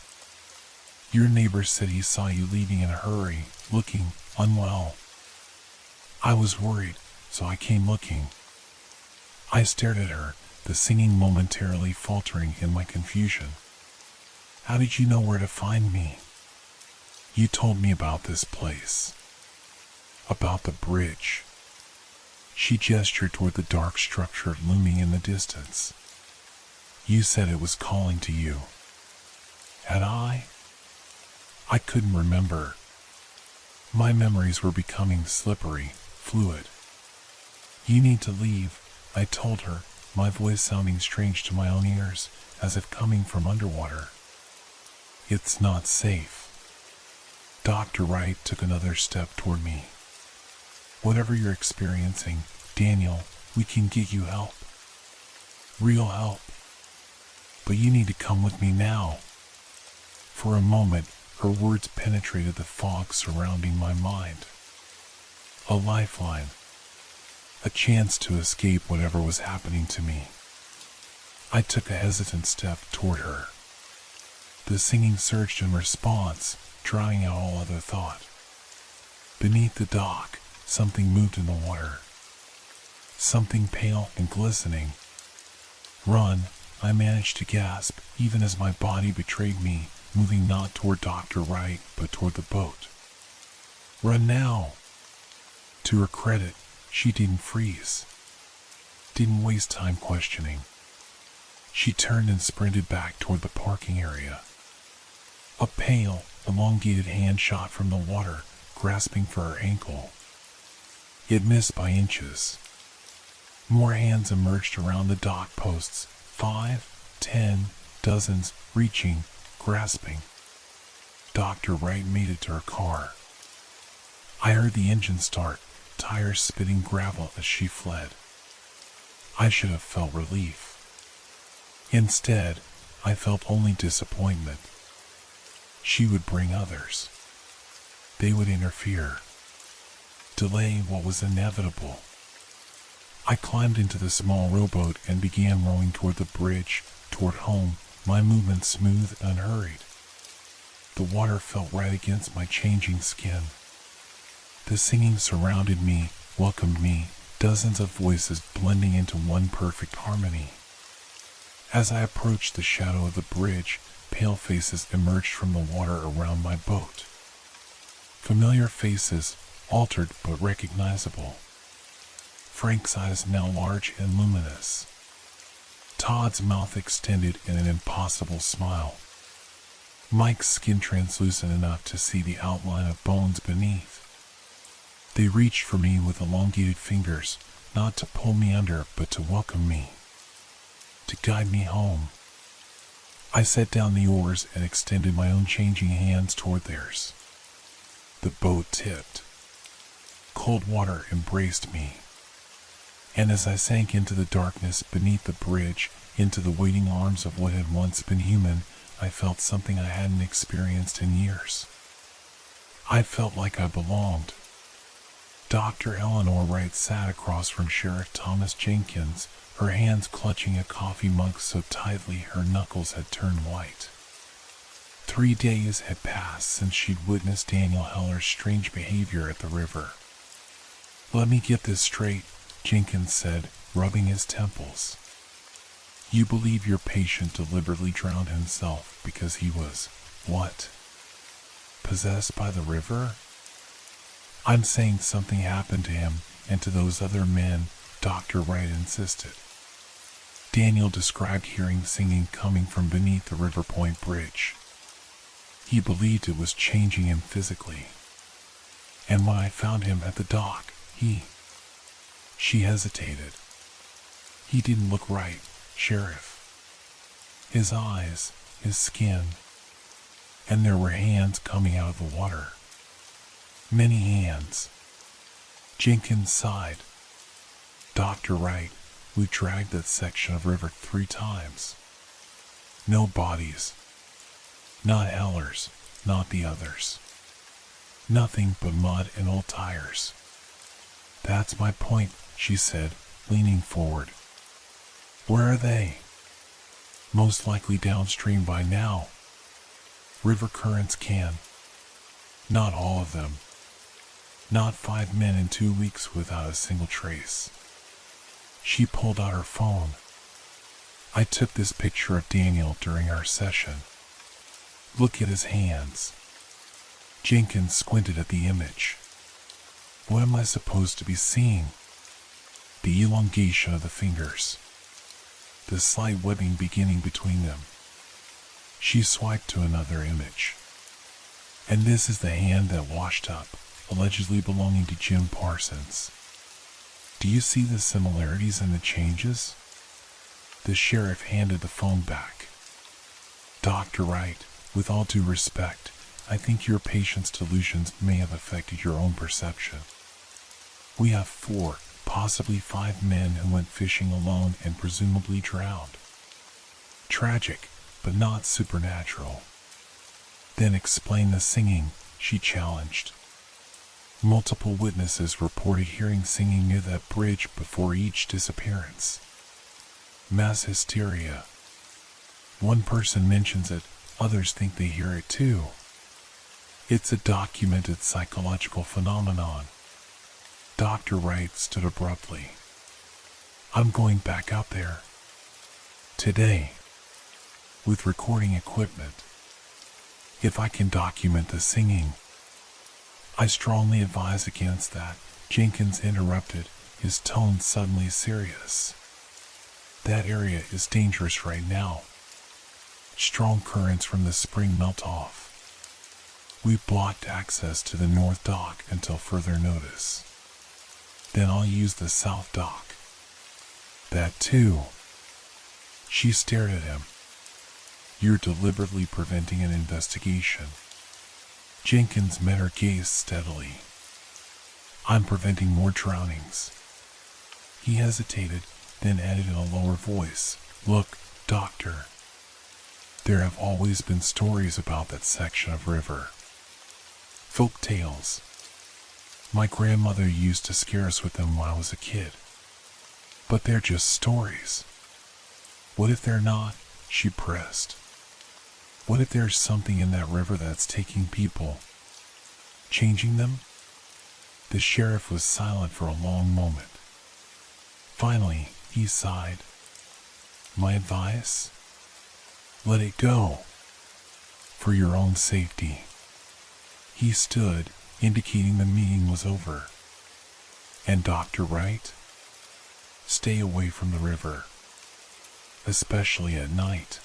[SPEAKER 1] "Your neighbor said he saw you leaving in a hurry, looking unwell." I was worried, so I came looking. I stared at her, the singing momentarily faltering in my confusion. "How did you know where to find me?" "You told me about this place. About the bridge." She gestured toward the dark structure looming in the distance. "You said it was calling to you." Had I? I couldn't remember. My memories were becoming slippery, fluid. "You need to leave," I told her, my voice sounding strange to my own ears, as if coming from underwater. "It's not safe." Dr. Wright took another step toward me. "Whatever you're experiencing, Daniel, we can get you help. Real help. But you need to come with me now." For a moment, her words penetrated the fog surrounding my mind. A lifeline. A chance to escape whatever was happening to me. I took a hesitant step toward her. The singing surged in response, drowning out all other thought. Beneath the dock, something moved in the water. Something pale and glistening. "Run," I managed to gasp, even as my body betrayed me, moving not toward Dr. Wright, but toward the boat. "Run now!" To her credit, she didn't freeze. Didn't waste time questioning. She turned and sprinted back toward the parking area. A pale, elongated hand shot from the water, grasping for her ankle. It missed by inches. More hands emerged around the dock posts, 5, 10, dozens, reaching, grasping. Dr. Wright made it to her car. I heard the engine start, tires spitting gravel as she fled. I should have felt relief. Instead, I felt only disappointment. She would bring others. They would interfere, delay what was inevitable. I climbed into the small rowboat and began rowing toward the bridge, toward home, my movements smooth and unhurried. The water felt right against my changing skin. The singing surrounded me, welcomed me, dozens of voices blending into one perfect harmony. As I approached the shadow of the bridge, pale faces emerged from the water around my boat. Familiar faces, altered but recognizable. Frank's eyes now large and luminous. Todd's mouth extended in an impossible smile. Mike's skin translucent enough to see the outline of bones beneath. They reached for me with elongated fingers, not to pull me under, but to welcome me, to guide me home. I set down the oars and extended my own changing hands toward theirs. The boat tipped. Cold water embraced me. And as I sank into the darkness beneath the bridge, into the waiting arms of what had once been human, I felt something I hadn't experienced in years. I felt like I belonged. Dr. Eleanor Wright sat across from Sheriff Thomas Jenkins, her hands clutching a coffee mug so tightly her knuckles had turned white. 3 days had passed since she'd witnessed Daniel Heller's strange behavior at the river. "Let me get this straight," Jenkins said, rubbing his temples. "You believe your patient deliberately drowned himself because he was, what? Possessed by the river?" "I'm saying something happened to him and to those other men," Dr. Wright insisted. Daniel described hearing singing coming from beneath the River Point Bridge. He believed it was changing him physically. "And when I found him at the dock, She hesitated. "He didn't look right, Sheriff. His eyes, his skin, and there were hands coming out of the water. Many hands." Jenkins sighed. "Dr. Wright, we dragged that section of river 3 times. No bodies. Not Heller's, not the others. Nothing but mud and old tires." "That's my point," she said, leaning forward. "Where are they?" "Most likely downstream by now. River currents can. Not all of them. Not 5 men in 2 weeks without a single trace." She pulled out her phone. "I took this picture of Daniel during our session. Look at his hands." Jenkins squinted at the image. "What am I supposed to be seeing?" "The elongation of the fingers. The slight webbing beginning between them." She swiped to another image. "And this is the hand that washed up, allegedly belonging to Jim Parsons. Do you see the similarities and the changes?" The sheriff handed the phone back. "Dr. Wright, with all due respect, I think your patient's delusions may have affected your own perception. We have 4, possibly 5 men who went fishing alone and presumably drowned. Tragic, but not supernatural." "Then explain the singing," she challenged. "Multiple witnesses reported hearing singing near that bridge before each disappearance. Mass hysteria. One person mentions it, others think they hear it too. It's a documented psychological phenomenon." Dr. Wright stood abruptly. "I'm going back out there. Today. With recording equipment. If I can document the singing." "I strongly advise against that," Jenkins interrupted, his tone suddenly serious. That area is dangerous right now. Strong currents from the spring melt off. We've blocked access to the north dock until further notice. Then I'll use the south dock. That too. She stared at him. You're deliberately preventing an investigation. Jenkins met her gaze steadily. I'm preventing more drownings. He hesitated, then added in a lower voice, Look, Doctor. There have always been stories about that section of river. Folk tales. My grandmother used to scare us with them when I was a kid. But they're just stories. What if they're not? She pressed. What if there's something in that river that's taking people, changing them? The sheriff was silent for a long moment. Finally, he sighed. My advice? Let it go. For your own safety. He stood, indicating the meeting was over. And Dr. Wright? Stay away from the river. Especially at night.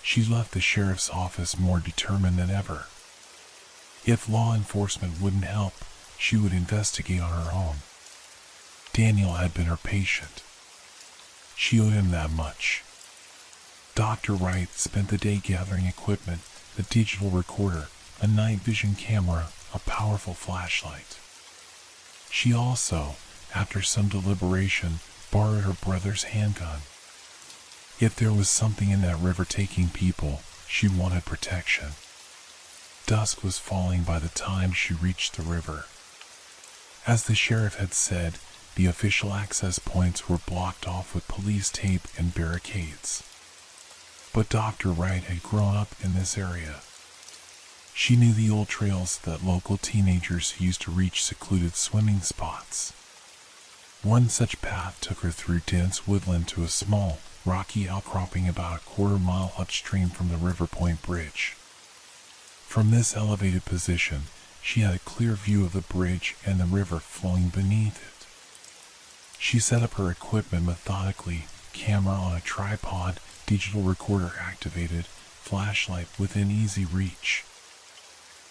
[SPEAKER 1] She left the sheriff's office more determined than ever. If law enforcement wouldn't help, she would investigate on her own. Daniel had been her patient. She owed him that much. Dr. Wright spent the day gathering equipment, a digital recorder, a night vision camera, a powerful flashlight. She also, after some deliberation, borrowed her brother's handgun. If there was something in that river taking people, she wanted protection. Dusk was falling by the time she reached the river. As the sheriff had said, the official access points were blocked off with police tape and barricades. But Dr. Wright had grown up in this area. She knew the old trails that local teenagers used to reach secluded swimming spots. One such path took her through dense woodland to a small, rocky outcropping about a quarter-mile upstream from the River Point Bridge. From this elevated position, she had a clear view of the bridge and the river flowing beneath it. She set up her equipment methodically, camera on a tripod, digital recorder activated, flashlight within easy reach.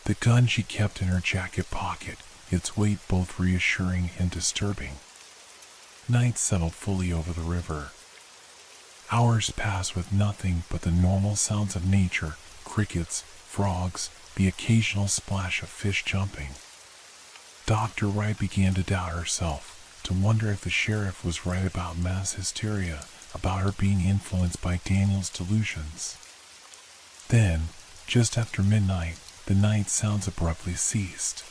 [SPEAKER 1] The gun she kept in her jacket pocket, its weight both reassuring and disturbing. Night settled fully over the river. Hours passed with nothing but the normal sounds of nature, crickets, frogs, the occasional splash of fish jumping. Dr. Wright began to doubt herself, to wonder if the sheriff was right about mass hysteria, about her being influenced by Daniel's delusions. Then, just after midnight, the night sounds abruptly ceased.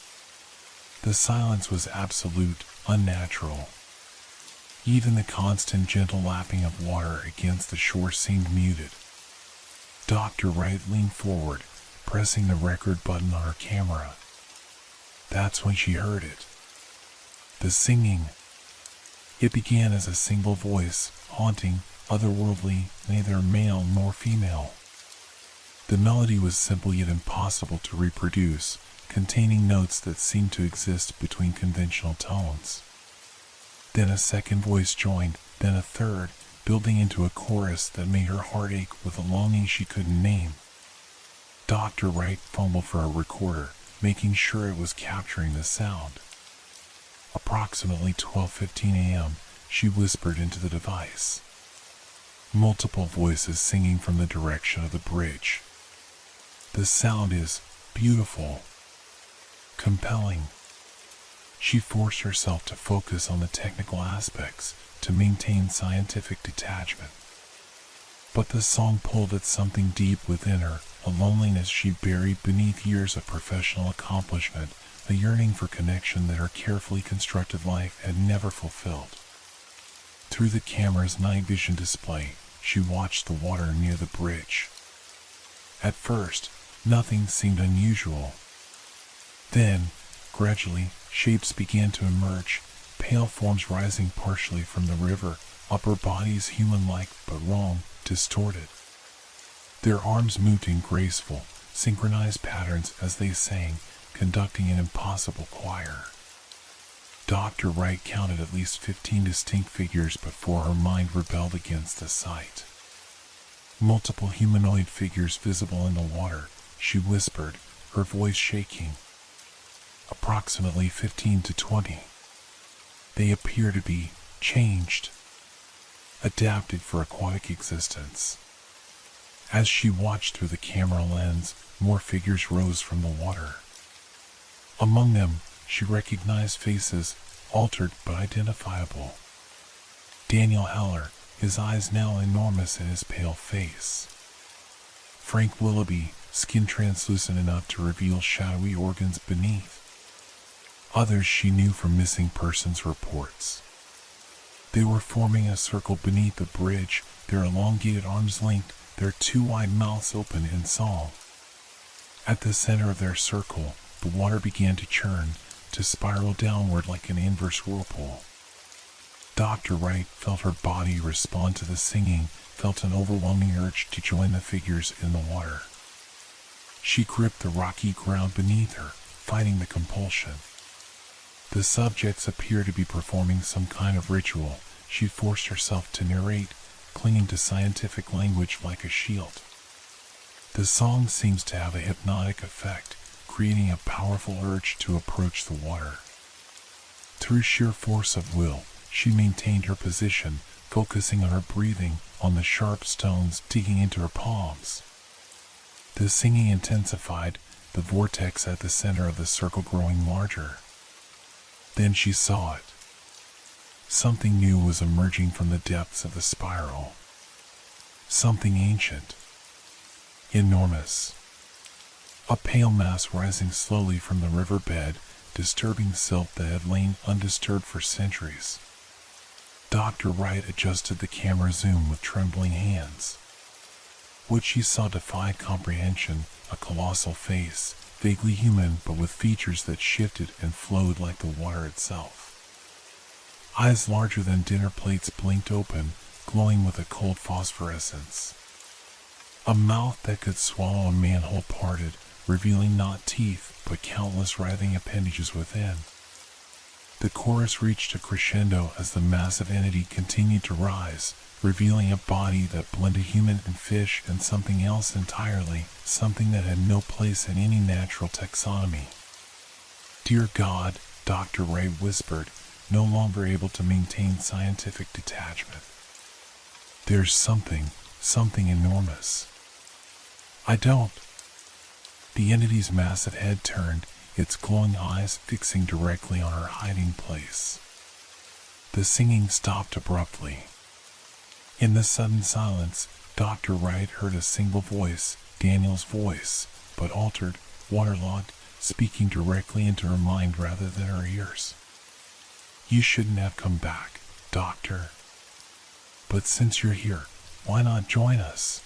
[SPEAKER 1] The silence was absolute, unnatural. Even the constant gentle lapping of water against the shore seemed muted. Dr. Wright leaned forward, pressing the record button on her camera. That's when she heard it. The singing. It began as a single voice, haunting, otherworldly, neither male nor female. The melody was simple yet impossible to reproduce, containing notes that seemed to exist between conventional tones. Then a second voice joined, then a third, building into a chorus that made her heart ache with a longing she couldn't name. Dr. Wright fumbled for a recorder, making sure it was capturing the sound. Approximately 12:15 a.m., she whispered into the device. Multiple voices singing from the direction of the bridge. The sound is beautiful, compelling. She forced herself to focus on the technical aspects, to maintain scientific detachment. But the song pulled at something deep within her, a loneliness she buried beneath years of professional accomplishment, a yearning for connection that her carefully constructed life had never fulfilled. Through the camera's night vision display, she watched the water near the bridge. At first, nothing seemed unusual. Then, gradually, shapes began to emerge, pale forms rising partially from the river, upper bodies human-like but wrong, distorted. Their arms moved in graceful, synchronized patterns as they sang, conducting an impossible choir. Dr. Wright counted at least 15 distinct figures before her mind rebelled against the sight. Multiple humanoid figures visible in the water, she whispered, her voice shaking. Approximately 15 to 20. They appear to be changed, adapted for aquatic existence. As she watched through the camera lens, more figures rose from the water. Among them, she recognized faces, altered but identifiable. Daniel Heller, his eyes now enormous in his pale face. Frank Willoughby, skin translucent enough to reveal shadowy organs beneath. Others she knew from missing persons reports. They were forming a circle beneath the bridge, their elongated arms linked, their two wide mouths open in song. At the center of their circle, the water began to churn, to spiral downward like an inverse whirlpool. Dr. Wright felt her body respond to the singing, felt an overwhelming urge to join the figures in the water. She gripped the rocky ground beneath her, fighting the compulsion. The subjects appeared to be performing some kind of ritual. She forced herself to narrate, clinging to scientific language like a shield. The song seems to have a hypnotic effect, creating a powerful urge to approach the water. Through sheer force of will, she maintained her position, focusing on her breathing, on the sharp stones digging into her palms. The singing intensified, the vortex at the center of the circle growing larger. Then she saw it. Something new was emerging from the depths of the spiral. Something ancient. Enormous. A pale mass rising slowly from the riverbed, disturbing silt that had lain undisturbed for centuries. Dr. Wright adjusted the camera zoom with trembling hands. What she saw defied comprehension, a colossal face, vaguely human but with features that shifted and flowed like the water itself. Eyes larger than dinner plates blinked open, glowing with a cold phosphorescence. A mouth that could swallow a manhole parted, revealing not teeth but countless writhing appendages within. The chorus reached a crescendo as the massive entity continued to rise, revealing a body that blended human and fish and something else entirely, something that had no place in any natural taxonomy. "Dear God," Dr. Ray whispered, no longer able to maintain scientific detachment. "There's something enormous." "I don't." The entity's massive head turned, its glowing eyes fixing directly on her hiding place. The singing stopped abruptly. In the sudden silence, Dr. Wright heard a single voice, Daniel's voice, but altered, waterlogged, speaking directly into her mind rather than her ears. "You shouldn't have come back, Doctor. But since you're here, why not join us?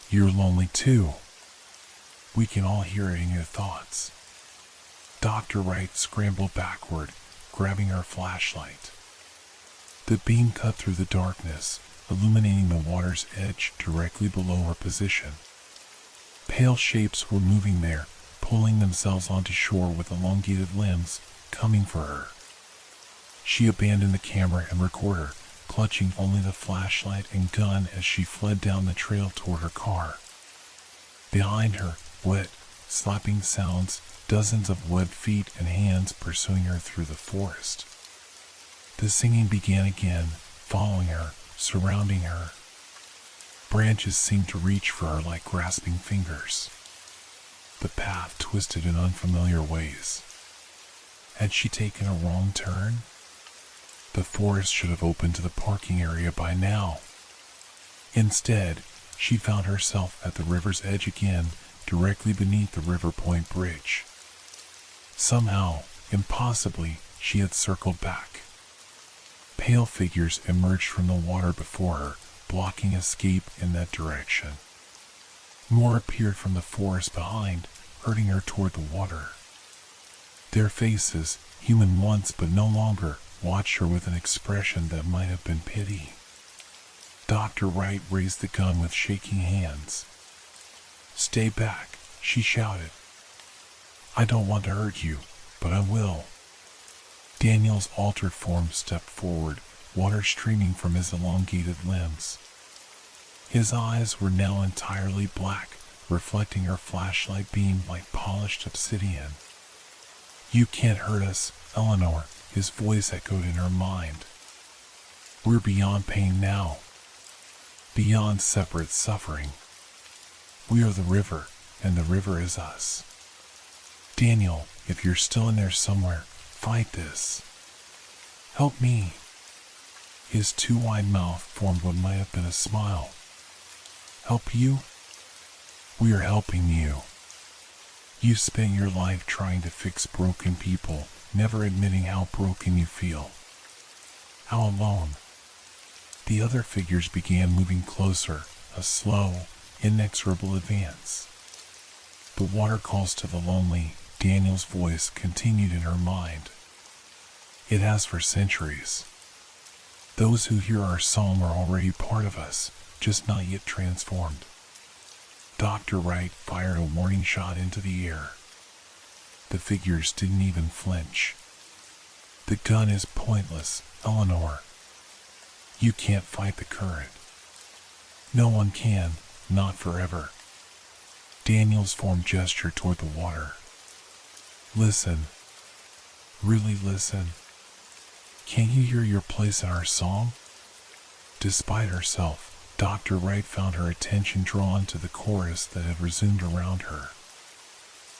[SPEAKER 1] You're lonely too. We can all hear it in your thoughts." Dr. Wright scrambled backward, grabbing her flashlight. The beam cut through the darkness, illuminating the water's edge directly below her position. Pale shapes were moving there, pulling themselves onto shore with elongated limbs, coming for her. She abandoned the camera and recorder, clutching only the flashlight and gun as she fled down the trail toward her car. Behind her, wet, slapping sounds, dozens of webbed feet and hands pursuing her through the forest. The singing began again, following her, surrounding her. Branches seemed to reach for her like grasping fingers. The path twisted in unfamiliar ways. Had she taken a wrong turn? The forest should have opened to the parking area by now. Instead, she found herself at the river's edge again, directly beneath the River Point Bridge. Somehow, impossibly, she had circled back. Pale figures emerged from the water before her, blocking escape in that direction. More appeared from the forest behind, herding her toward the water. Their faces, human once but no longer, watched her with an expression that might have been pity. Dr. Wright raised the gun with shaking hands. "Stay back," she shouted. "I don't want to hurt you, but I will." Daniel's altered form stepped forward, water streaming from his elongated limbs. His eyes were now entirely black, reflecting her flashlight beam like polished obsidian. "You can't hurt us, Eleanor," his voice echoed in her mind. "We're beyond pain now. Beyond separate suffering. We are the river, and the river is us. Daniel, if you're still in there somewhere, fight this. Help me." His too wide mouth formed what might have been a smile. "Help you? We are helping you. You spent your life trying to fix broken people, never admitting how broken you feel. How alone." The other figures began moving closer, a slow, inexorable advance. "The water calls to the lonely," Daniel's voice continued in her mind. "It has for centuries. Those who hear our song are already part of us, just not yet transformed." Dr. Wright fired a warning shot into the air. The figures didn't even flinch. "The gun is pointless, Eleanor. You can't fight the current. No one can, not forever." Daniel's form gestured toward the water. "Listen. Really listen. Can't you hear your place in our song?" Despite herself, Dr. Wright found her attention drawn to the chorus that had resumed around her.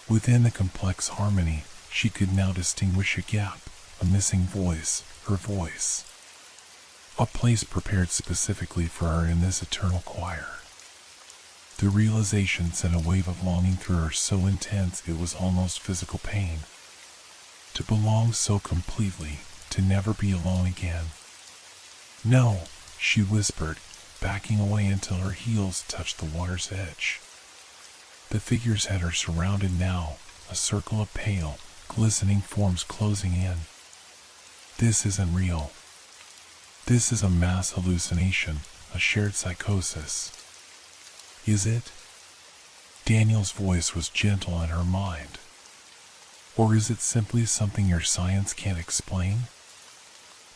[SPEAKER 1] Within the complex harmony, she could now distinguish a gap, a missing voice, her voice. A place prepared specifically for her in this eternal choir. The realization sent a wave of longing through her so intense it was almost physical pain. To belong so completely, to never be alone again. "No," she whispered, backing away until her heels touched the water's edge. The figures had her surrounded now, a circle of pale, glistening forms closing in. "This isn't real. This is a mass hallucination, a shared psychosis." "Is it?" Daniel's voice was gentle in her mind. "Or is it simply something your science can't explain?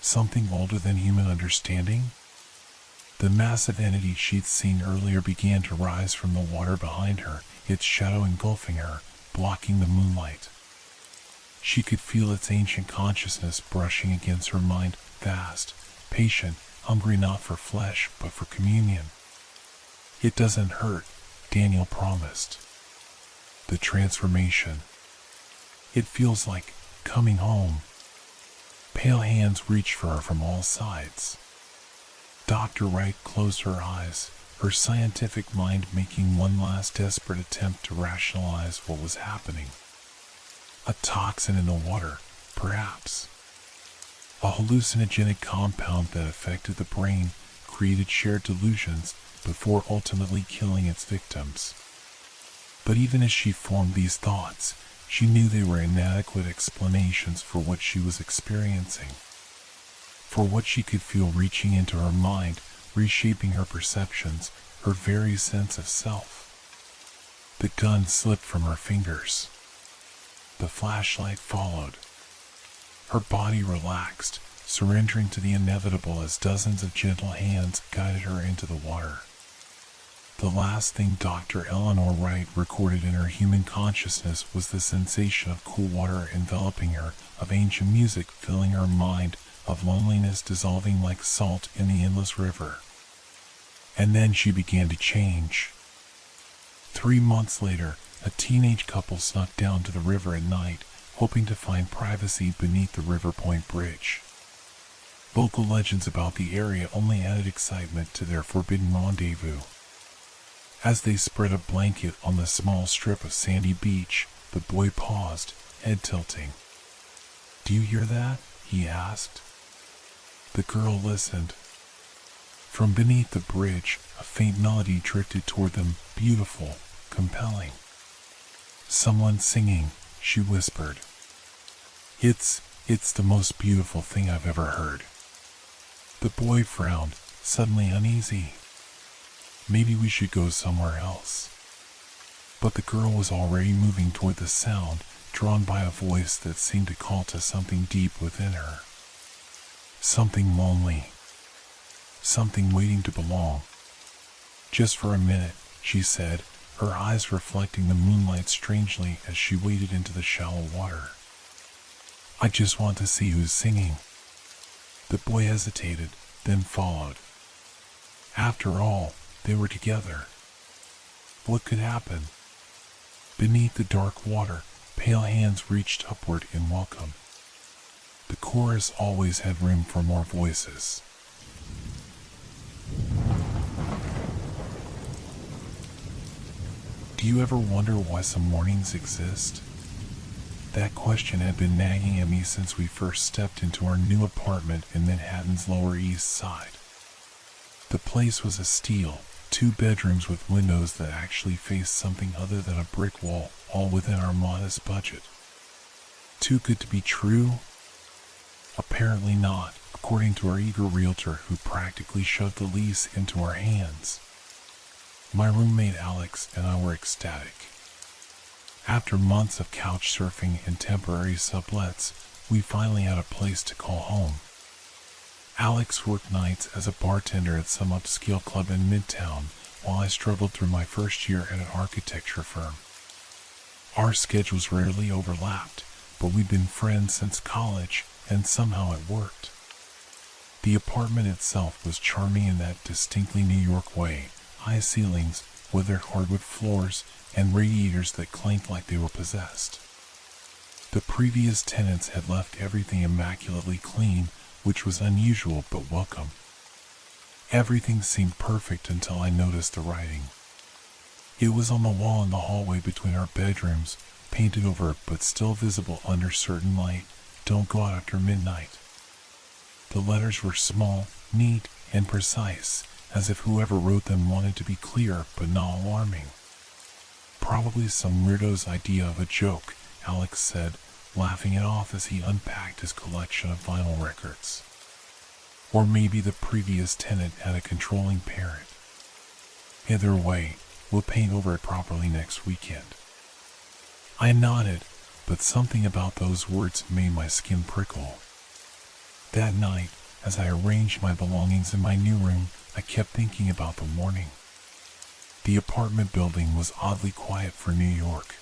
[SPEAKER 1] Something older than human understanding?" The massive entity she'd seen earlier began to rise from the water behind her, its shadow engulfing her, blocking the moonlight. She could feel its ancient consciousness brushing against her mind, vast, patient, hungry not for flesh, but for communion. "It doesn't hurt," Daniel promised. "The transformation. It feels like coming home." Pale hands reached for her from all sides. Dr. Wright closed her eyes, her scientific mind making one last desperate attempt to rationalize what was happening. A toxin in the water, perhaps. A hallucinogenic compound that affected the brain, created shared delusions, before ultimately killing its victims. But even as she formed these thoughts, she knew they were inadequate explanations for what she was experiencing. For what she could feel reaching into her mind, reshaping her perceptions, her very sense of self. The gun slipped from her fingers. The flashlight followed. Her body relaxed, surrendering to the inevitable as dozens of gentle hands guided her into the water. The last thing Dr. Eleanor Wright recorded in her human consciousness was the sensation of cool water enveloping her, of ancient music filling her mind, of loneliness dissolving like salt in the endless river. And then she began to change. 3 months later, a teenage couple snuck down to the river at night, hoping to find privacy beneath the River Point Bridge. Local legends about the area only added excitement to their forbidden rendezvous. As they spread a blanket on the small strip of sandy beach, the boy paused, head tilting. "Do you hear that?" he asked. The girl listened. From beneath the bridge, a faint melody drifted toward them, beautiful, compelling. "Someone singing," she whispered. It's the most beautiful thing I've ever heard." The boy frowned, suddenly uneasy. Maybe we should go somewhere else. But the girl was already moving toward the sound, drawn by a voice that seemed to call to something deep within her. Something lonely. Something waiting to belong. "Just for a minute," she said, her eyes reflecting the moonlight strangely as she waded into the shallow water. "I just want to see who's singing." The boy hesitated, then followed. After all, they were together. What could happen? Beneath the dark water, pale hands reached upward in welcome. The chorus always had room for more voices. Do you ever wonder why some mornings exist? That question had been nagging at me since we first stepped into our new apartment in Manhattan's Lower East Side. The place was a steal, 2 bedrooms with windows that actually faced something other than a brick wall, all within our modest budget. Too good to be true? Apparently not, according to our eager realtor who practically shoved the lease into our hands. My roommate Alex and I were ecstatic. After months of couch surfing and temporary sublets, we finally had a place to call home. Alex worked nights as a bartender at some upscale club in Midtown, while I struggled through my first year at an architecture firm. Our schedules rarely overlapped, but we'd been friends since college, and somehow it worked. The apartment itself was charming in that distinctly New York way: high ceilings, weathered hardwood floors, and radiators that clanked like they were possessed. The previous tenants had left everything immaculately clean, which was unusual but welcome. Everything seemed perfect until I noticed the writing. It was on the wall in the hallway between our bedrooms, painted over but still visible under certain light: "Don't go out after midnight." The letters were small, neat, and precise, as if whoever wrote them wanted to be clear but not alarming. "Probably some weirdo's idea of a joke," Alex said, laughing it off as he unpacked his collection of vinyl records. "Or maybe the previous tenant had a controlling parent. Either way, we'll paint over it properly next weekend." I nodded, but something about those words made my skin prickle. That night, as I arranged my belongings in my new room, I kept thinking about the morning. The apartment building was oddly quiet for New York.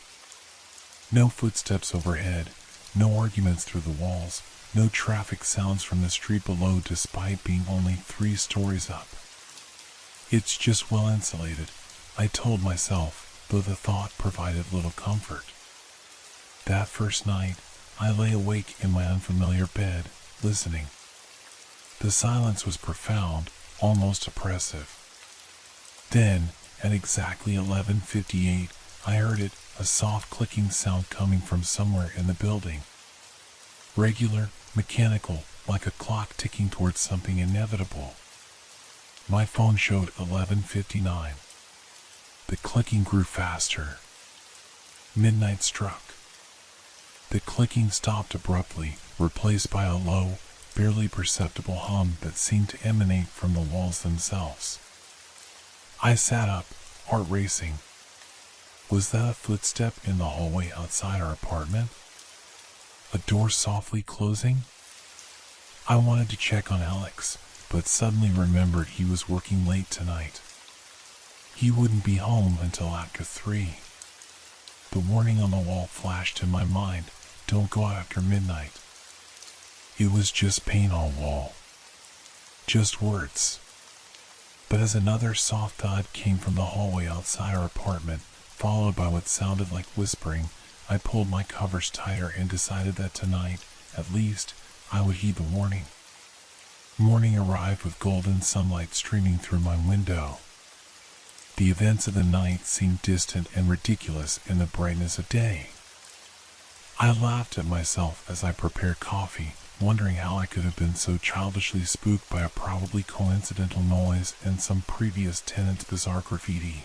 [SPEAKER 1] No footsteps overhead, no arguments through the walls, no traffic sounds from the street below despite being only 3 stories up. "It's just well insulated," I told myself, though the thought provided little comfort. That first night, I lay awake in my unfamiliar bed, listening. The silence was profound, almost oppressive. Then, at exactly 11:58, I heard it, a soft clicking sound coming from somewhere in the building. Regular, mechanical, like a clock ticking towards something inevitable. My phone showed 11:59. The clicking grew faster. Midnight struck. The clicking stopped abruptly, replaced by a low, barely perceptible hum that seemed to emanate from the walls themselves. I sat up, heart racing. Was that a footstep in the hallway outside our apartment? A door softly closing? I wanted to check on Alex, but suddenly remembered he was working late tonight. He wouldn't be home until after 3. The warning on the wall flashed in my mind: "Don't go out after midnight." It was just paint on the wall. Just words. But as another soft thud came from the hallway outside our apartment, followed by what sounded like whispering, I pulled my covers tighter and decided that tonight, at least, I would heed the warning. Morning arrived with golden sunlight streaming through my window. The events of the night seemed distant and ridiculous in the brightness of day. I laughed at myself as I prepared coffee, wondering how I could have been so childishly spooked by a probably coincidental noise and some previous tenant's bizarre graffiti.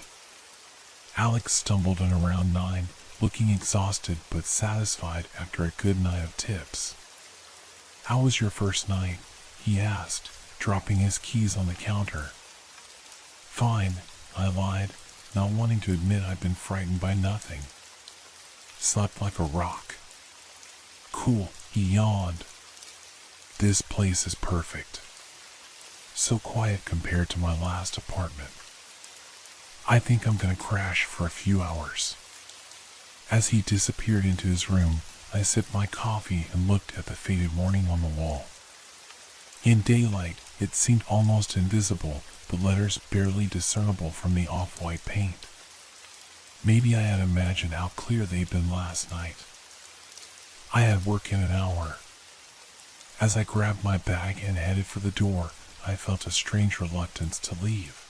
[SPEAKER 1] Alex stumbled in around 9, looking exhausted but satisfied after a good night of tips. "How was your first night?" he asked, dropping his keys on the counter. "Fine," I lied, not wanting to admit I'd been frightened by nothing. slept like a rock. Cool, he yawned. This place is perfect. So quiet compared to my last apartment. I think I'm gonna crash for a few hours. As he disappeared into his room, I sipped my coffee and looked at the faded warning on the wall. In daylight, it seemed almost invisible, the letters barely discernible from the off-white paint. Maybe I had imagined how clear they'd been last night. I had work in an hour. As I grabbed my bag and headed for the door, I felt a strange reluctance to leave.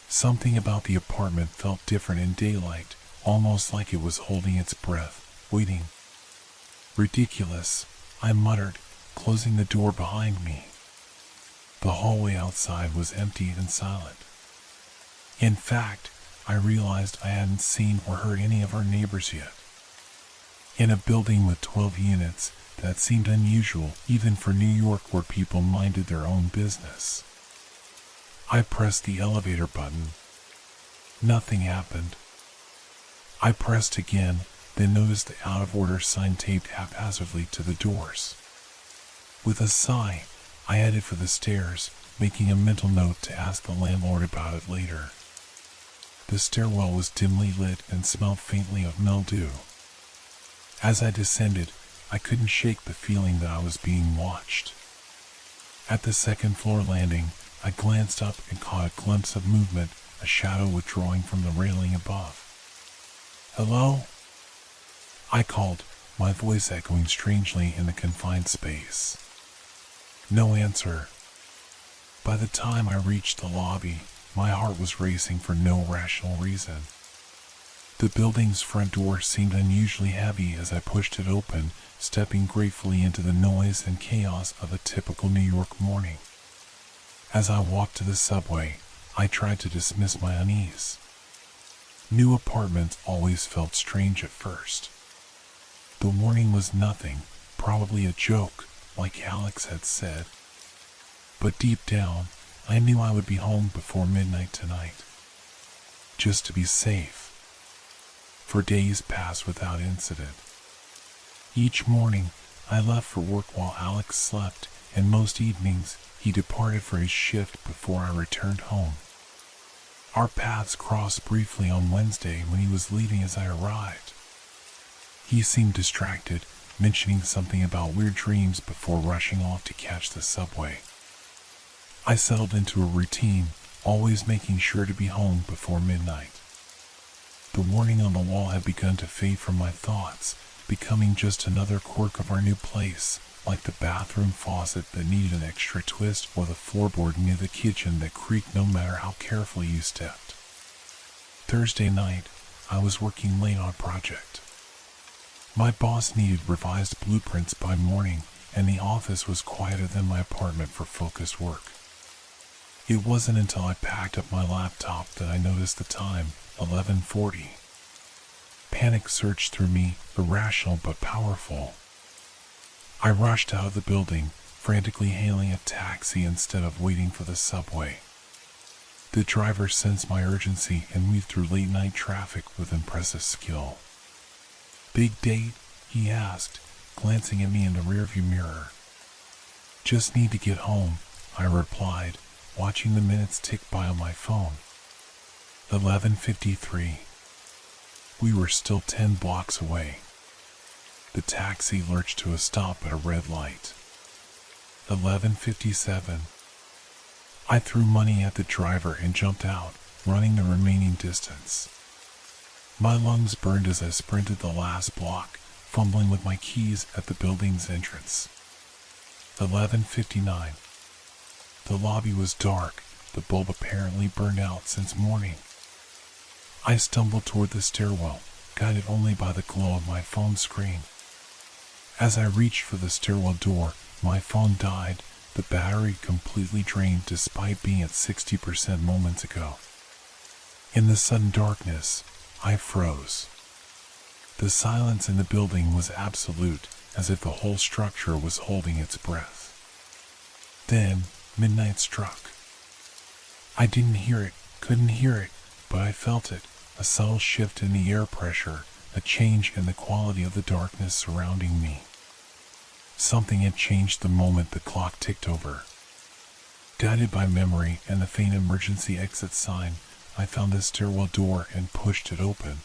[SPEAKER 1] Something about the apartment felt different in daylight, almost like it was holding its breath, waiting. Ridiculous, I muttered, closing the door behind me. The hallway outside was empty and silent. In fact, I realized I hadn't seen or heard any of our neighbors yet. In a building with 12 units, that seemed unusual even for New York where people minded their own business. I pressed the elevator button. Nothing happened. I pressed again, then noticed the out-of-order sign taped haphazardly to the doors. With a sigh, I headed for the stairs, making a mental note to ask the landlord about it later. The stairwell was dimly lit and smelled faintly of mildew. As I descended, I couldn't shake the feeling that I was being watched. At the second-floor landing, I glanced up and caught a glimpse of movement, a shadow withdrawing from the railing above. "Hello?" I called, my voice echoing strangely in the confined space. No answer. By the time I reached the lobby, my heart was racing for no rational reason. The building's front door seemed unusually heavy as I pushed it open, stepping gratefully into the noise and chaos of a typical New York morning. As I walked to the subway, I tried to dismiss my unease. New apartments always felt strange at first. The warning was nothing, probably a joke, like Alex had said. But deep down, I knew I would be home before midnight tonight. Just to be safe. For days passed without incident. Each morning, I left for work while Alex slept, and most evenings, he departed for his shift before I returned home. Our paths crossed briefly on Wednesday when he was leaving as I arrived. He seemed distracted, mentioning something about weird dreams before rushing off to catch the subway. I settled into a routine, always making sure to be home before midnight. The warning on the wall had begun to fade from my thoughts, becoming just another quirk of our new place, like the bathroom faucet that needed an extra twist or the floorboard near the kitchen that creaked no matter how carefully you stepped. Thursday night, I was working late on a project. My boss needed revised blueprints by morning, and the office was quieter than my apartment for focused work. It wasn't until I packed up my laptop that I noticed the time, 11:40. Panic surged through me, irrational but powerful. I rushed out of the building, frantically hailing a taxi instead of waiting for the subway. The driver sensed my urgency and weaved through late-night traffic with impressive skill. "Big date?" he asked, glancing at me in the rearview mirror. "Just need to get home," I replied, watching the minutes tick by on my phone. 11:53. We were still 10 blocks away. The taxi lurched to a stop at a red light. 11:57. I threw money at the driver and jumped out, running the remaining distance. My lungs burned as I sprinted the last block, fumbling with my keys at the building's entrance. 11:59. The lobby was dark, the bulb apparently burned out since morning. I stumbled toward the stairwell, guided only by the glow of my phone screen. As I reached for the stairwell door, my phone died, the battery completely drained despite being at 60% moments ago. In the sudden darkness, I froze. The silence in the building was absolute, as if the whole structure was holding its breath. Then, midnight struck. I didn't hear it, couldn't hear it, but I felt it, a subtle shift in the air pressure, a change in the quality of the darkness surrounding me. Something had changed the moment the clock ticked over. Guided by memory and the faint emergency exit sign, I found the stairwell door and pushed it open.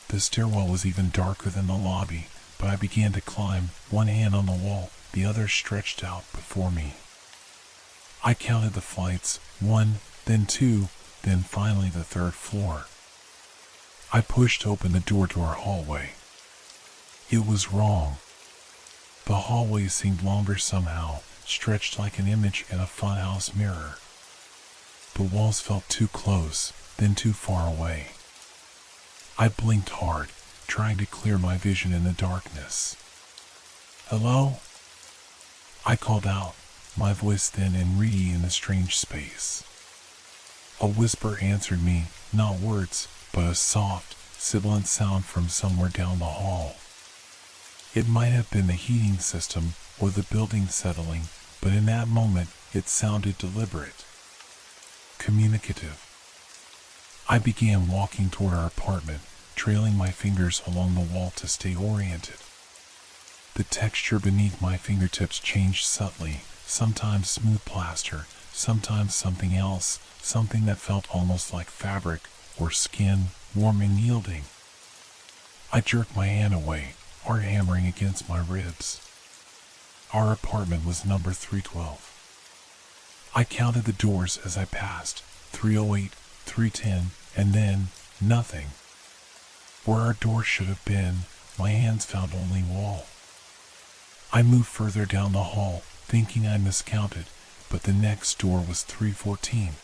[SPEAKER 1] The stairwell was even darker than the lobby, but I began to climb, one hand on the wall, the other stretched out before me. I counted the flights, 1, then 2, then finally the 3rd floor. I pushed open the door to our hallway. It was wrong. The hallway seemed longer somehow, stretched like an image in a funhouse mirror. The walls felt too close, then too far away. I blinked hard, trying to clear my vision in the darkness. "Hello?" I called out, my voice thin and reedy in the strange space. A whisper answered me, not words, but a soft, sibilant sound from somewhere down the hall. It might have been the heating system or the building settling, but in that moment it sounded deliberate, communicative. I began walking toward our apartment, trailing my fingers along the wall to stay oriented. The texture beneath my fingertips changed subtly, sometimes smooth plaster, sometimes something else, something that felt almost like fabric or skin, warm and yielding. I jerked my hand away, heart hammering against my ribs. Our apartment was number 312. I counted the doors as I passed, 308, 310, and then nothing. Where our door should have been, my hands found only wall. I moved further down the hall, thinking I miscounted, but the next door was 314.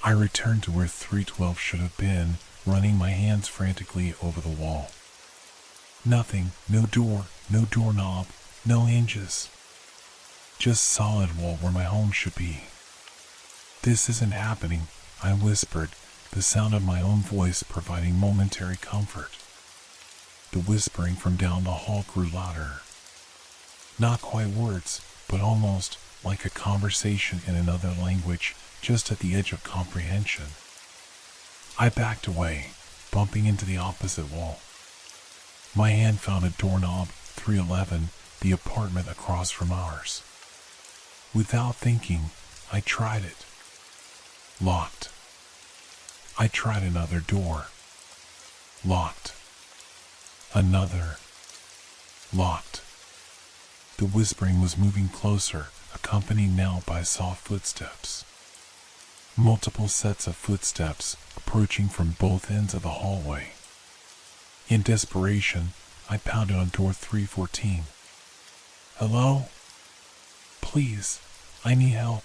[SPEAKER 1] I returned to where 312 should have been, running my hands frantically over the wall. Nothing, no door, no doorknob, no hinges. Just solid wall where my home should be. "This isn't happening," I whispered, the sound of my own voice providing momentary comfort. The whispering from down the hall grew louder. Not quite words, but almost like a conversation in another language, just at the edge of comprehension. I backed away, bumping into the opposite wall. My hand found a doorknob, 311, the apartment across from ours. Without thinking, I tried it. Locked. I tried another door. Locked. Another. Locked. The whispering was moving closer, accompanied now by soft footsteps. Multiple sets of footsteps approaching from both ends of the hallway. In desperation, I pounded on door 314. "Hello? Please, I need help."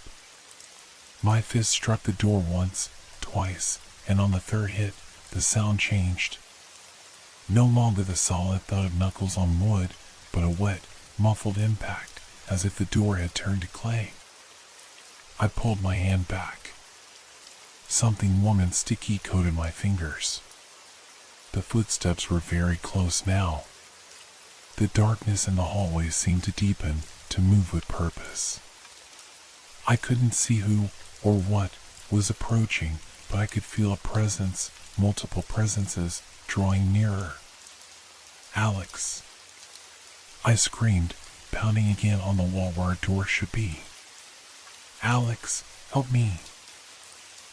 [SPEAKER 1] My fist struck the door once, twice, and on the third hit, the sound changed. No longer the solid thud of knuckles on wood, but a wet, muffled impact, as if the door had turned to clay. I pulled my hand back. Something warm and sticky coated my fingers. The footsteps were very close now. The darkness in the hallway seemed to deepen, to move with purpose. I couldn't see who or what was approaching, but I could feel a presence, multiple presences, drawing nearer. "Alex!" I screamed, pounding again on the wall where our door should be. "Alex, help me!"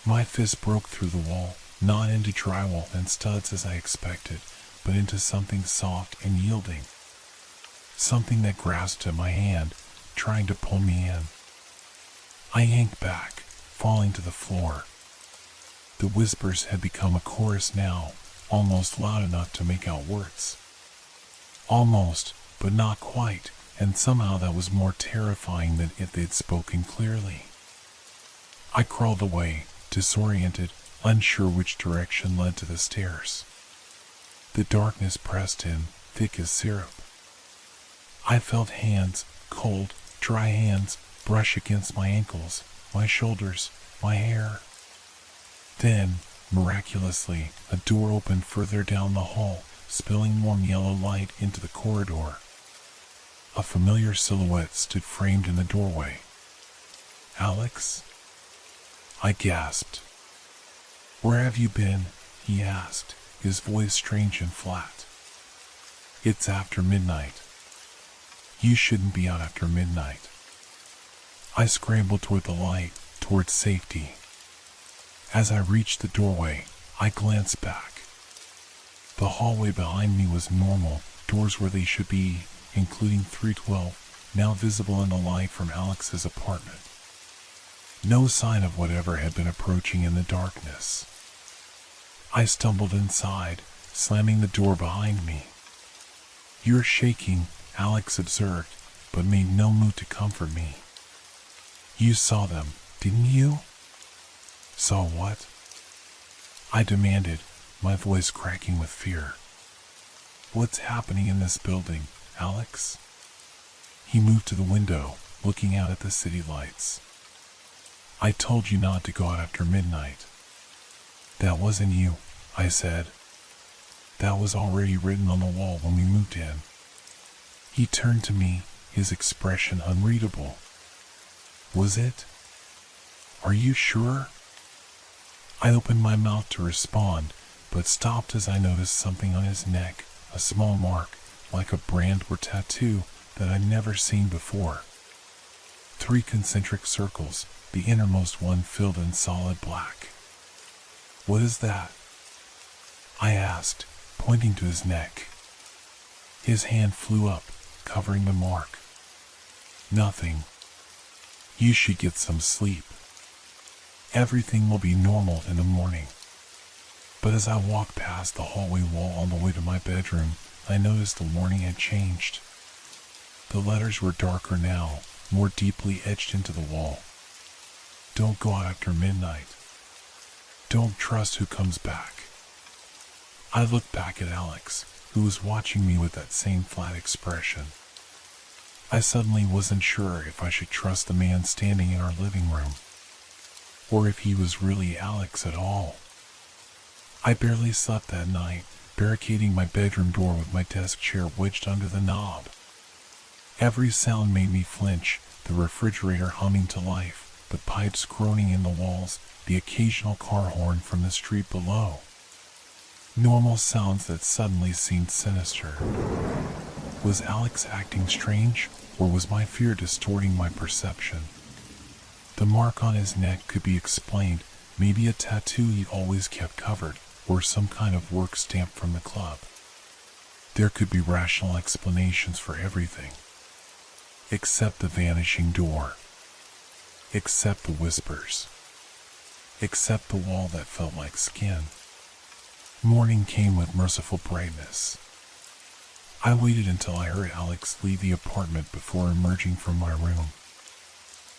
[SPEAKER 1] My fist broke through the wall, not into drywall and studs as I expected, but into something soft and yielding. Something that grasped at my hand, trying to pull me in. I yanked back, falling to the floor. The whispers had become a chorus now, almost loud enough to make out words. Almost, but not quite, and somehow that was more terrifying than if they'd spoken clearly. I crawled away, disoriented, unsure which direction led to the stairs. The darkness pressed in, thick as syrup. I felt hands, cold, dry hands, brush against my ankles, my shoulders, my hair. Then, miraculously, a door opened further down the hall, spilling warm yellow light into the corridor. A familiar silhouette stood framed in the doorway. "Alex?" I gasped. "Where have you been?" he asked, his voice strange and flat. "It's after midnight. You shouldn't be out after midnight." I scrambled toward the light, toward safety. As I reached the doorway, I glanced back. The hallway behind me was normal, doors where they should be, including 312, now visible in the light from Alex's apartment. No sign of whatever had been approaching in the darkness. I stumbled inside, slamming the door behind me. "You're shaking," Alex observed, but made no move to comfort me. "You saw them, didn't you?" "Saw what?" I demanded, my voice cracking with fear. "What's happening in this building, Alex?" He moved to the window, looking out at the city lights. "I told you not to go out after midnight." "That wasn't you," I said. "That was already written on the wall when we moved in." He turned to me, his expression unreadable. "Was it? Are you sure?" I opened my mouth to respond, but stopped as I noticed something on his neck, a small mark, like a brand or tattoo that I'd never seen before. 3 concentric circles, the innermost one filled in solid black. "What is that?" I asked, pointing to his neck. His hand flew up, covering the mark. "Nothing. You should get some sleep. Everything will be normal in the morning." But as I walked past the hallway wall on the way to my bedroom, I noticed the warning had changed. The letters were darker now, more deeply etched into the wall. "Don't go out after midnight. Don't trust who comes back." I looked back at Alex, who was watching me with that same flat expression. I suddenly wasn't sure if I should trust the man standing in our living room, or if he was really Alex at all. I barely slept that night, barricading my bedroom door with my desk chair wedged under the knob. Every sound made me flinch, the refrigerator humming to life, the pipes groaning in the walls, the occasional car horn from the street below. Normal sounds that suddenly seemed sinister. Was Alex acting strange, or was my fear distorting my perception? The mark on his neck could be explained, maybe a tattoo he'd always kept covered, or some kind of work stamp from the club. There could be rational explanations for everything. Except the vanishing door. Except the whispers. Except the wall that felt like skin. Morning came with merciful brightness. I waited until I heard Alex leave the apartment before emerging from my room.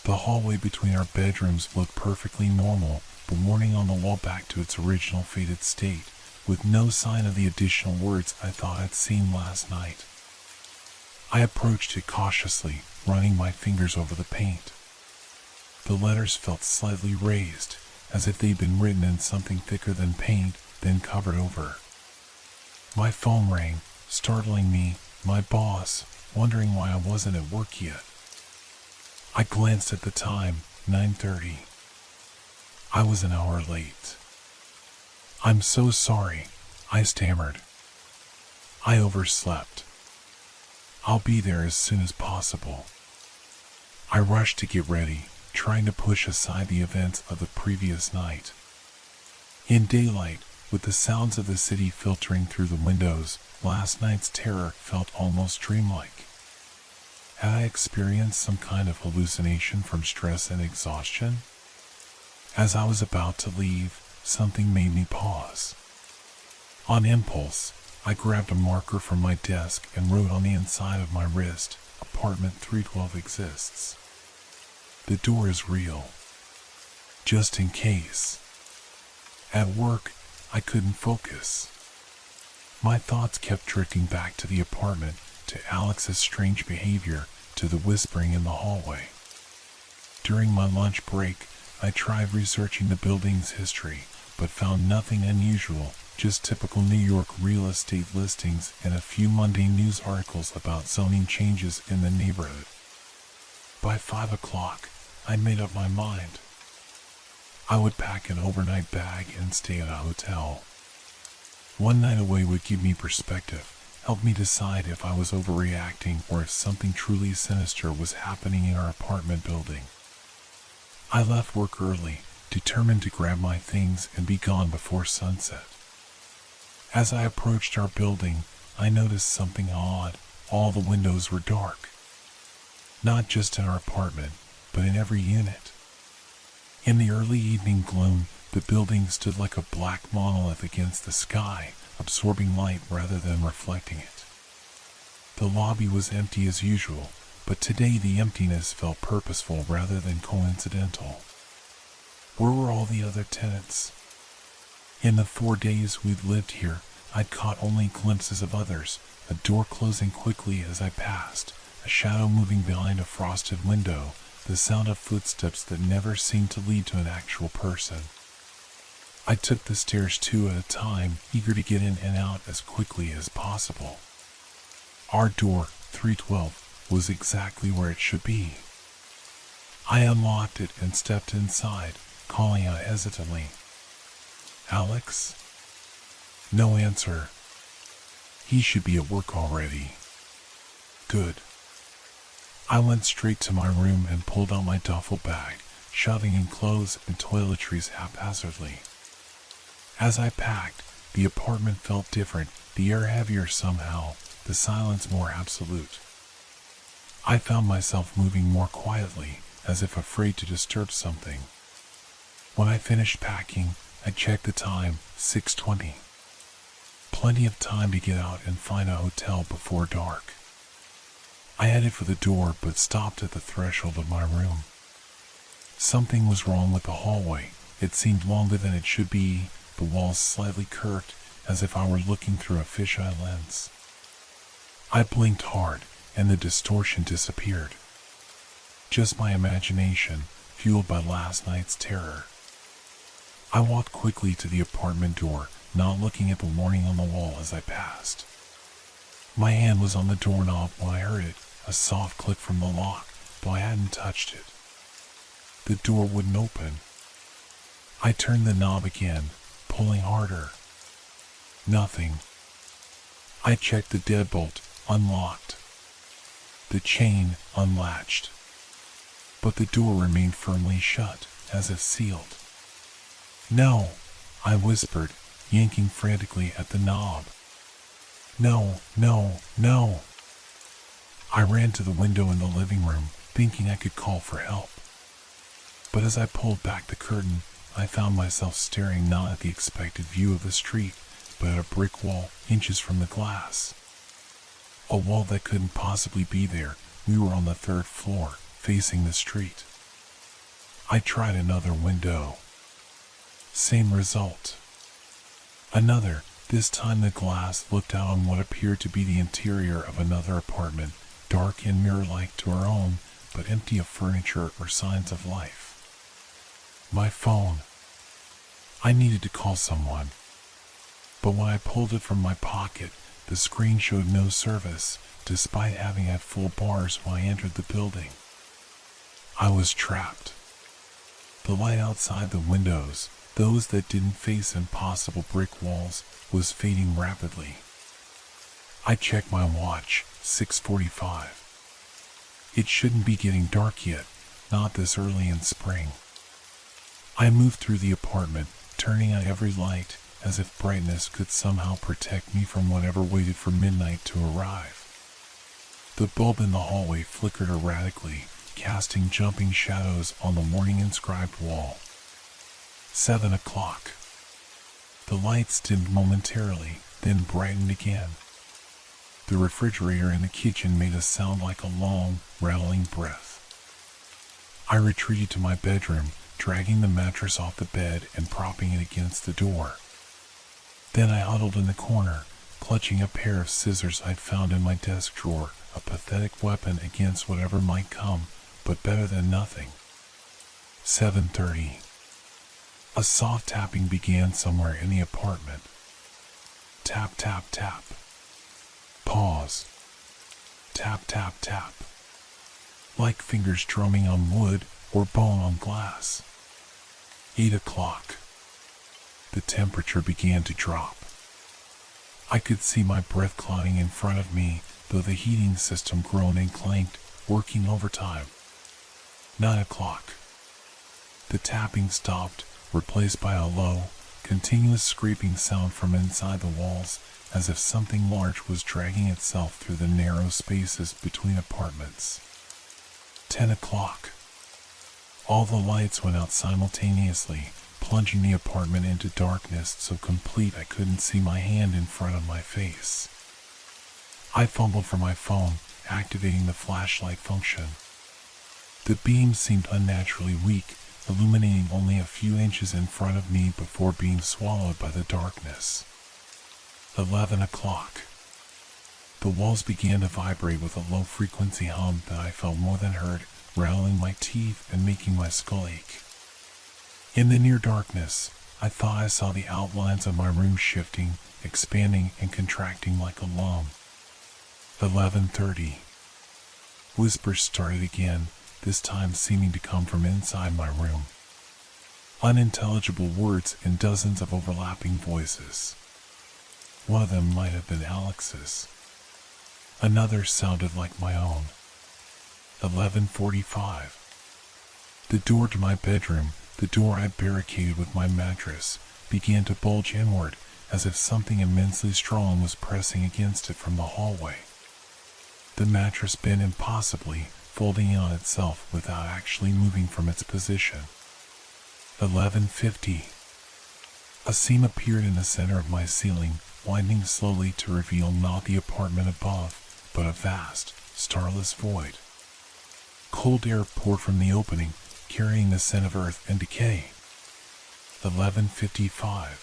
[SPEAKER 1] The hallway between our bedrooms looked perfectly normal, the warning on the wall back to its original faded state, with no sign of the additional words I thought I'd seen last night. I approached it cautiously, running my fingers over the paint. The letters felt slightly raised, as if they'd been written in something thicker than paint, then covered over. My phone rang, startling me, my boss, wondering why I wasn't at work yet. I glanced at the time, 9:30. I was an hour late. "I'm so sorry," I stammered. "I overslept. I'll be there as soon as possible." I rushed to get ready, trying to push aside the events of the previous night. In daylight, with the sounds of the city filtering through the windows, last night's terror felt almost dreamlike. Had I experienced some kind of hallucination from stress and exhaustion? As I was about to leave, something made me pause. On impulse, I grabbed a marker from my desk and wrote on the inside of my wrist, "Apartment 312 exists. The door is real. Just in case." At work, I couldn't focus. My thoughts kept drifting back to the apartment, to Alex's strange behavior, to the whispering in the hallway. During my lunch break, I tried researching the building's history, but found nothing unusual, just typical New York real estate listings and a few mundane news articles about zoning changes in the neighborhood. By 5 o'clock, I made up my mind. I would pack an overnight bag and stay at a hotel. One night away would give me perspective, help me decide if I was overreacting or if something truly sinister was happening in our apartment building. I left work early, determined to grab my things and be gone before sunset. As I approached our building, I noticed something odd. All the windows were dark. Not just in our apartment, but in every unit. In the early evening gloom, the building stood like a black monolith against the sky, absorbing light rather than reflecting it. The lobby was empty as usual, but today the emptiness felt purposeful rather than coincidental. Where were all the other tenants? In the 4 days we'd lived here, I'd caught only glimpses of others, a door closing quickly as I passed, a shadow moving behind a frosted window, the sound of footsteps that never seemed to lead to an actual person. I took the stairs 2 at a time, eager to get in and out as quickly as possible. Our door, 312, was exactly where it should be. I unlocked it and stepped inside, calling out hesitantly, "Alex?" No answer. He should be at work already. Good. I went straight to my room and pulled out my duffel bag, shoving in clothes and toiletries haphazardly. As I packed, the apartment felt different, the air heavier somehow, the silence more absolute. I found myself moving more quietly, as if afraid to disturb something. When I finished packing, I checked the time, 6:20. Plenty of time to get out and find a hotel before dark. I headed for the door but stopped at the threshold of my room. Something was wrong with the hallway. It seemed longer than it should be, the walls slightly curved, as if I were looking through a fisheye lens. I blinked hard, and the distortion disappeared. Just my imagination, fueled by last night's terror. I walked quickly to the apartment door, not looking at the warning on the wall as I passed. My hand was on the doorknob when I heard it, a soft click from the lock, though I hadn't touched it. The door wouldn't open. I turned the knob again, pulling harder. Nothing. I checked the deadbolt, unlocked. The chain unlatched. But the door remained firmly shut, as if sealed. "No," I whispered, yanking frantically at the knob. "No, no, no." I ran to the window in the living room, thinking I could call for help. But as I pulled back the curtain, I found myself staring not at the expected view of the street, but at a brick wall inches from the glass. A wall that couldn't possibly be there. We were on the 3rd floor, facing the street. I tried another window. Same result. Another. This time the glass looked out on what appeared to be the interior of another apartment, dark and mirror-like to our own, but empty of furniture or signs of life. My phone. I needed to call someone. But when I pulled it from my pocket, the screen showed no service, despite having had full bars when I entered the building. I was trapped. The light outside the windows, those that didn't face impossible brick walls, was fading rapidly. I checked my watch, 6:45. It shouldn't be getting dark yet, not this early in spring. I moved through the apartment, turning on every light, as if brightness could somehow protect me from whatever waited for midnight to arrive. The bulb in the hallway flickered erratically, casting jumping shadows on the morning-inscribed wall. 7 o'clock. The lights dimmed momentarily, then brightened again. The refrigerator in the kitchen made a sound like a long, rattling breath. I retreated to my bedroom, dragging the mattress off the bed and propping it against the door. Then I huddled in the corner, clutching a pair of scissors I'd found in my desk drawer, a pathetic weapon against whatever might come, but better than nothing. 7:30. A soft tapping began somewhere in the apartment. Tap, tap, tap. Pause. Tap, tap, tap. Like fingers drumming on wood or bone on glass. 8 o'clock. The temperature began to drop. I could see my breath clotting in front of me, though the heating system groaned and clanked, working overtime. 9 o'clock. The tapping stopped, replaced by a low, continuous scraping sound from inside the walls, as if something large was dragging itself through the narrow spaces between apartments. 10 o'clock. All the lights went out simultaneously, plunging the apartment into darkness so complete I couldn't see my hand in front of my face. I fumbled for my phone, activating the flashlight function. The beam seemed unnaturally weak, illuminating only a few inches in front of me before being swallowed by the darkness. 11 o'clock. The walls began to vibrate with a low-frequency hum that I felt more than heard, rattling my teeth and making my skull ache. In the near darkness, I thought I saw the outlines of my room shifting, expanding, and contracting like a lump. 11:30. Whispers started again, this time seeming to come from inside my room. Unintelligible words in dozens of overlapping voices. One of them might have been Alex's. Another sounded like my own. 11:45. The door to my bedroom, the door I barricaded with my mattress, began to bulge inward, as if something immensely strong was pressing against it from the hallway. The mattress bent impossibly, folding in on itself without actually moving from its position. 11:50. A seam appeared in the center of my ceiling, widening slowly to reveal not the apartment above, but a vast, starless void. Cold air poured from the opening, carrying the scent of earth and decay. 11:55.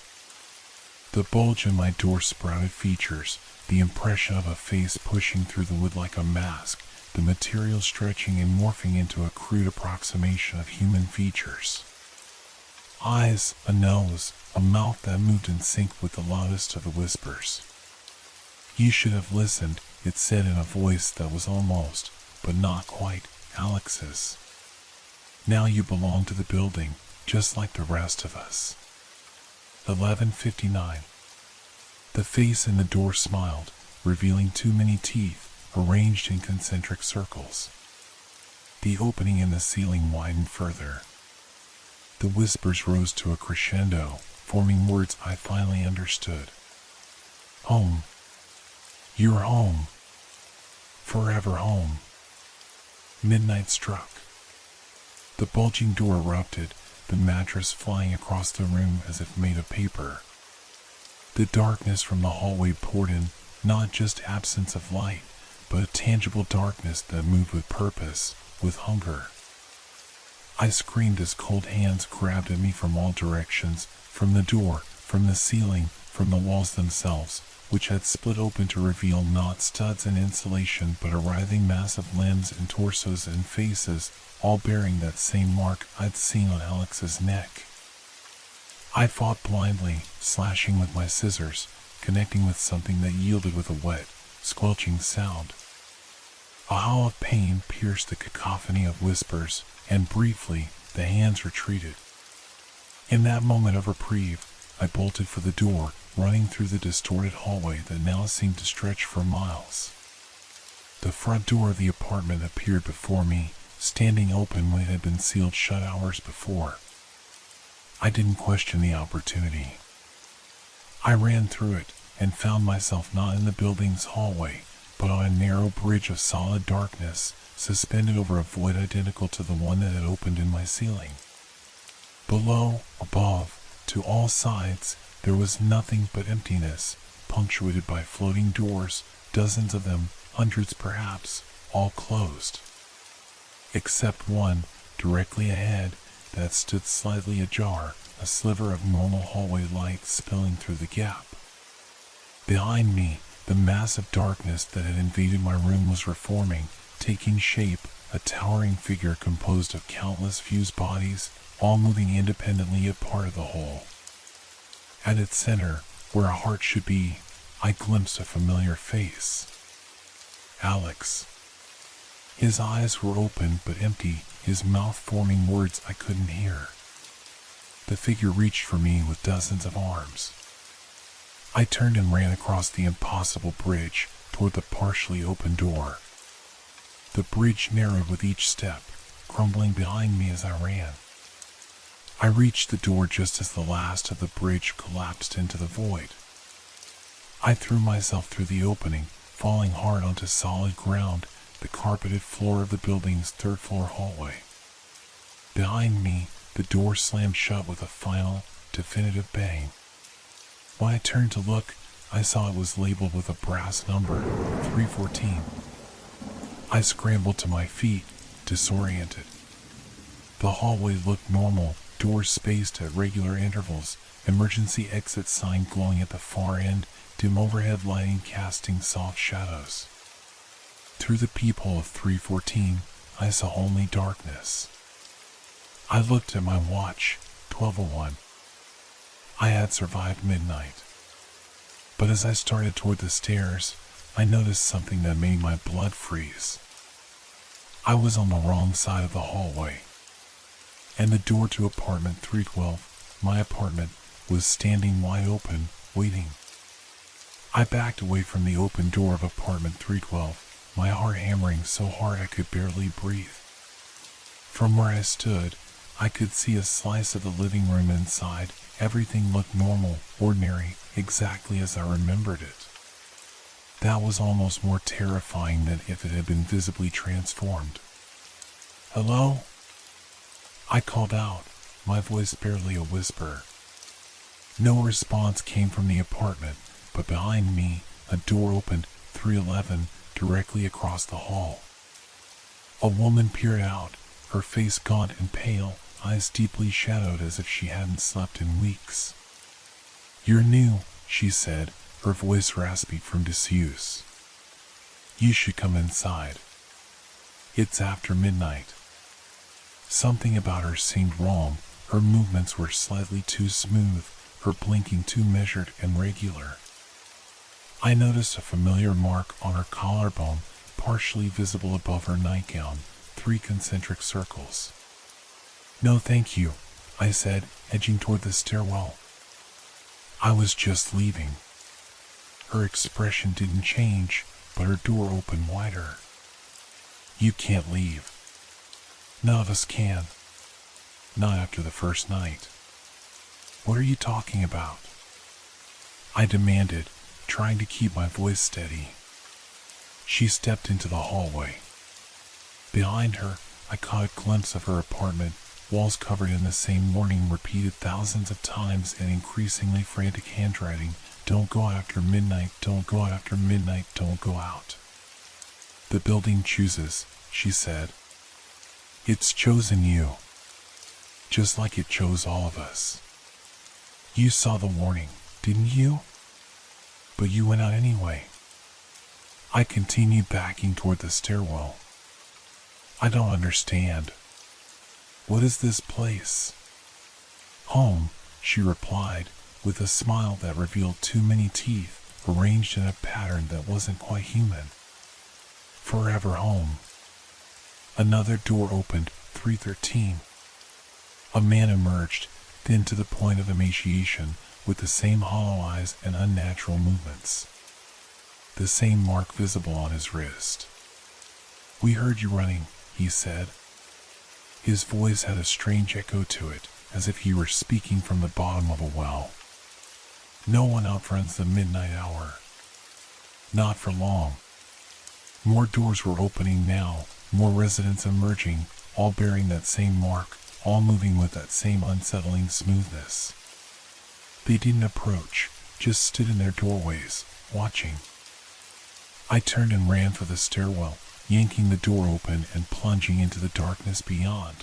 [SPEAKER 1] The bulge in my door sprouted features, the impression of a face pushing through the wood like a mask, the material stretching and morphing into a crude approximation of human features. Eyes, a nose, a mouth that moved in sync with the loudest of the whispers. "You should have listened," it said in a voice that was almost, but not quite, Alex's. "Now you belong to the building, just like the rest of us." 11:59. The face in the door smiled, revealing too many teeth, arranged in concentric circles. The opening in the ceiling widened further. The whispers rose to a crescendo, forming words I finally understood. "Home. You're home. Forever home." Midnight struck. The bulging door erupted, the mattress flying across the room as if made of paper. The darkness from the hallway poured in, not just absence of light, but a tangible darkness that moved with purpose, with hunger. I screamed as cold hands grabbed at me from all directions, from the door, from the ceiling, from the walls themselves, which had split open to reveal not studs and insulation but a writhing mass of limbs and torsos and faces, all bearing that same mark I'd seen on Alex's neck. I fought blindly, slashing with my scissors, connecting with something that yielded with a wet, squelching sound. A howl of pain pierced the cacophony of whispers, and briefly, the hands retreated. In that moment of reprieve, I bolted for the door, running through the distorted hallway that now seemed to stretch for miles. The front door of the apartment appeared before me, standing open when it had been sealed shut hours before. I didn't question the opportunity. I ran through it, and found myself not in the building's hallway, but on a narrow bridge of solid darkness, suspended over a void identical to the one that had opened in my ceiling. Below, above, to all sides, there was nothing but emptiness, punctuated by floating doors, dozens of them, hundreds perhaps, all closed. Except one, directly ahead, that stood slightly ajar, a sliver of normal hallway light spilling through the gap. Behind me, the mass of darkness that had invaded my room was reforming, taking shape, a towering figure composed of countless fused bodies, all moving independently yet part of the whole. At its center, where a heart should be, I glimpsed a familiar face. Alex. His eyes were open but empty, his mouth forming words I couldn't hear. The figure reached for me with dozens of arms. I turned and ran across the impossible bridge toward the partially open door. The bridge narrowed with each step, crumbling behind me as I ran. I reached the door just as the last of the bridge collapsed into the void. I threw myself through the opening, falling hard onto solid ground, the carpeted floor of the building's third-floor hallway. Behind me, the door slammed shut with a final, definitive bang. When I turned to look, I saw it was labeled with a brass number, 314. I scrambled to my feet, disoriented. The hallway looked normal, doors spaced at regular intervals, emergency exit sign glowing at the far end, dim overhead lighting casting soft shadows. Through the peephole of 314, I saw only darkness. I looked at my watch, 12:01. I had survived midnight. But as I started toward the stairs, I noticed something that made my blood freeze. I was on the wrong side of the hallway, and the door to apartment 312, my apartment, was standing wide open, waiting. I backed away from the open door of apartment 312, my heart hammering so hard I could barely breathe. From where I stood, I could see a slice of the living room inside. Everything looked normal, ordinary, exactly as I remembered it. That was almost more terrifying than if it had been visibly transformed. "Hello?" I called out, my voice barely a whisper. No response came from the apartment, but behind me, a door opened, 311, directly across the hall. A woman peered out, her face gaunt and pale, eyes deeply shadowed as if she hadn't slept in weeks. "You're new," she said, her voice raspy from disuse. "You should come inside. It's after midnight." Something about her seemed wrong. Her movements were slightly too smooth, her blinking too measured and regular. I noticed a familiar mark on her collarbone, partially visible above her nightgown, 3 concentric circles. "No thank you," I said, edging toward the stairwell. "I was just leaving." Her expression didn't change, but her door opened wider. "You can't leave. None of us can. Not after the first night." "What are you talking about?" I demanded, trying to keep my voice steady. She stepped into the hallway. Behind her, I caught a glimpse of her apartment, walls covered in the same warning repeated thousands of times in increasingly frantic handwriting. "Don't go out after midnight, don't go out after midnight, don't go out." "The building chooses," she said. "It's chosen you. Just like it chose all of us. You saw the warning, didn't you? But you went out anyway." I continued backing toward the stairwell. "I don't understand. What is this place?" "Home," she replied, with a smile that revealed too many teeth, arranged in a pattern that wasn't quite human. "Forever home." Another door opened, 313. A man emerged, thin to the point of emaciation, with the same hollow eyes and unnatural movements. The same mark visible on his wrist. "We heard you running," he said. His voice had a strange echo to it, as if he were speaking from the bottom of a well. "No one outruns the midnight hour. Not for long." More doors were opening now, more residents emerging, all bearing that same mark, all moving with that same unsettling smoothness. They didn't approach, just stood in their doorways, watching. I turned and ran for the stairwell, yanking the door open and plunging into the darkness beyond.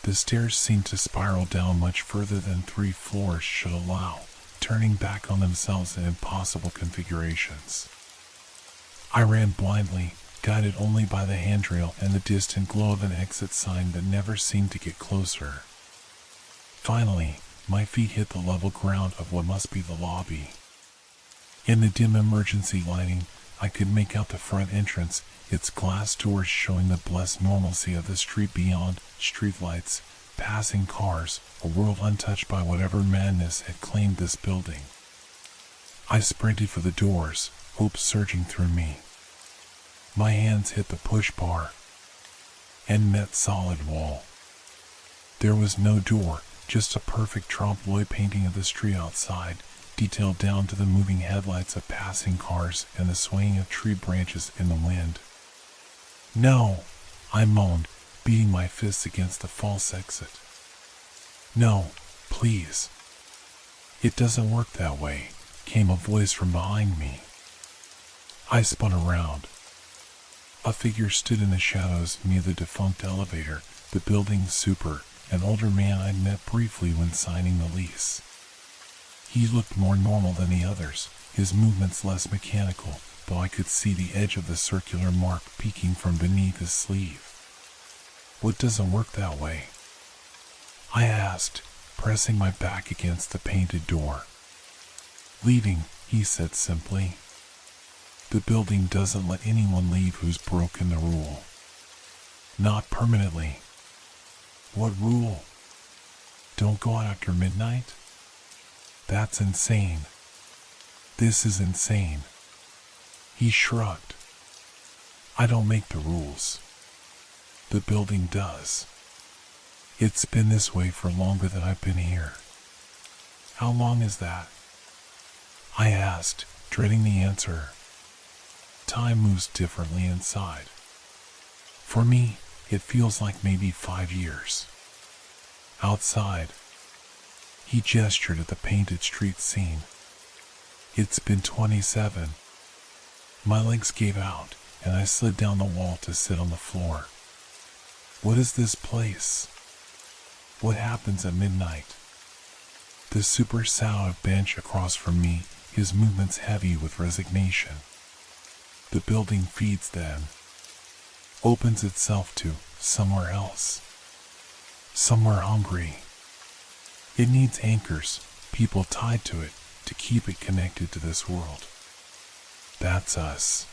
[SPEAKER 1] The stairs seemed to spiral down much further than 3 floors should allow, turning back on themselves in impossible configurations. I ran blindly, guided only by the handrail and the distant glow of an exit sign that never seemed to get closer. Finally, my feet hit the level ground of what must be the lobby. In the dim emergency lighting, I could make out the front entrance, its glass doors showing the blessed normalcy of the street beyond, streetlights, passing cars, a world untouched by whatever madness had claimed this building. I sprinted for the doors, hope surging through me. My hands hit the push bar and met solid wall. There was no door, just a perfect trompe-l'oeil painting of the street outside, detailed down to the moving headlights of passing cars and the swaying of tree branches in the wind. No, I moaned, beating my fists against the false exit. No, please. It doesn't work that way, came a voice from behind me. I spun around. A figure stood in the shadows near the defunct elevator, the building's super, an older man I'd met briefly when signing the lease. He looked more normal than the others, his movements less mechanical, though I could see the edge of the circular mark peeking from beneath his sleeve. What doesn't work that way? I asked, pressing my back against the painted door. Leaving, he said simply. The building doesn't let anyone leave who's broken the rule. Not permanently. What rule? Don't go out after midnight? That's insane. This is insane. He shrugged. I don't make the rules. The building does. It's been this way for longer than I've been here. How long is that? I asked, dreading the answer. Time moves differently inside. For me, it feels like maybe 5 years. Outside, he gestured at the painted street scene. It's been 27. My legs gave out, and I slid down the wall to sit on the floor. What is this place? What happens at midnight? The super sat on a bench across from me, his movements heavy with resignation. The building feeds then, opens itself to somewhere else, somewhere hungry. It needs anchors, people tied to it, to keep it connected to this world. That's us,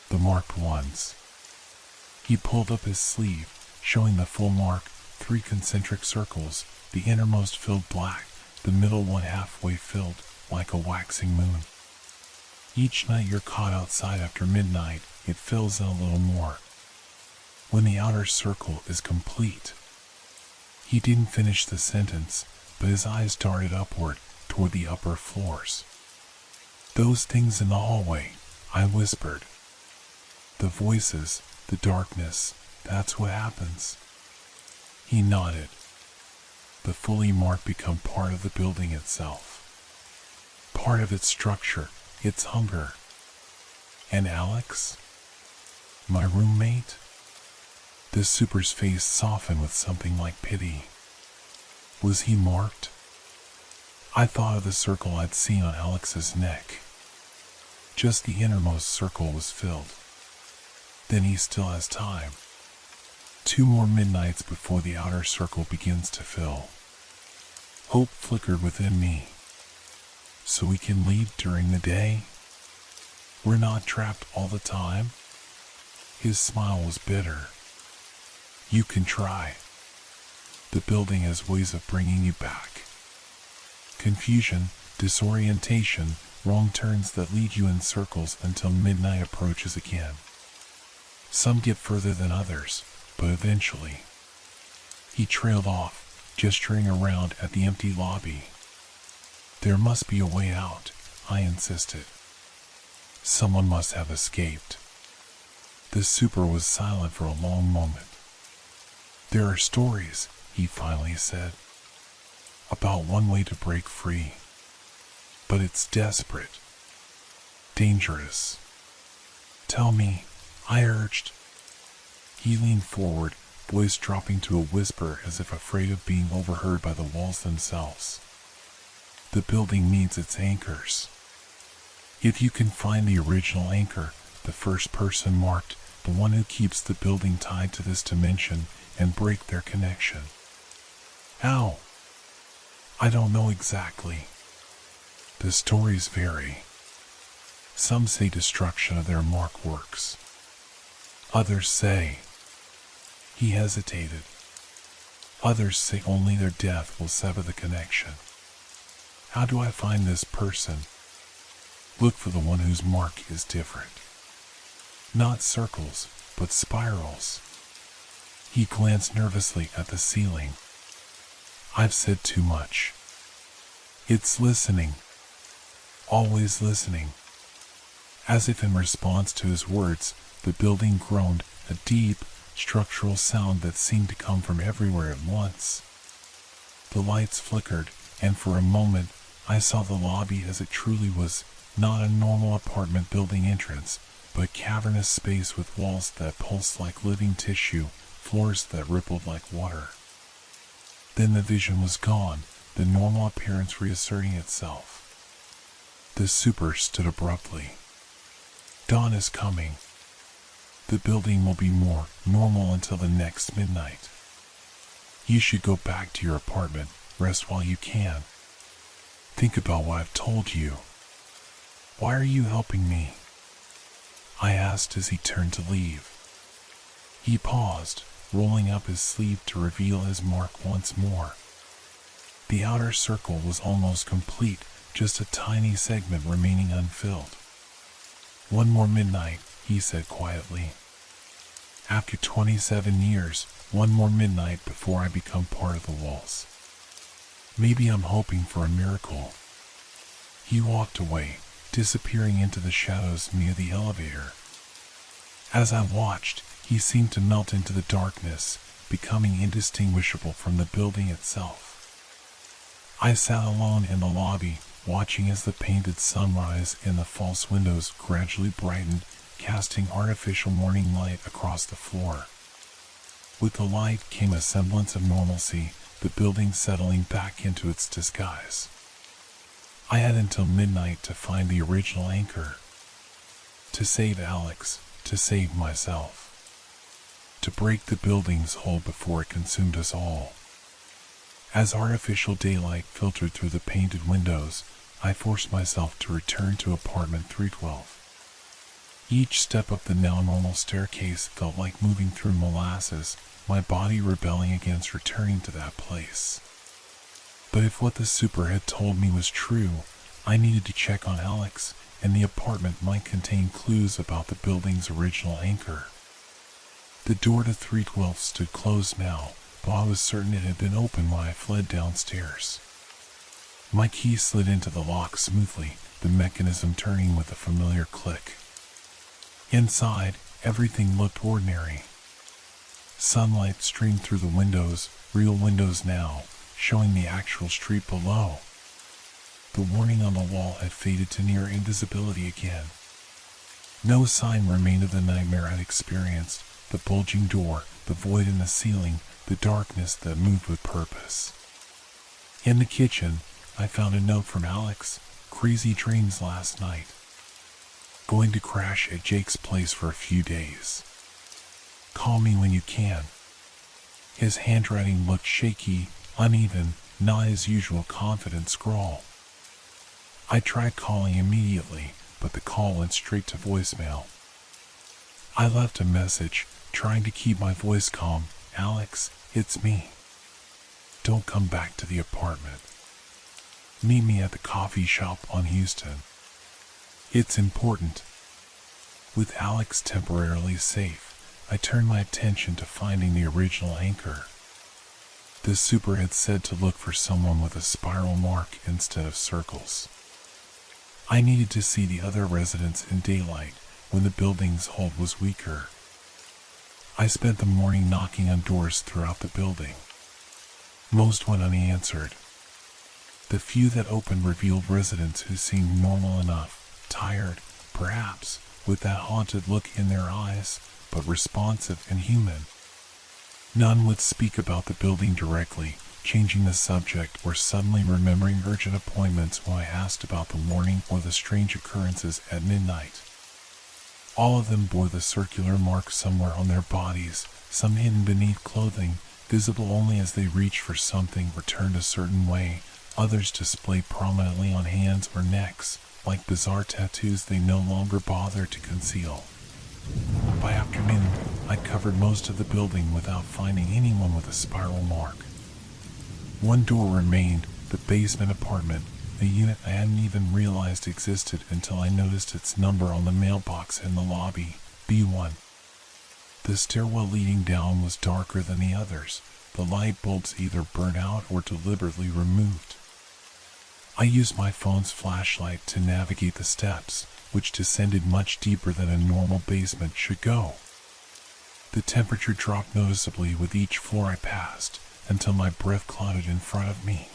[SPEAKER 1] the marked ones. He pulled up his sleeve, showing the full mark, 3 concentric circles, the innermost filled black, the middle one halfway filled, like a waxing moon. Each night you're caught outside after midnight, it fills in a little more. When the outer circle is complete. He didn't finish the sentence, but his eyes darted upward toward the upper floors. Those things in the hallway, I whispered. The voices, the darkness, that's what happens. He nodded. The fully marked become part of the building itself. Part of its structure, its hunger. And Alex? My roommate? The super's face softened with something like pity. Was he marked? I thought of the circle I'd seen on Alex's neck. Just the innermost circle was filled. Then he still has time. 2 more midnights before the outer circle begins to fill. Hope flickered within me. So we can leave during the day? We're not trapped all the time? His smile was bitter. You can try. The building has ways of bringing you back. Confusion, disorientation, wrong turns that lead you in circles until midnight approaches again. Some get further than others, but eventually. He trailed off, gesturing around at the empty lobby. There must be a way out, I insisted. Someone must have escaped. The super was silent for a long moment. There are stories, he finally said, about one way to break free. But it's desperate. Dangerous. Tell me, I urged. He leaned forward, voice dropping to a whisper as if afraid of being overheard by the walls themselves. The building needs its anchors. If you can find the original anchor, the first person marked, the one who keeps the building tied to this dimension, and break their connection. How? I don't know exactly. The stories vary. Some say destruction of their mark works. Others say. He hesitated. Others say only their death will sever the connection. How do I find this person? Look for the one whose mark is different. Not circles, but spirals. He glanced nervously at the ceiling. I've said too much. It's listening. Always listening. As if in response to his words, the building groaned, a deep, structural sound that seemed to come from everywhere at once. The lights flickered, and for a moment, I saw the lobby as it truly was, not a normal apartment building entrance, but a cavernous space with walls that pulsed like living tissue, floors that rippled like water. Then the vision was gone, the normal appearance reasserting itself. The super stood abruptly. Dawn is coming. The building will be more normal until the next midnight. You should go back to your apartment, rest while you can. Think about what I've told you. Why are you helping me? I asked as he turned to leave. He paused, rolling up his sleeve to reveal his mark once more. The outer circle was almost complete, just a tiny segment remaining unfilled. One more midnight, he said quietly. After 27 years, one more midnight before I become part of the walls. Maybe I'm hoping for a miracle. He walked away, disappearing into the shadows near the elevator. As I watched, he seemed to melt into the darkness, becoming indistinguishable from the building itself. I sat alone in the lobby, watching as the painted sunrise in the false windows gradually brightened, casting artificial morning light across the floor. With the light came a semblance of normalcy, the building settling back into its disguise. I had until midnight to find the original anchor. To save Alex, to save myself. To break the building's hold before it consumed us all. As artificial daylight filtered through the painted windows, I forced myself to return to apartment 312. Each step up the now normal staircase felt like moving through molasses, my body rebelling against returning to that place. But if what the super had told me was true, I needed to check on Alex, and the apartment might contain clues about the building's original anchor. The door to 312 stood closed now, but I was certain it had been open when I fled downstairs. My key slid into the lock smoothly, the mechanism turning with a familiar click. Inside, everything looked ordinary. Sunlight streamed through the windows, real windows now, showing the actual street below. The warning on the wall had faded to near invisibility again. No sign remained of the nightmare I'd experienced, the bulging door, the void in the ceiling, the darkness that moved with purpose. In the kitchen, I found a note from Alex. Crazy dreams last night. Going to crash at Jake's place for a few days. Call me when you can. His handwriting looked shaky, uneven, not his usual confident scrawl. I tried calling immediately, but the call went straight to voicemail. I left a message, trying to keep my voice calm. Alex, it's me. Don't come back to the apartment. Meet me at the coffee shop on Houston. It's important. With Alex temporarily safe, I turned my attention to finding the original anchor. The super had said to look for someone with a spiral mark instead of circles. I needed to see the other residents in daylight when the building's hold was weaker. I spent the morning knocking on doors throughout the building. Most went unanswered. The few that opened revealed residents who seemed normal enough, tired, perhaps, with that haunted look in their eyes, but responsive and human. None would speak about the building directly, changing the subject or suddenly remembering urgent appointments when I asked about the warning or the strange occurrences at midnight. All of them bore the circular mark somewhere on their bodies, some hidden beneath clothing, visible only as they reached for something or turned a certain way, others displayed prominently on hands or necks, like bizarre tattoos they no longer bothered to conceal. By afternoon, I'd covered most of the building without finding anyone with a spiral mark. One door remained, the basement apartment, a unit I hadn't even realized existed until I noticed its number on the mailbox in the lobby, B1. The stairwell leading down was darker than the others, the light bulbs either burnt out or deliberately removed. I used my phone's flashlight to navigate the steps, which descended much deeper than a normal basement should go. The temperature dropped noticeably with each floor I passed, until my breath clouded in front of me.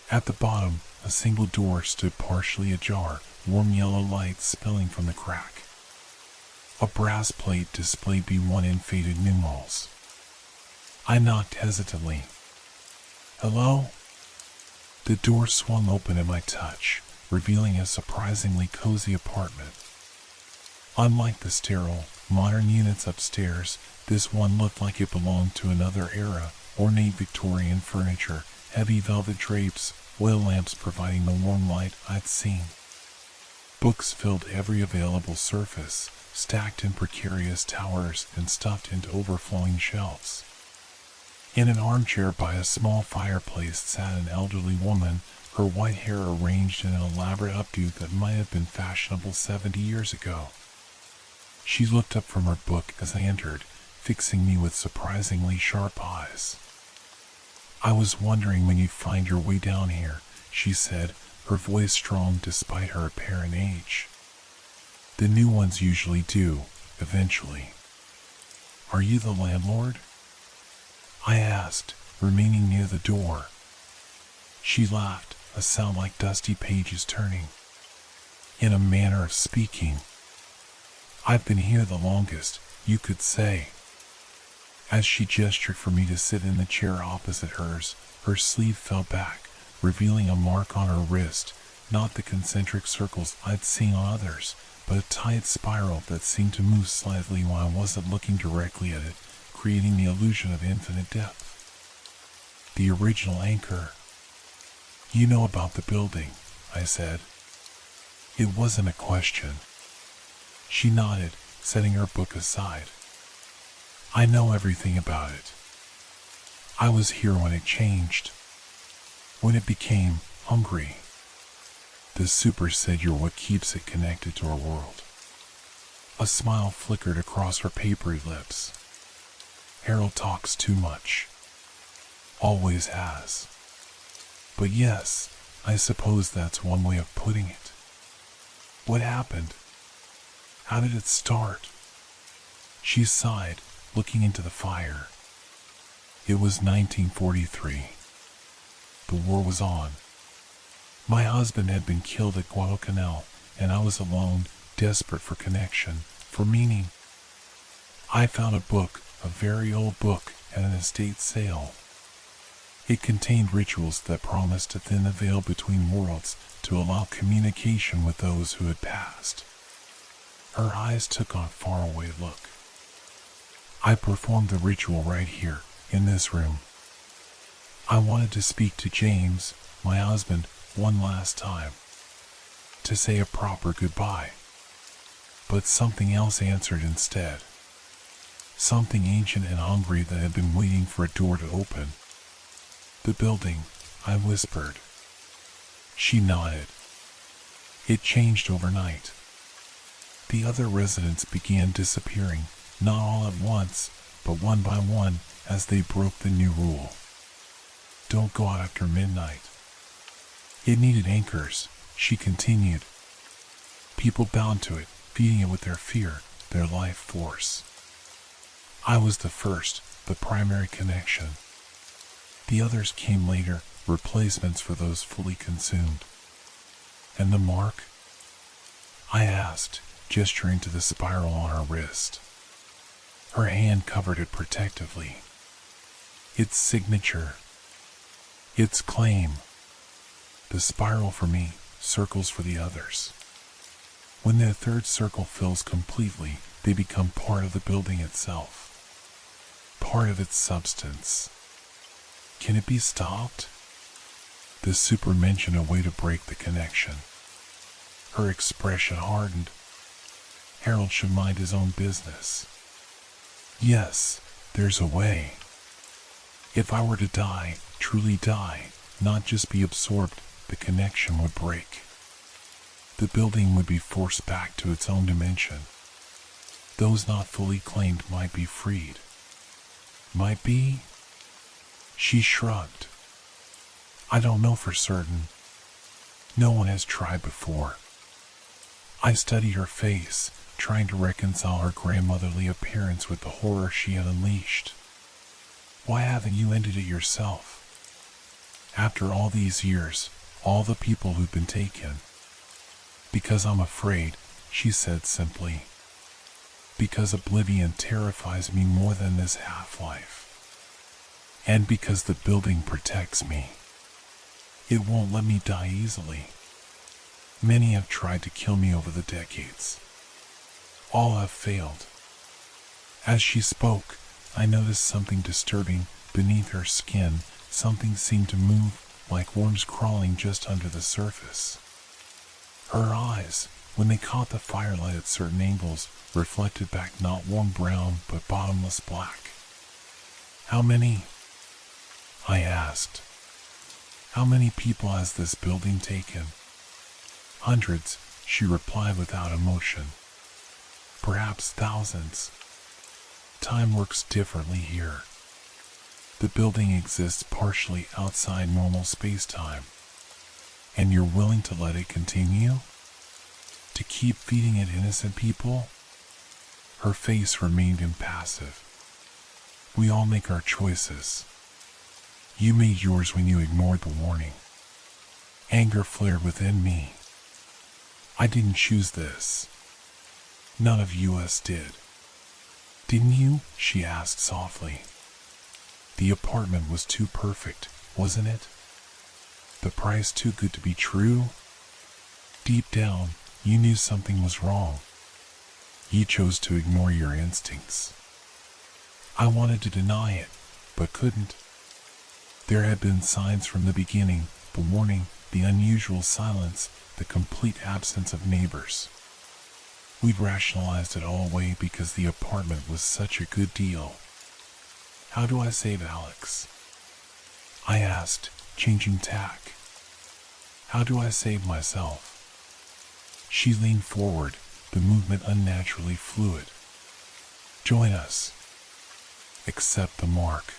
[SPEAKER 1] At the bottom, a single door stood partially ajar, warm yellow light spilling from the crack. A brass plate displayed B1 in faded numerals. I knocked hesitantly. "Hello?" The door swung open at my touch, revealing a surprisingly cozy apartment. Unlike the sterile, modern units upstairs, this one looked like it belonged to another era, ornate Victorian furniture, heavy velvet drapes, oil lamps providing the warm light I'd seen. Books filled every available surface, stacked in precarious towers and stuffed into overflowing shelves. In an armchair by a small fireplace sat an elderly woman, her white hair arranged in an elaborate updo that might have been fashionable 70 years ago. She looked up from her book as I entered, fixing me with surprisingly sharp eyes. "I was wondering when you'd find your way down here," she said, her voice strong despite her apparent age. "The new ones usually do, eventually." "Are you the landlord?" I asked, remaining near the door. She laughed, a sound like dusty pages turning. "In a manner of speaking. I've been here the longest, you could say." As she gestured for me to sit in the chair opposite hers, her sleeve fell back, revealing a mark on her wrist, not the concentric circles I'd seen on others, but a tight spiral that seemed to move slightly when I wasn't looking directly at it, creating the illusion of infinite depth. "The original anchor." "You know about the building," I said. It wasn't a question. She nodded, setting her book aside. "I know everything about it. I was here when it changed. When it became hungry. The super said you're what keeps it connected to our world." A smile flickered across her papery lips. "Harold talks too much. Always has. But yes, I suppose that's one way of putting it." "What happened? How did it start?" She sighed, looking into the fire. "It was 1943. The war was on. My husband had been killed at Guadalcanal, and I was alone, desperate for connection, for meaning. I found a book, a very old book, at an estate sale. It contained rituals that promised to thin the veil between worlds to allow communication with those who had passed." Her eyes took on a faraway look. "I performed the ritual right here, in this room. I wanted to speak to James, my husband, one last time. To say a proper goodbye. But something else answered instead. Something ancient and hungry that had been waiting for a door to open." "The building," I whispered. She nodded. "It changed overnight. The other residents began disappearing, not all at once, but one by one, as they broke the new rule. Don't go out after midnight. It needed anchors," she continued. "People bound to it, feeding it with their fear, their life force. I was the first, the primary connection. The others came later, replacements for those fully consumed." "And the mark?" I asked, gesturing to the spiral on her wrist. Her hand covered it protectively. "Its signature. Its claim. The spiral for me, circles for the others. When the third circle fills completely, they become part of the building itself. Part of its substance. Can it be stopped?" The super mentioned a way to break the connection. Her expression hardened. "Harold should mind his own business." "Yes, there's a way. If I were to die, truly die, not just be absorbed, the connection would break. The building would be forced back to its own dimension. Those not fully claimed might be freed. Might be? She shrugged. I don't know for certain. No one has tried before. I studied her face, trying to reconcile her grandmotherly appearance with the horror she had unleashed. Why haven't you ended it yourself? After all these years, all the people who've been taken. Because I'm afraid, she said simply. Because oblivion terrifies me more than this half-life. And because the building protects me. It won't let me die easily. Many have tried to kill me over the decades. All have failed. As she spoke, I noticed something disturbing beneath her skin. Something seemed to move, like worms crawling just under the surface. Her eyes, when they caught the firelight at certain angles, reflected back not warm brown but bottomless black. How many? I asked. How many people has this building taken? Hundreds, she replied without emotion. Perhaps thousands. Time works differently here. The building exists partially outside normal space-time. And you're willing to let it continue? To keep feeding it innocent people? Her face remained impassive. We all make our choices. You made yours when you ignored the warning. Anger flared within me. I didn't choose this. None of us did. Didn't you? She asked softly. The apartment was too perfect, wasn't it? The price too good to be true? Deep down, you knew something was wrong. You chose to ignore your instincts. I wanted to deny it, but couldn't. There had been signs from the beginning, the warning, the unusual silence, the complete absence of neighbors. We'd rationalized it all away because the apartment was such a good deal. How do I save Alex? I asked, changing tack. How do I save myself? She leaned forward, the movement unnaturally fluid. Join us. Accept the mark.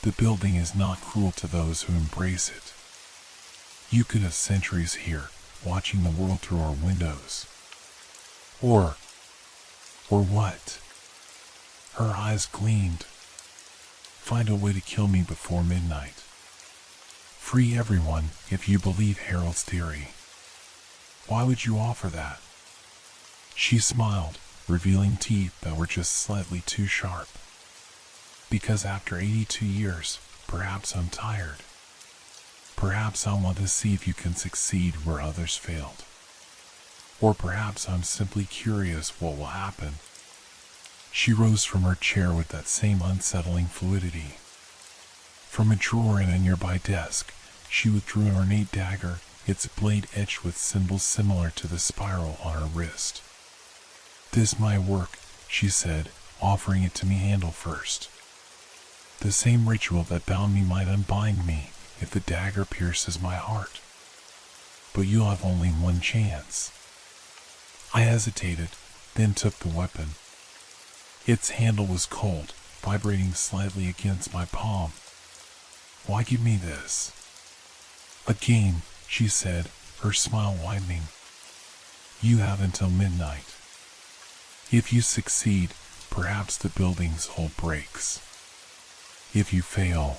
[SPEAKER 1] The building is not cruel to those who embrace it. You could have centuries here, watching the world through our windows. Or what? Her eyes gleamed. Find a way to kill me before midnight. Free everyone if you believe Harold's theory. Why would you offer that? She smiled, revealing teeth that were just slightly too sharp. Because after 82 years, perhaps I'm tired. Perhaps I want to see if you can succeed where others failed. Or perhaps I'm simply curious what will happen. She rose from her chair with that same unsettling fluidity. From a drawer in a nearby desk, she withdrew an ornate dagger, its blade etched with symbols similar to the spiral on her wrist. This might work, she said, offering it to me handle first. The same ritual that bound me might unbind me if the dagger pierces my heart. But you'll have only one chance. I hesitated, then took the weapon. Its handle was cold, vibrating slightly against my palm. Why give me this? A game, she said, her smile widening. You have until midnight. If you succeed, perhaps the building's hull breaks. If you fail...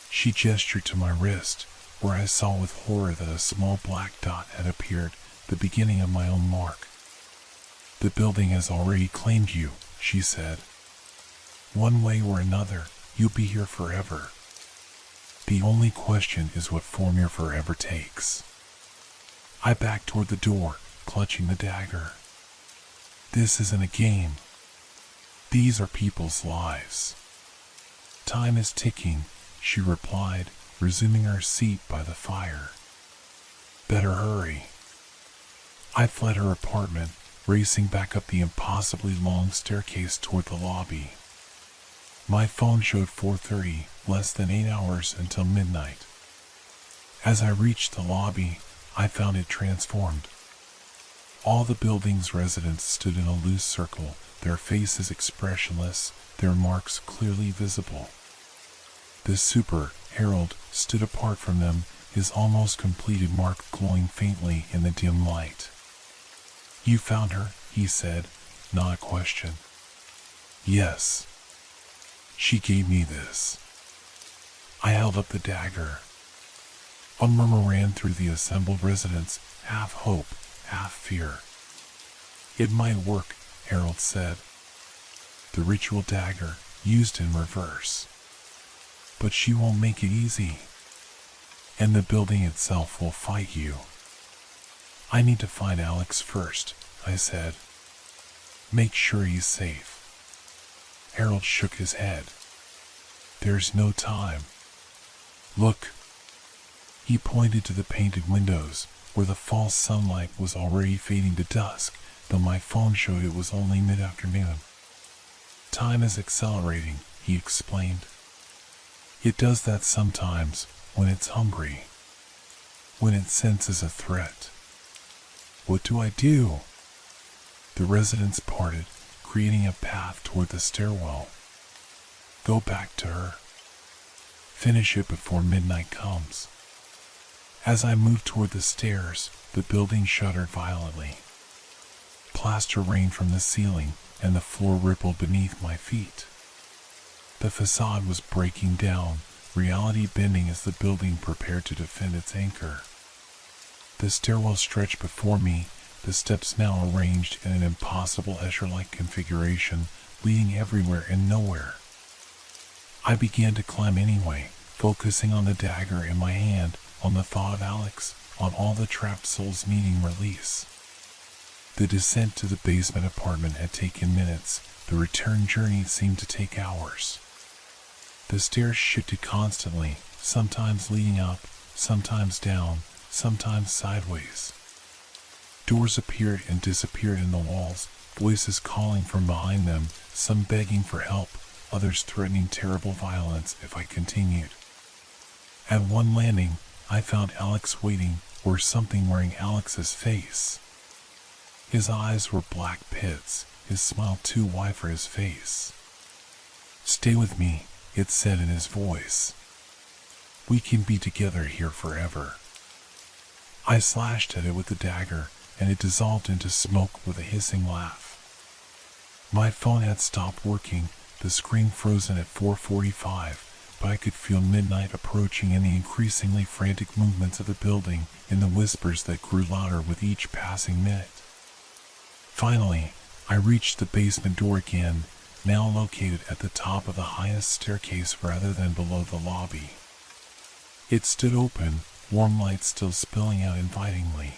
[SPEAKER 1] She gestured to my wrist, where I saw with horror that a small black dot had appeared, the beginning of my own mark. The building has already claimed you, she said. One way or another, you'll be here forever. The only question is what form your forever takes. I backed toward the door, clutching the dagger. This isn't a game. These are people's lives. Time is ticking, she replied, resuming her seat by the fire. Better hurry. I fled her apartment, racing back up the impossibly long staircase toward the lobby. My phone showed 4:30, less than 8 hours until midnight. As I reached the lobby, I found it transformed. All the building's residents stood in a loose circle, their faces expressionless, their marks clearly visible. The super, Harold, stood apart from them, his almost completed mark glowing faintly in the dim light. "You found her," he said, not a question. "Yes. She gave me this." I held up the dagger. A murmur ran through the assembled residents, half hope, half fear. "It might work," Harold said. "The ritual dagger, used in reverse. But she won't make it easy. And the building itself will fight you." "I need to find Alex first," I said. "Make sure he's safe." Harold shook his head. "There's no time. Look." He pointed to the painted windows, where the false sunlight was already fading to dusk, though my phone showed it was only mid-afternoon. "Time is accelerating," he explained. "It does that sometimes, when it's hungry. When it senses a threat." "What do I do?" The residents parted, creating a path toward the stairwell. "Go back to her. Finish it before midnight comes." As I moved toward the stairs, the building shuddered violently. Plaster rained from the ceiling, and the floor rippled beneath my feet. The facade was breaking down, reality bending as the building prepared to defend its anchor. The stairwell stretched before me, the steps now arranged in an impossible Escher-like configuration, leading everywhere and nowhere. I began to climb anyway, focusing on the dagger in my hand, on the thought of Alex, on all the trapped souls needing release. The descent to the basement apartment had taken minutes, the return journey seemed to take hours. The stairs shifted constantly, sometimes leading up, sometimes down, sometimes sideways. Doors appeared and disappeared in the walls, voices calling from behind them, some begging for help, others threatening terrible violence if I continued. At one landing, I found Alex waiting, or something wearing Alex's face. His eyes were black pits, his smile too wide for his face. "Stay with me," it said in his voice. "We can be together here forever." I slashed at it with the dagger, and it dissolved into smoke with a hissing laugh. My phone had stopped working, the screen frozen at 4:45, but I could feel midnight approaching in the increasingly frantic movements of the building, in the whispers that grew louder with each passing minute. Finally, I reached the basement door again, now located at the top of the highest staircase rather than below the lobby. It stood open, warm light still spilling out invitingly.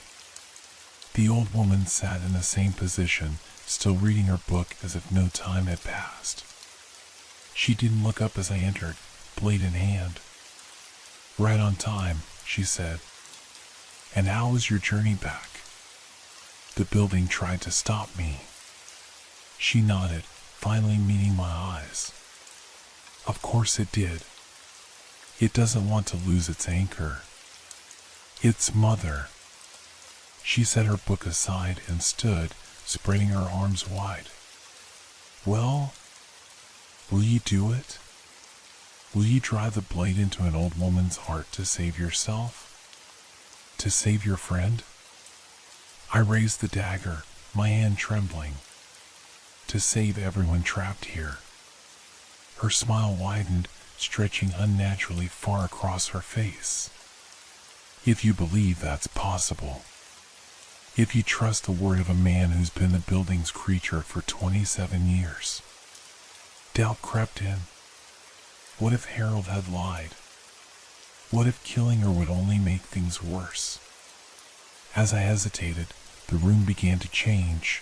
[SPEAKER 1] The old woman sat in the same position, still reading her book as if no time had passed. She didn't look up as I entered, blade in hand. "Right on time," she said. "And how was your journey back?" The building tried to stop me. She nodded, finally meeting my eyes. "Of course it did. It doesn't want to lose its anchor. Its mother." She set her book aside and stood, spreading her arms wide. "Well, will you do it? Will you drive the blade into an old woman's heart to save yourself? To save your friend?" I raised the dagger, my hand trembling. "To save everyone trapped here." Her smile widened, stretching unnaturally far across her face. "If you believe that's possible. If you trust the word of a man who's been the building's creature for 27 years. Doubt crept in. What if Harold had lied? What if killing her would only make things worse? As I hesitated, the room began to change.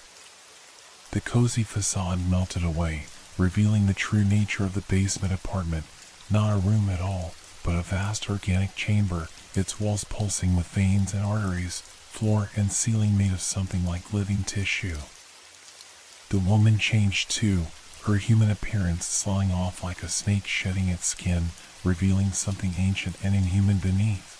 [SPEAKER 1] The cozy facade melted away, revealing the true nature of the basement apartment, not a room at all, but a vast organic chamber, its walls pulsing with veins and arteries, floor and ceiling made of something like living tissue. The woman changed too, her human appearance slowing off like a snake shedding its skin, revealing something ancient and inhuman beneath.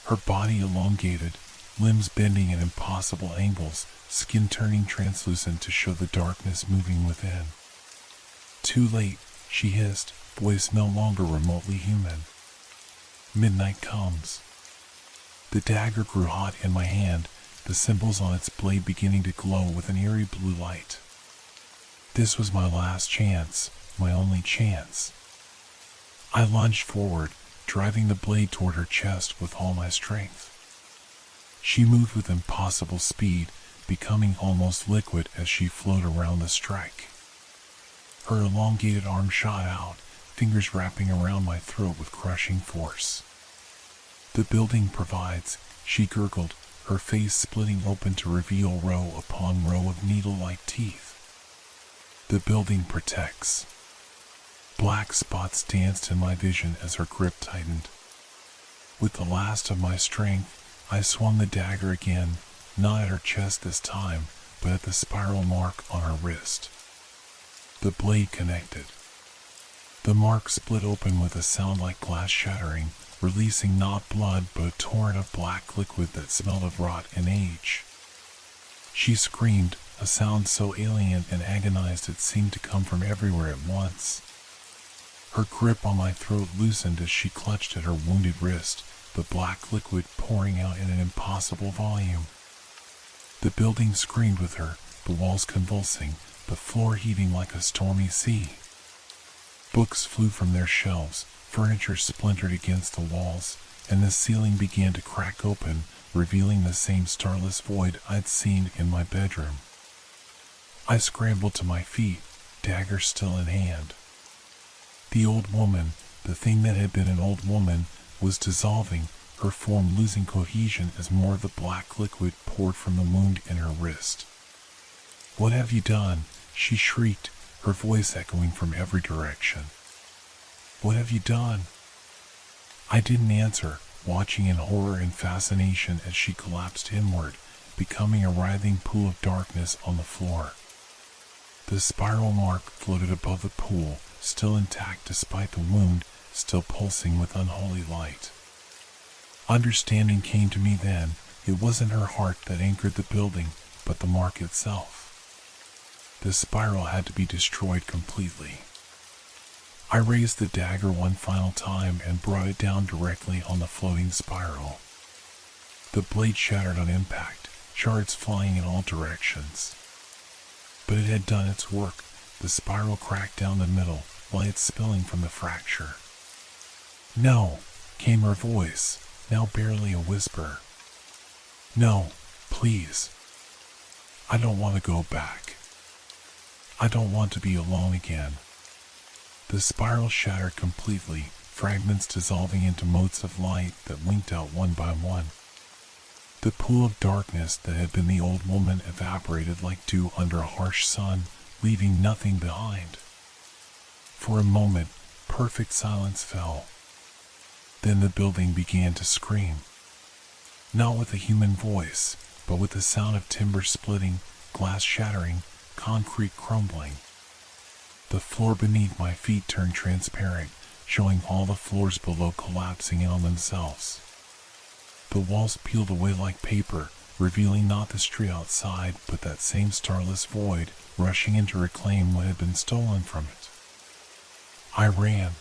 [SPEAKER 1] Her body elongated, limbs bending at impossible angles, skin turning translucent to show the darkness moving within. Too late, she hissed, voice no longer remotely human. Midnight comes. The dagger grew hot in my hand, the symbols on its blade beginning to glow with an eerie blue light. This was my last chance, my only chance. I lunged forward, driving the blade toward her chest with all my strength. She moved with impossible speed, becoming almost liquid as she flowed around the strike. Her elongated arm shot out, fingers wrapping around my throat with crushing force. The building provides, she gurgled, her face splitting open to reveal row upon row of needle-like teeth. The building protects. Black spots danced in my vision as her grip tightened. With the last of my strength, I swung the dagger again, not at her chest this time, but at the spiral mark on her wrist. The blade connected. The mark split open with a sound like glass shattering, releasing not blood but a torrent of black liquid that smelled of rot and age. She screamed, a sound so alien and agonized it seemed to come from everywhere at once. Her grip on my throat loosened as she clutched at her wounded wrist, the black liquid pouring out in an impossible volume. The building screamed with her, the walls convulsing, the floor heaving like a stormy sea. Books flew from their shelves, furniture splintered against the walls, and the ceiling began to crack open, revealing the same starless void I'd seen in my bedroom. I scrambled to my feet, dagger still in hand. The old woman, the thing that had been an old woman, was dissolving, her form losing cohesion as more of the black liquid poured from the wound in her wrist. "What have you done?" she shrieked, her voice echoing from every direction. "What have you done?" I didn't answer, watching in horror and fascination as she collapsed inward, becoming a writhing pool of darkness on the floor. The spiral mark floated above the pool, still intact despite the wound, still pulsing with unholy light. Understanding came to me then. It wasn't her heart that anchored the building, but the mark itself. The spiral had to be destroyed completely. I raised the dagger one final time and brought it down directly on the floating spiral. The blade shattered on impact, shards flying in all directions. But it had done its work. The spiral cracked down the middle, light spilling from the fracture. "No," came her voice, now barely a whisper. "No, please. I don't want to go back. I don't want to be alone again." The spiral shattered completely, fragments dissolving into motes of light that winked out one by one. The pool of darkness that had been the old woman evaporated like dew under a harsh sun, leaving nothing behind. For a moment, perfect silence fell. Then the building began to scream. Not with a human voice, but with the sound of timber splitting, glass shattering, concrete crumbling. The floor beneath my feet turned transparent, showing all the floors below collapsing in on themselves. The walls peeled away like paper, revealing not the street outside, but that same starless void, rushing in to reclaim what had been stolen from it. I ran.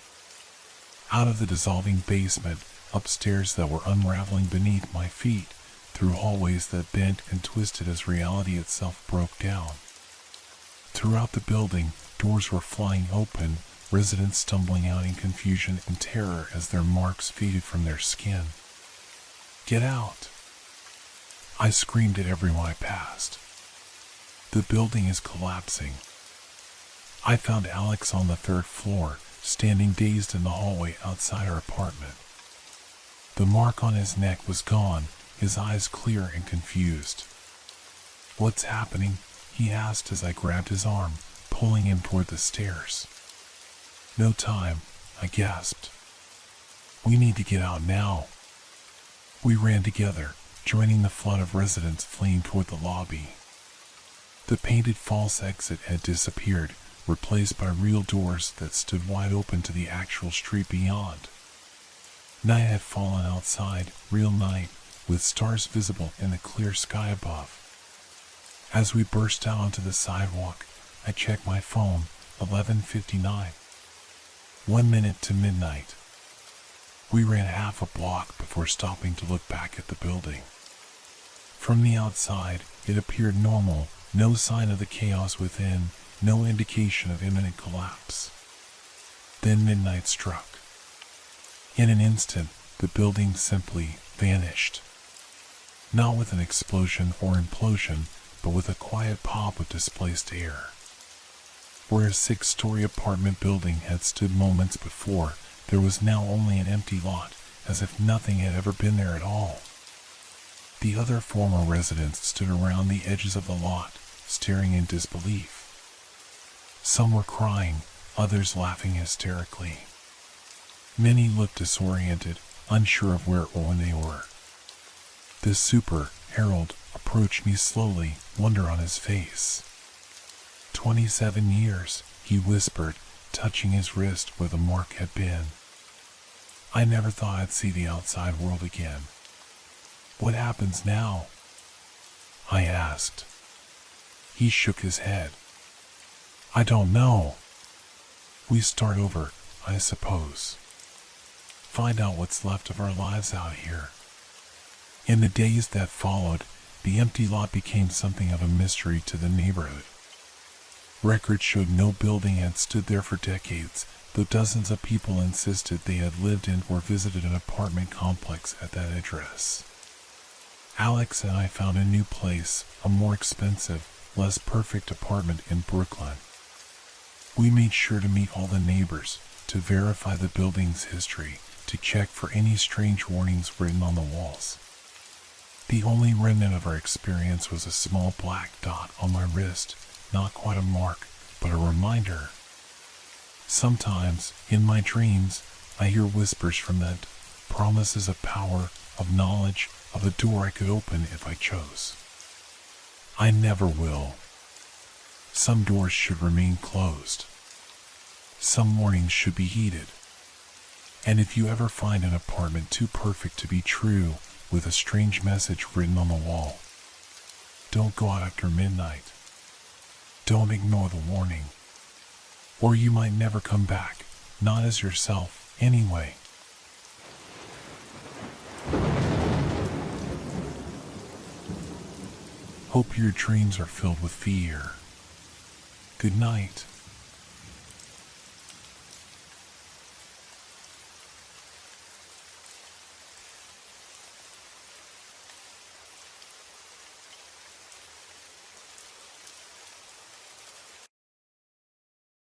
[SPEAKER 1] Out of the dissolving basement, upstairs that were unraveling beneath my feet, through hallways that bent and twisted as reality itself broke down. Throughout the building, doors were flying open, residents stumbling out in confusion and terror as their marks faded from their skin. "Get out!" I screamed at everyone I passed. "The building is collapsing." I found Alex on the third floor, standing dazed in the hallway outside our apartment. The mark on his neck was gone, his eyes clear and confused. "What's happening?" he asked as I grabbed his arm, pulling him toward the stairs. "No time," I gasped. "We need to get out now." We ran together, joining the flood of residents fleeing toward the lobby. The painted false exit had disappeared, replaced by real doors that stood wide open to the actual street beyond. Night had fallen outside, real night, with stars visible in the clear sky above. As we burst out onto the sidewalk, I checked my phone, 11:59. 1 minute to midnight. We ran half a block before stopping to look back at the building. From the outside, it appeared normal, no sign of the chaos within, no indication of imminent collapse. Then midnight struck. In an instant, the building simply vanished. Not with an explosion or implosion, but with a quiet pop of displaced air. Where a 6-story apartment building had stood moments before, there was now only an empty lot, as if nothing had ever been there at all. The other former residents stood around the edges of the lot, staring in disbelief. Some were crying, others laughing hysterically. Many looked disoriented, unsure of where or when they were. The super, Harold, approached me slowly, wonder on his face. 27 years, he whispered, touching his wrist where the mark had been. I never thought I'd see the outside world again. What happens now? I asked. He shook his head. I don't know. We start over, I suppose. Find out what's left of our lives out here. In the days that followed, the empty lot became something of a mystery to the neighborhood. Records showed no building had stood there for decades, though dozens of people insisted they had lived in or visited an apartment complex at that address. Alex and I found a new place, a more expensive, less perfect apartment in Brooklyn. We made sure to meet all the neighbors, to verify the building's history, to check for any strange warnings written on the walls. The only remnant of our experience was a small black dot on my wrist, not quite a mark, but a reminder. Sometimes, in my dreams, I hear whispers from that, promises of power, of knowledge, of a door I could open if I chose. I never will. Some doors should remain closed. Some warnings should be heeded. And if you ever find an apartment too perfect to be true, with a strange message written on the wall, don't go out after midnight. Don't ignore the warning. Or you might never come back, not as yourself, anyway. Hope your dreams are filled with fear. Good night.